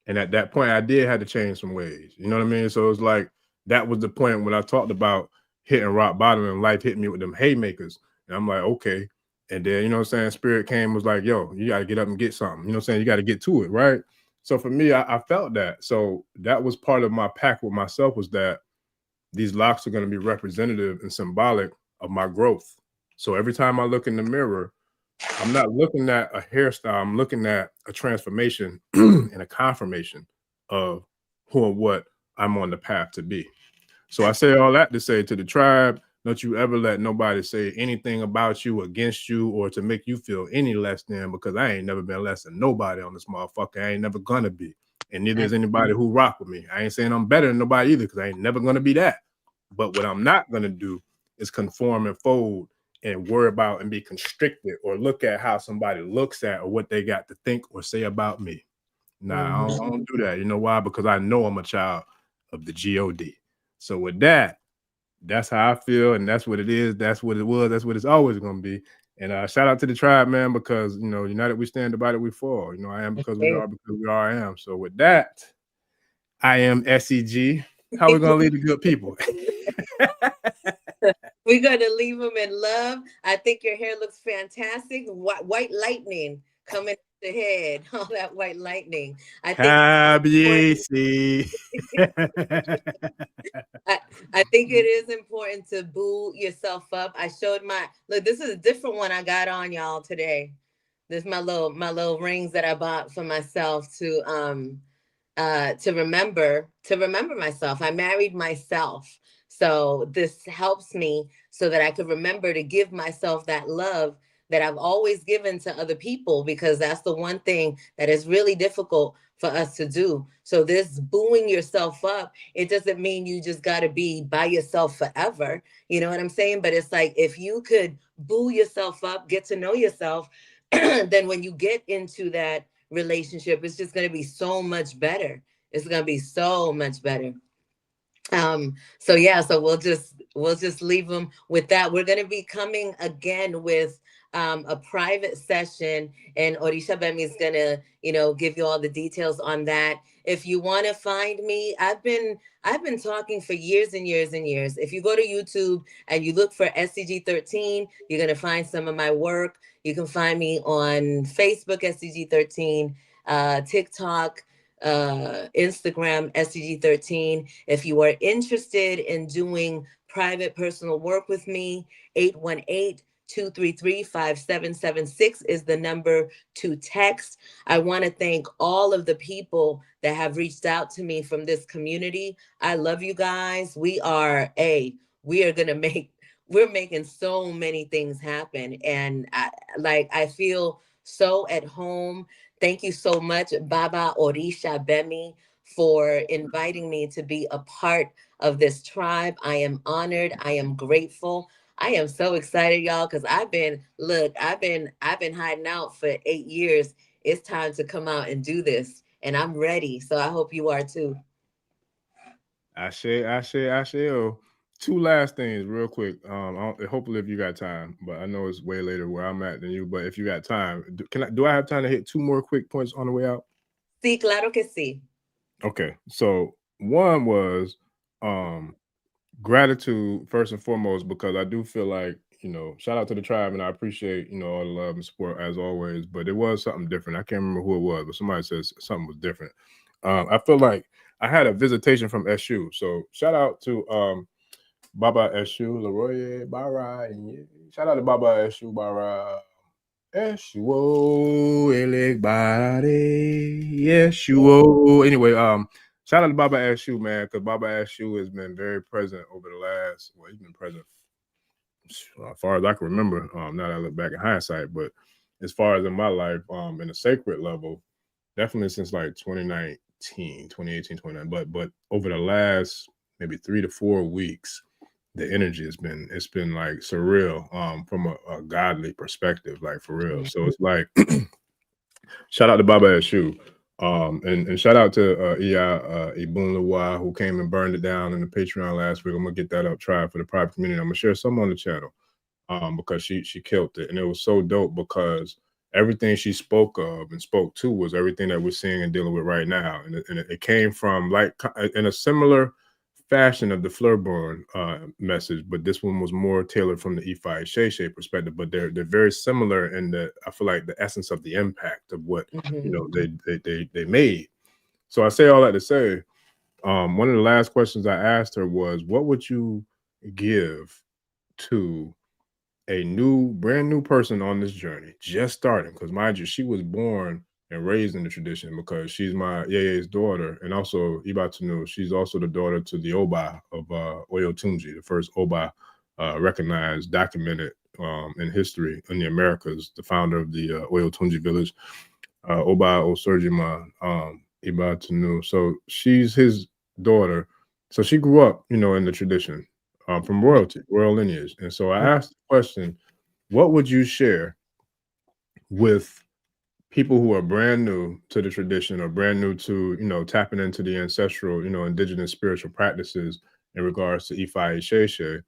And at that point, I did have to change some ways. You know what I mean? So it's like that was the point when I talked about, hitting rock bottom and life hit me with them haymakers. And I'm like, okay. And then, you know what I'm saying? Spirit came, was like, yo, you got to get up and get something. You know what I'm saying? You got to get to it, right? So for me, I felt that. So that was part of my pact with myself, was that these locks are going to be representative and symbolic of my growth. So every time I look in the mirror, I'm not looking at a hairstyle. I'm looking at a transformation and a confirmation of who and what I'm on the path to be. So I say all that to say to the tribe, don't you ever let nobody say anything about you, against you, or to make you feel any less than, because I ain't never been less than nobody on this motherfucker. I ain't never gonna be. And neither is anybody who rock with me. I ain't saying I'm better than nobody either, because I ain't never gonna be that. But what I'm not gonna do is conform and fold and worry about and be constricted or look at how somebody looks at or what they got to think or say about me. Nah, I don't do that. You know why? Because I know I'm a child of the God. So with that, that's how I feel, and that's what it is. That's what it was. That's what it's always going to be. And shout out to the tribe, man, because, you know, united we stand, divided we fall. You know, I am because we are, because we are, I am. So with that, I am SEG. How we going to lead the good people? We're going to leave them in love. I think your hair looks fantastic. White lightning coming the head, all that white lightning. I think I think it is important to boo yourself up. I showed look, this is a different one I got on, y'all, today. This is my little rings that I bought for myself to remember myself. I married myself. So this helps me so that I could remember to give myself that love that I've always given to other people, because that's the one thing that is really difficult for us to do. So this booing yourself up, it doesn't mean you just got to be by yourself forever. You know what I'm saying? But it's like, if you could boo yourself up, get to know yourself, then when you get into that relationship, it's just going to be so much better. It's going to be so much better. So yeah, so we'll just leave them with that. We're going to be coming again with a private session, and Orisha Bemi is going to, you know, give you all the details on that. If you want to find me, I've been talking for years and years and years. If you go to YouTube and you look for SEG13, you're going to find some of my work. You can find me on Facebook, SEG13, TikTok, Instagram, SEG13. If you are interested in doing private personal work with me, 818-233-5776 is the number to text. I want to thank all of the people that have reached out to me from this community. I love you guys. We're making so many things happen. And I feel so at home. Thank you so much, Baba Orisha Bemi, for inviting me to be a part of this tribe. I am honored. I am grateful. I am so excited, y'all, because I've been hiding out for 8 years. It's time to come out and do this, and I'm ready. So I hope you are too. Ashe. Two last things real quick. Hopefully if you got time, but I know it's way later where I'm at than you, but if you got time, do I have time to hit two more quick points on the way out? Sí, claro que sí. Okay. So one was gratitude first and foremost, because I do feel like, you know, shout out to the tribe, and I appreciate, you know, all the love and support as always, but it was something different. I can't remember who it was, but somebody says something was different. I feel like I had a visitation from SU. So shout out to Baba SU, Leroy Barra, and shout out to Baba SU Barra. SU Anyway, shout out to Baba SU, man, because Baba SU has been very present over the last, well, he's been present as far as I can remember. Now that I look back in hindsight, but as far as in my life, in a sacred level, definitely since like 2018, 2019. But over the last maybe 3 to 4 weeks, the energy it's been like surreal, from a godly perspective, like for real. So it's like shout out to Baba Eshu, and shout out to Iya Ibun Lawai, who came and burned it down in the Patreon last week. I'm gonna get that up, try for the private community. I'm gonna share some on the channel, because she killed it, and it was so dope because everything she spoke of and spoke to was everything that we're seeing and dealing with right now, and it came from like in a similar fashion of the Flurborn message, but this one was more tailored from the Ifa Sheshe perspective. But they're very similar in the, I feel like, the essence of the impact of what they made. So I say all that to say, one of the last questions I asked her was, what would you give to a brand new person on this journey, just starting? Because mind you, she was born and raised in the tradition, because she's my Yeye's daughter, and also Ibatunu, she's also the daughter to the Oba of Oyo Tunji, the first Oba recognized, documented in history in the Americas, the founder of the Oyo Tunji village, Oba Osurjima Ibatunu. So she's his daughter. So she grew up, in the tradition, from royal lineage. And so I asked the question, what would you share with people who are brand new to the tradition, or brand new to, tapping into the ancestral, indigenous spiritual practices in regards to Ifa Sheshe,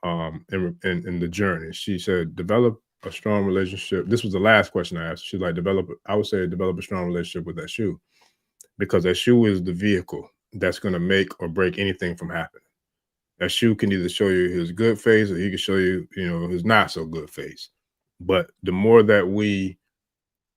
in the journey? She said, develop a strong relationship. This was the last question I asked. She's like, I would say develop a strong relationship with Eshu, because Eshu is the vehicle that's going to make or break anything from happening. Eshu can either show you his good face, or he can show you, his not so good face. But the more that we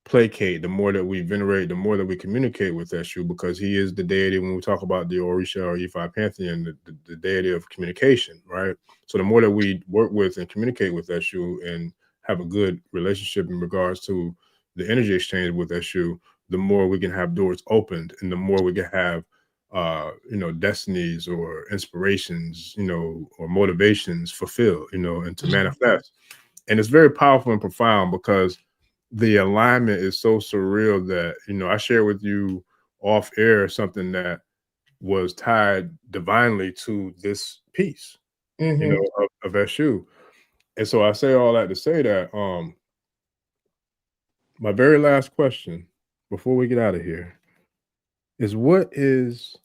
placate, the more that we venerate, the more that we communicate with Eshu, because he is the deity, when we talk about the Orisha or Ifa pantheon, the deity of communication, right? So the more that we work with and communicate with Eshu and have a good relationship in regards to the energy exchange with Eshu, the more we can have doors opened, and the more we can have destinies or inspirations, or motivations fulfilled, and to manifest. And it's very powerful and profound, because the alignment is so surreal that, I share with you off air something that was tied divinely to this piece, of Eshu. And so I say all that to say that my very last question before we get out of here is, what is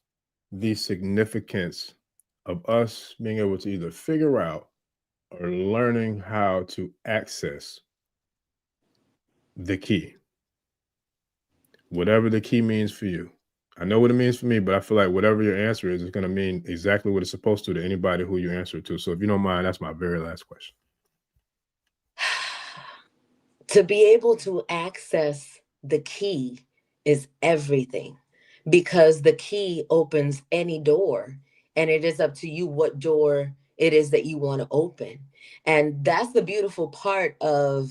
the significance of us being able to either figure out or learning how to access the key, whatever the key means for you? I know what it means for me, but I feel like whatever your answer is, it's going to mean exactly what it's supposed to anybody who you answer to. So if you don't mind, that's my very last question. To be able to access the key is everything, because the key opens any door, and it is up to you what door it is that you want to open. And that's the beautiful part of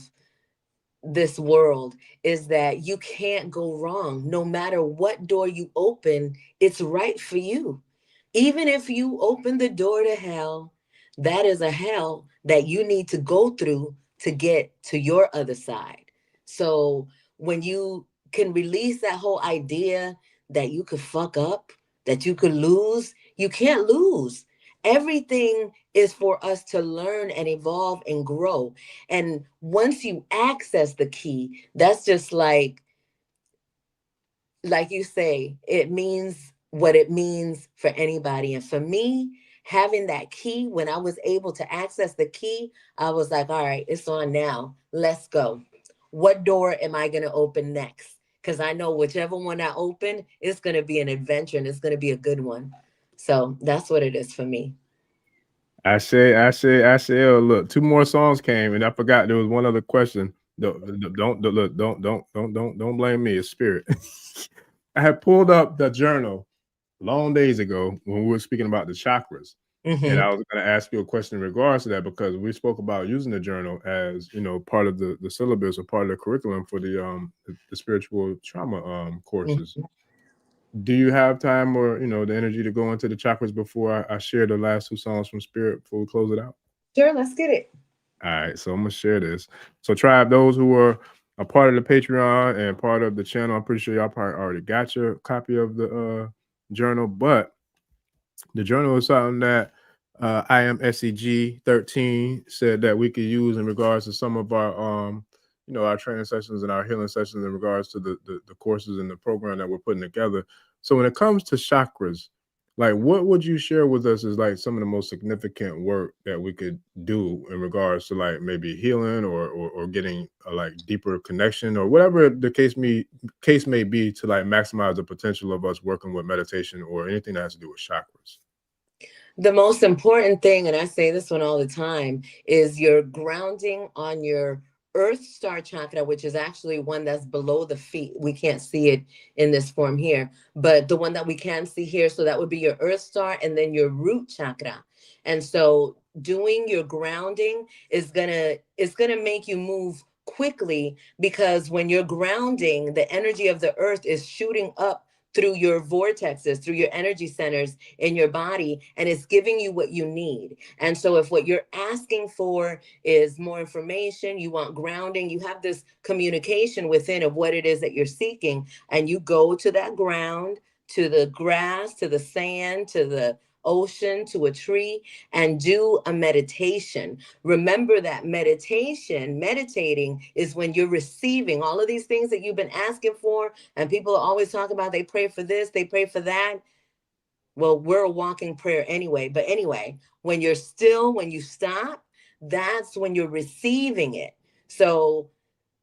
this world, is that you can't go wrong. No matter what door you open, it's right for you. Even if you open the door to hell, that is a hell that you need to go through to get to your other side. So when you can release that whole idea that you could fuck up, that you could lose, you can't lose. Everything is for us to learn and evolve and grow. And once you access the key, that's just like you say, it means what it means for anybody. And for me, having that key, when I was able to access the key, I was like, all right, it's on now. Let's go. What door am I going to open next? Because I know whichever one I open, it's going to be an adventure, and it's going to be a good one. So that's what it is for me. I say, oh, look, 2 more songs came, and I forgot there was one other question. Don't blame me. It's spirit. I had pulled up the journal long days ago when we were speaking about the chakras. And I was going to ask you a question in regards to that, because we spoke about using the journal as, part of the syllabus or part of the curriculum for the spiritual trauma courses. Do you have time or, the energy to go into the chakras before I share the last 2 songs from Spirit before we close it out? Sure, let's get it. All right, so I'm going to share this. So tribe, those who are a part of the Patreon and part of the channel, I'm pretty sure y'all probably already got your copy of the journal, but the journal is something that I am SEG13 said that we could use in regards to some of our our training sessions and our healing sessions in regards to the courses and the program that we're putting together. So when it comes to chakras, like, what would you share with us is like some of the most significant work that we could do in regards to like maybe healing or getting a like deeper connection or whatever the case may be to like maximize the potential of us working with meditation or anything that has to do with chakras? The most important thing, and I say this one all the time, is you're grounding on your earth star chakra, which is actually one that's below the feet. We can't see it in this form here, but the one that we can see here, so that would be your earth star and then your root chakra. And so doing your grounding is gonna make you move quickly, because when you're grounding, the energy of the earth is shooting up through your vortexes, through your energy centers in your body, and it's giving you what you need. And so if what you're asking for is more information, you want grounding, you have this communication within of what it is that you're seeking, and you go to that ground, to the grass, to the sand, to the ocean, to a tree, and do a meditation. Remember that meditating is when you're receiving all of these things that you've been asking for, and people always talk about they pray for this, they pray for that. Well, we're a walking prayer anyway. But anyway, when you're still, when you stop, that's when you're receiving it. So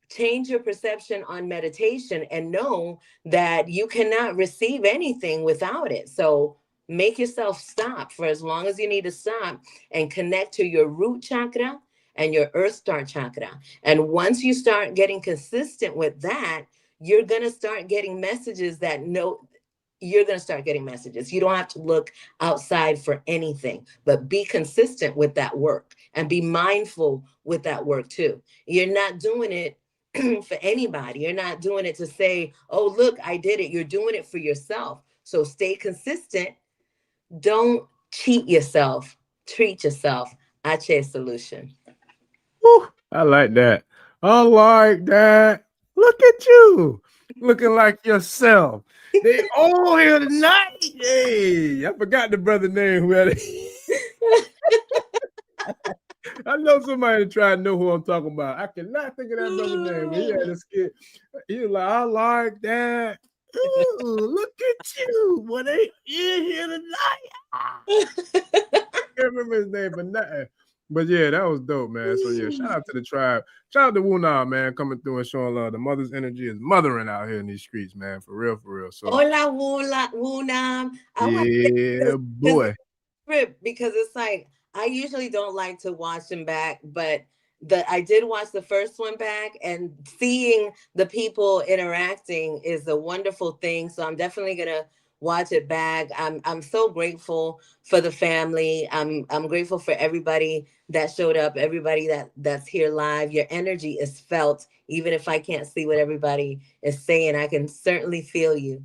change your perception on meditation and know that you cannot receive anything without it. So make yourself stop for as long as you need to stop and connect to your root chakra and your earth star chakra. And once you start getting consistent with that, you're going to start getting messages that know you're going to start getting messages. You don't have to look outside for anything, but be consistent with that work and be mindful with that work too. You're not doing it for anybody. You're not doing it to say, oh, look, I did it. You're doing it for yourself. So stay consistent. Don't cheat yourself. Treat yourself. Ache solution. Whew, I like that. I like that. Look at you, looking like yourself. They all here tonight. Hey, I forgot the brother name who had it. I know somebody try to know who I'm talking about. I cannot think of that brother's name, but he had a skit. He was like, I like that. Ooh, look at you. What they in here tonight? I can't remember his name for nothing. But yeah, that was dope, man. So yeah, shout out to the tribe. Shout out to Wuna, man, coming through and showing love. The mother's energy is mothering out here in these streets, man. For real, for real. So Hola, Wunam. I want yeah, to boy. script, because it's like I usually don't like to watch them back, but I did watch the first one back, and seeing the people interacting is a wonderful thing. So I'm definitely gonna watch it back. I'm so grateful for the family. I'm grateful for everybody that showed up, everybody that's here live. Your energy is felt, even if I can't see what everybody is saying. I can certainly feel you.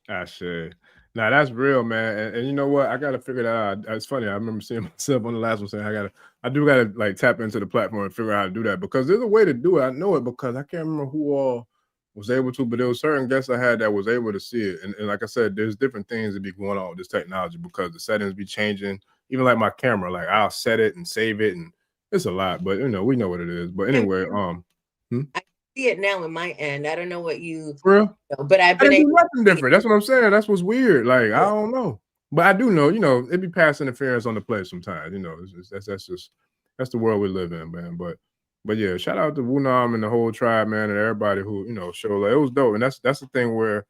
I should. Now that's real, man. And you know what? I gotta figure that out. It's funny. I remember seeing myself on the last one saying I do gotta like tap into the platform and figure out how to do that, because there's a way to do it. I know it because I can't remember who all was able to, but there was certain guests I had that was able to see it. And like I said, there's different things that be going on with this technology because the settings be changing. Even like my camera, like I'll set it and save it, and it's a lot. But you know, we know what it is. But anyway, I see it now in my end. I don't know what you for real. know, but I've I been didn't do able nothing different. That's what I'm saying. That's what's weird. Like I don't know, but I do know. You know, it be past interference on the play sometimes. You know, that's the world we live in, man. But yeah, shout out to Wunam and the whole tribe, man, and everybody who showed like it was dope. And that's the thing where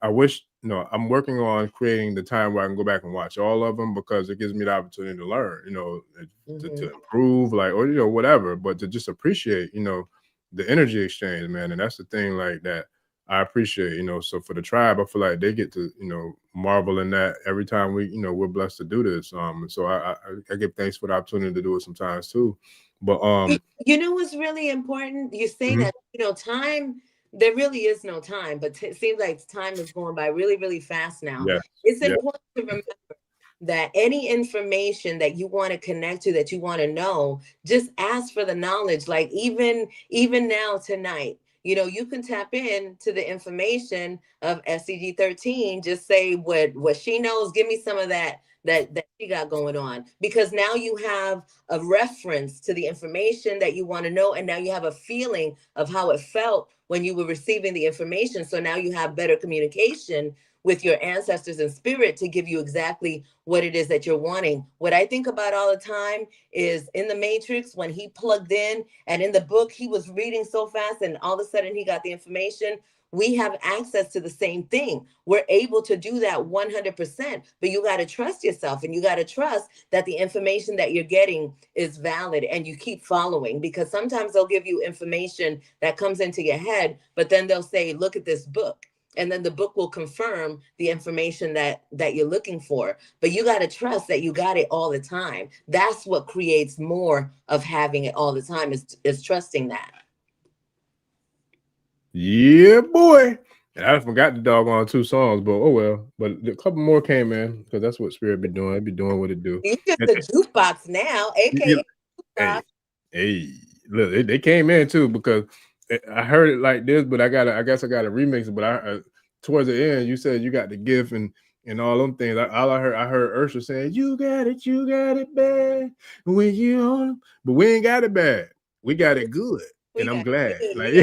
I wish I'm working on creating the time where I can go back and watch all of them, because it gives me the opportunity to learn. To improve, like, or whatever, but to just appreciate the energy exchange, man. And that's the thing like that I appreciate, so for the tribe, I feel like they get to, marvel in that every time we're blessed to do this. So I give thanks for the opportunity to do it sometimes too. But You know what's really important? You say mhm. that, time, there really is no time, but it seems like time is going by really, really fast now. Yes, It's yeah, important to remember that any information that you want to connect to, that you want to know, just ask for the knowledge. Like even now tonight, you can tap in to the information of SEG13. Just say what she knows. Give me some of that she got going on, because now you have a reference to the information that you want to know, and now you have a feeling of how it felt when you were receiving the information. So now you have better communication with your ancestors and spirit to give you exactly what it is that you're wanting. What I think about all the time is in the Matrix, when he plugged in, and in the book he was reading so fast and all of a sudden he got the information. we have access to the same thing. We're able to do that 100%, but you got to trust yourself, and you got to trust that the information that you're getting is valid, and you keep following, because sometimes they'll give you information that comes into your head, but then they'll say, look at this book. And then the book will confirm the information that you're looking for. But you got to trust that you got it all the time. That's what creates more of having it all the time, is trusting that. Yeah, boy. And I forgot the doggone 2 songs, but oh well. But a couple more came in, because that's what Spirit be doing. It be doing what it do. You just a jukebox now, aka jukebox. Hey, look, they came in too, because I heard it like this, but I guess I gotta remix it. But towards the end, you said you got the gift and all them things. I heard Ursula saying, you got it bad when you on them, but we ain't got it bad. We got it good. And I'm glad, like,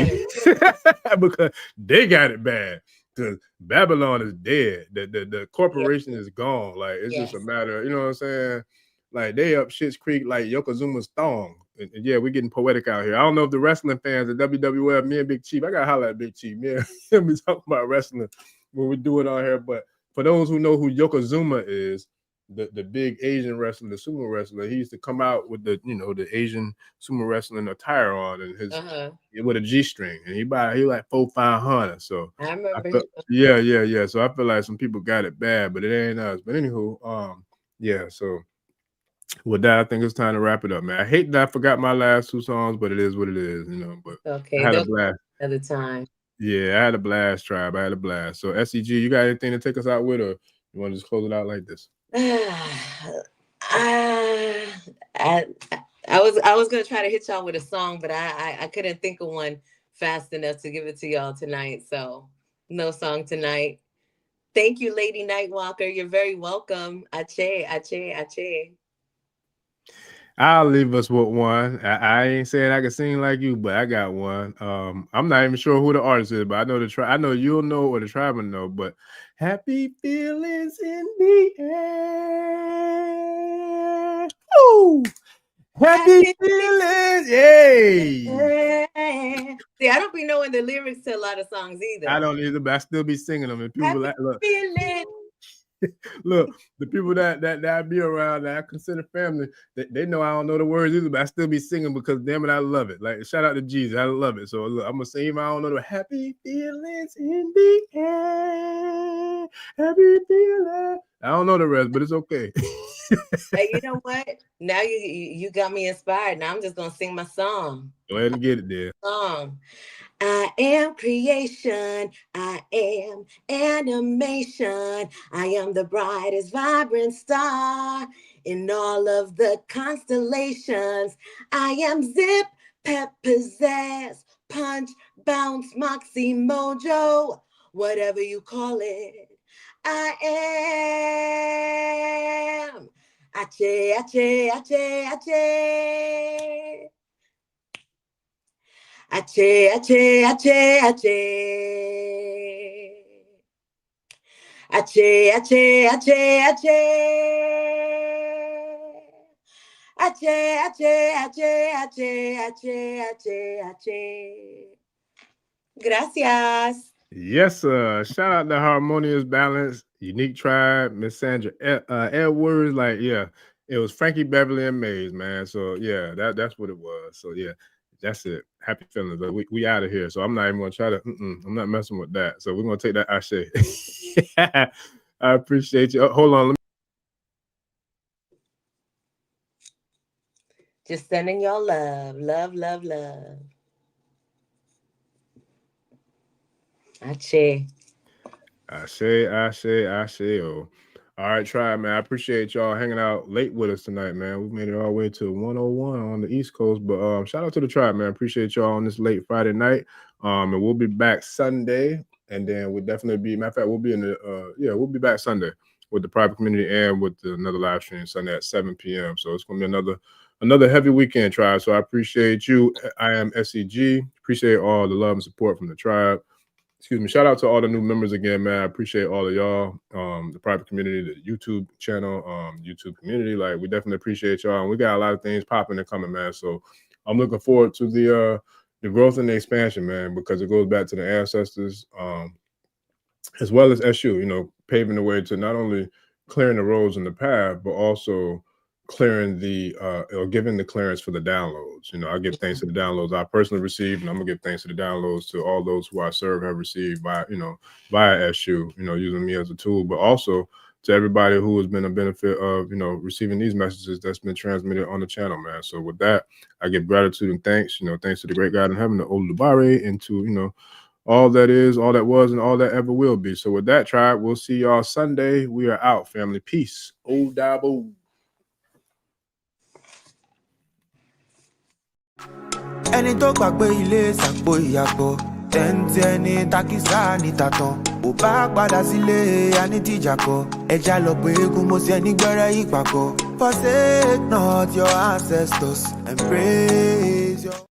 because they got it bad. Because Babylon is dead. The corporation is gone. Like, it's just a matter, you know what I'm saying? Like, they up Schitt's Creek like Yokozuma's thong. And yeah, we're getting poetic out here. I don't know if the wrestling fans, the WWF, me and Big Chief, I gotta holler at Big Chief. Me and him be talking about wrestling when we do it on here. But for those who know who Yokozuna is, the big Asian wrestler, the sumo wrestler, he used to come out with the Asian sumo wrestling attire on, and his with a G-string, and he like 400-500. So I remember. Yeah. So I feel like some people got it bad, but it ain't us. But anywho, yeah. So with that, I think it's time to wrap it up, man. I hate that I forgot my last 2 songs, but it is what it is, But okay, I had a blast. Another time. Yeah, I had a blast, Tribe. I had a blast. So SEG, you got anything to take us out with, or you want to just close it out like this? I was gonna try to hit y'all with a song, but I couldn't think of one fast enough to give it to y'all tonight. So no song tonight. Thank you, Lady Nightwalker. You're very welcome. Ache. I'll leave us with one. I ain't saying I can sing like you, but I got one. I'm not even sure who the artist is, but I know I know you'll know, or the tribe will know. But happy feelings in the air. Woo! Happy feelings, yay! See, I don't be knowing the lyrics to a lot of songs either. I don't either, but I still be singing them. And people look. Feeling. Look, the people that I be around, that I consider family, they know I don't know the words either, but I still be singing because damn it, I love it. Like, shout out to Jesus, I love it. So look, I'm gonna sing even I don't know the happy feelings in the air, happy feelings. I don't know the rest, but it's okay. Hey, you know what? Now you got me inspired. Now I'm just gonna sing my song. Go ahead and get it there. Song. I am creation, I am animation, I am the brightest vibrant star in all of the constellations. I am zip, pep, pizzazz, punch, bounce, moxie, mojo, whatever you call it. I am. Ache. Ache. Gracias. Yes, shout out to Harmonious Balance, Unique Tribe, Miss Sandra Edwards. Like, yeah, it was Frankie Beverly and Mays, man. So yeah, that's what it was. So yeah, that's it. Happy feelings. We out of here. So I'm not even gonna try to. I'm not messing with that. So we're gonna take that Ashe. I appreciate you. Hold on. Just sending y'all love. Ache. Oh. All right, Tribe, man. I appreciate y'all hanging out late with us tonight, man. We made it all the way to 101 on the East Coast. But shout out to the Tribe, man. Appreciate y'all on this late Friday night. And we'll be back Sunday. And then we'll definitely be, matter of fact, we'll be in the we'll be back Sunday with the private community and with another live stream Sunday at 7 p.m. So it's gonna be another heavy weekend, Tribe. So I appreciate you. I am SEG. Appreciate all the love and support from the Tribe. Excuse me. Shout out to all the new members again, man. I appreciate all of y'all, the private community, the YouTube channel, YouTube community. Like, we definitely appreciate y'all, and we got a lot of things popping and coming, man. So I'm looking forward to the growth and the expansion, man, because it goes back to the ancestors, as well as SU, you know, paving the way to not only clearing the roads in the path, but also clearing the or giving the clearance for the downloads. You know, I give thanks to the downloads I personally received, and I'm gonna give thanks to the downloads to all those who I serve have received by, you know, via SU, you know, using me as a tool, but also to everybody who has been a benefit of, you know, receiving these messages that's been transmitted on the channel, man. So with that, I give gratitude and thanks, you know, thanks to the great God in heaven, the Oludubare, and to, you know, all that is, all that was, and all that ever will be. So with that, tribe, we'll see y'all Sunday. We are out, family. Peace. Odabo. Ẹni tó gbàgbé ilé sàpò ìyàpọ̀ tẹ́ǹtì ẹni takísà ní tàtàn ò bá padà sílé anítìjàkọ ẹja lọ pé eégún mo sí ẹni gbẹ́rẹ́ ìpàkọ́ forsake not your ancestors and praise your